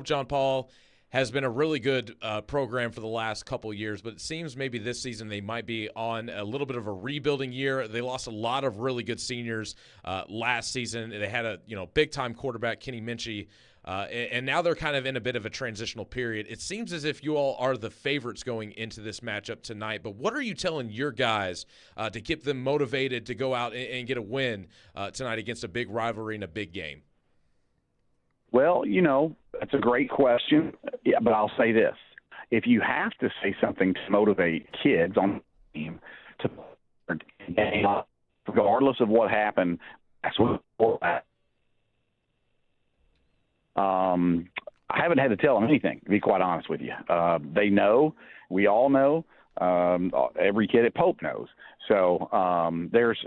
John Paul has been a really good program for the last couple of years, but it seems maybe this season they might be on a little bit of a rebuilding year. They lost a lot of really good seniors last season. They had a big-time quarterback, Kenny Minchie, and now they're kind of in a bit of a transitional period. It seems as if you all are the favorites going into this matchup tonight, but what are you telling your guys to keep them motivated to go out and get a win tonight against a big rivalry and a big game? Well, that's a great question, but I'll say this. If you have to say something to motivate kids on the team to regardless of what happened, that's what I haven't had to tell them anything, to be quite honest with you. They know. We all know. Every kid at Pope knows. So there's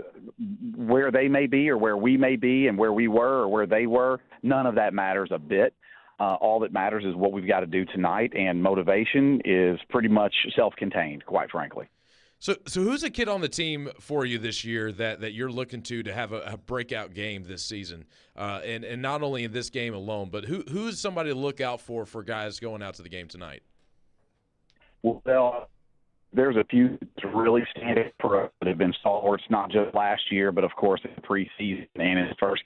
where they may be or where we may be and where we were or where they were, none of that matters a bit. All that matters is what we've got to do tonight, and motivation is pretty much self-contained, quite frankly. So who's a kid on the team for you this year that you're looking to have a breakout game this season? And not only in this game alone, but who's somebody to look out for guys going out to the game tonight? Well, there's a few that really stand out for us that have been stalwarts, not just last year, but, of course, in the preseason and in his first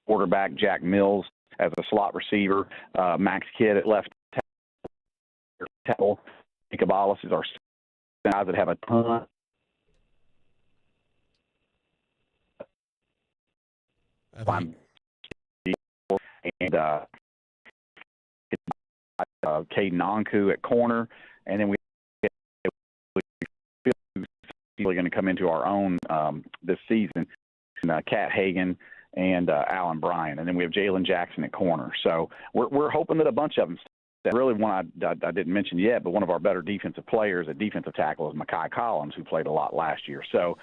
quarterback, Jack Mills, as a slot receiver, Max Kidd at left tackle. Cabalas is our guys that have a ton. And Caden Onku at corner, and then we're going to come into our own this season. Cat Hagan and Alan Bryan, and then we have Jalen Jackson at corner. So we're hoping that a bunch of them. Really, one I didn't mention yet, but one of our better defensive players at defensive tackle is Mekhi Collins, who played a lot last year. So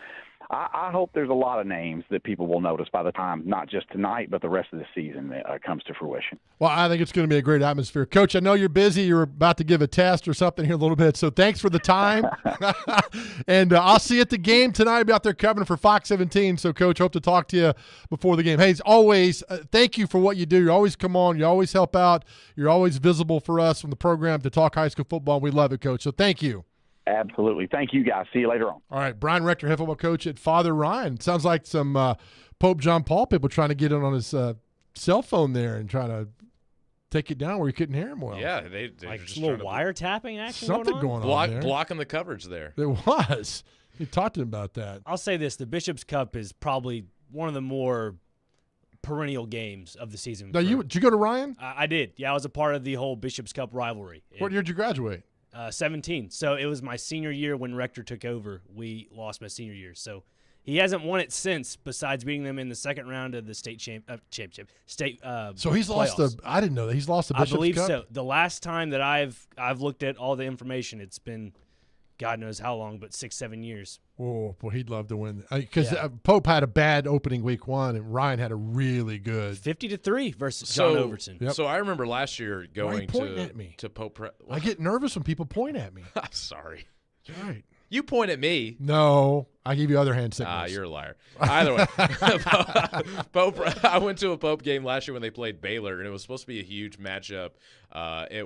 I hope there's a lot of names that people will notice by the time, not just tonight, but the rest of the season comes to fruition. Well, I think it's going to be a great atmosphere. Coach, I know you're busy. You're about to give a test or something here in a little bit, so thanks for the time. And I'll see you at the game tonight. I'll be out there covering for Fox 17. So, Coach, hope to talk to you before the game. Hey, as always, thank you for what you do. You always come on. You always help out. You're always visible for us from the program to talk high school football. We love it, Coach. So thank you. Absolutely. Thank you, guys. See you later on. All right, Brian Rector, head football coach at Father Ryan. Sounds like some Pope John Paul people trying to get in on his cell phone there and trying to take it down where you couldn't hear him well. Yeah, they like just a little wiretapping action something going on there. Blocking the coverage there. There was. You talked to him about that. I'll say this. The Bishop's Cup is probably one of the more perennial games of the season. Now, did you go to Ryan? I did. Yeah, I was a part of the whole Bishop's Cup rivalry. What year did you graduate? 17. So it was my senior year when Rector took over. We lost my senior year. So he hasn't won it since, besides beating them in the second round of the state championship. So he's playoffs. lost I didn't know that. He's lost the Bishop's Cup? I believe so. The last time that I've looked at all the information, it's been God knows how long, but 6-7 years. Oh, boy, he'd love to win. Because Pope had a bad opening week one, and Ryan had a really good 50-3 versus John Overton. Yep. So I remember last year going to Pope. I get nervous when people point at me. I'm sorry. That's right. You point at me. No, I give you other hand signals. You're a liar. Either way, Pope. I went to a Pope game last year when they played Baylor, and it was supposed to be a huge matchup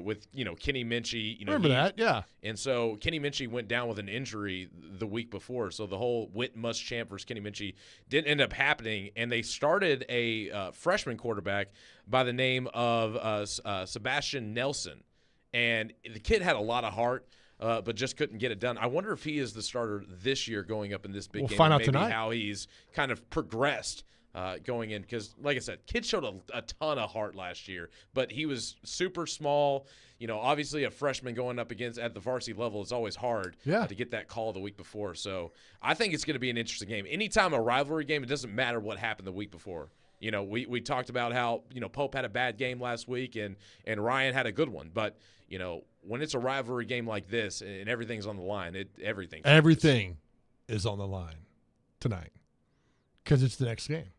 with Kenny Minchie. Remember that? Yeah. And so Kenny Minchie went down with an injury the week before, so the whole Whit Muschamp versus Kenny Minchie didn't end up happening, and they started a freshman quarterback by the name of Sebastian Nelson, and the kid had a lot of heart. But just couldn't get it done. I wonder if he is the starter this year going up in this big game. We'll find out maybe tonight. How he's kind of progressed going in. Because, like I said, kid showed a ton of heart last year, but he was super small. Obviously a freshman going up against at the varsity level is always hard to get that call the week before. So I think it's going to be an interesting game. Anytime a rivalry game, it doesn't matter what happened the week before. We talked about how, Pope had a bad game last week and Ryan had a good one. But, when it's a rivalry game like this and everything's on the line, everything. is on the line tonight because it's the next game.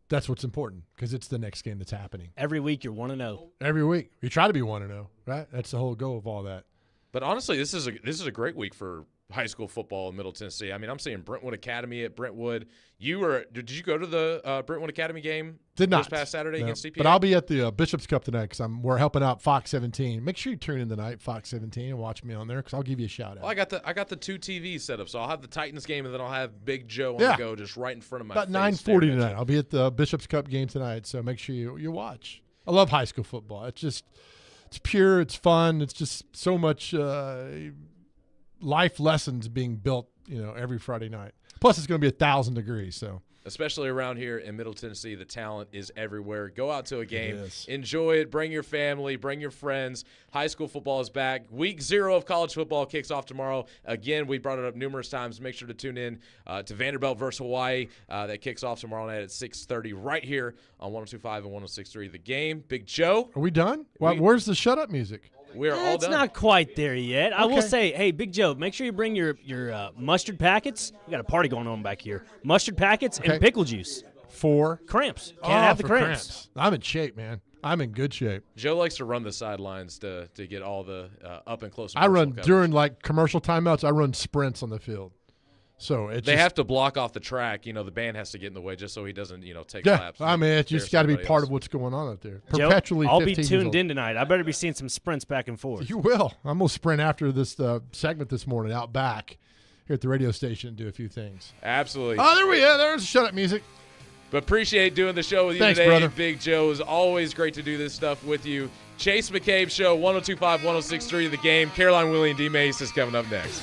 That's what's important because it's the next game that's happening. Every week you're 1-0. Every week. You try to be 1-0, right? That's the whole goal of all that. But honestly, this is a great week for high school football in Middle Tennessee. I mean, I'm seeing Brentwood Academy at Brentwood. Did you go to the Brentwood Academy game? Did not this past Saturday against CPA? But I'll be at the Bishop's Cup tonight because we're helping out Fox 17. Make sure you tune in tonight, Fox 17, and watch me on there because I'll give you a shout out. Well, I got the 2 TVs set up, so I'll have the Titans game and then I'll have Big Joe on the go just right in front of my About face. 9:40 tonight. I'll be at the Bishop's Cup game tonight, so make sure you watch. I love high school football. It's pure. It's fun. It's just so much life lessons being built, every Friday night. Plus, it's going to be 1,000 degrees, so. Especially around here in Middle Tennessee, the talent is everywhere. Go out to a game, enjoy it, bring your family, bring your friends. High school football is back. Week 0 of college football kicks off tomorrow. Again, we brought it up numerous times. Make sure to tune in to Vanderbilt versus Hawaii. That kicks off tomorrow night at 6:30 right here on 102.5 and 106.3 The Game. Big Joe. Are we done? Where's the shut up music? We're all It's done. not quite there yet. I will Okay. say, hey, Big Joe, make sure you bring your mustard packets. We got a party going on back here. Mustard packets and pickle juice. For cramps. Can't have the for cramps. I'm in shape, man. I'm in good shape. Joe likes to run the sidelines to get all the up and close. I run coverage. during commercial timeouts. I run sprints on the field, so They have to block off the track. The band has to get in the way just so he doesn't, take Yeah, laps. I mean, it's just got to be part of what's going on out there. Perpetually, Joe, I'll be 15 years tuned old. in tonight. I better be seeing some sprints back and forth. You will. I'm gonna sprint after this segment this morning out back here at the radio station and do a few things. Absolutely. Oh, there we are. There's shut up music. But appreciate doing the show with you Thanks, today, brother. Big Joe. It's always great to do this stuff with you. Chase McCabe Show, 102.5, 106.3 The Game. Caroline, Willy, and D-Mase is coming up next.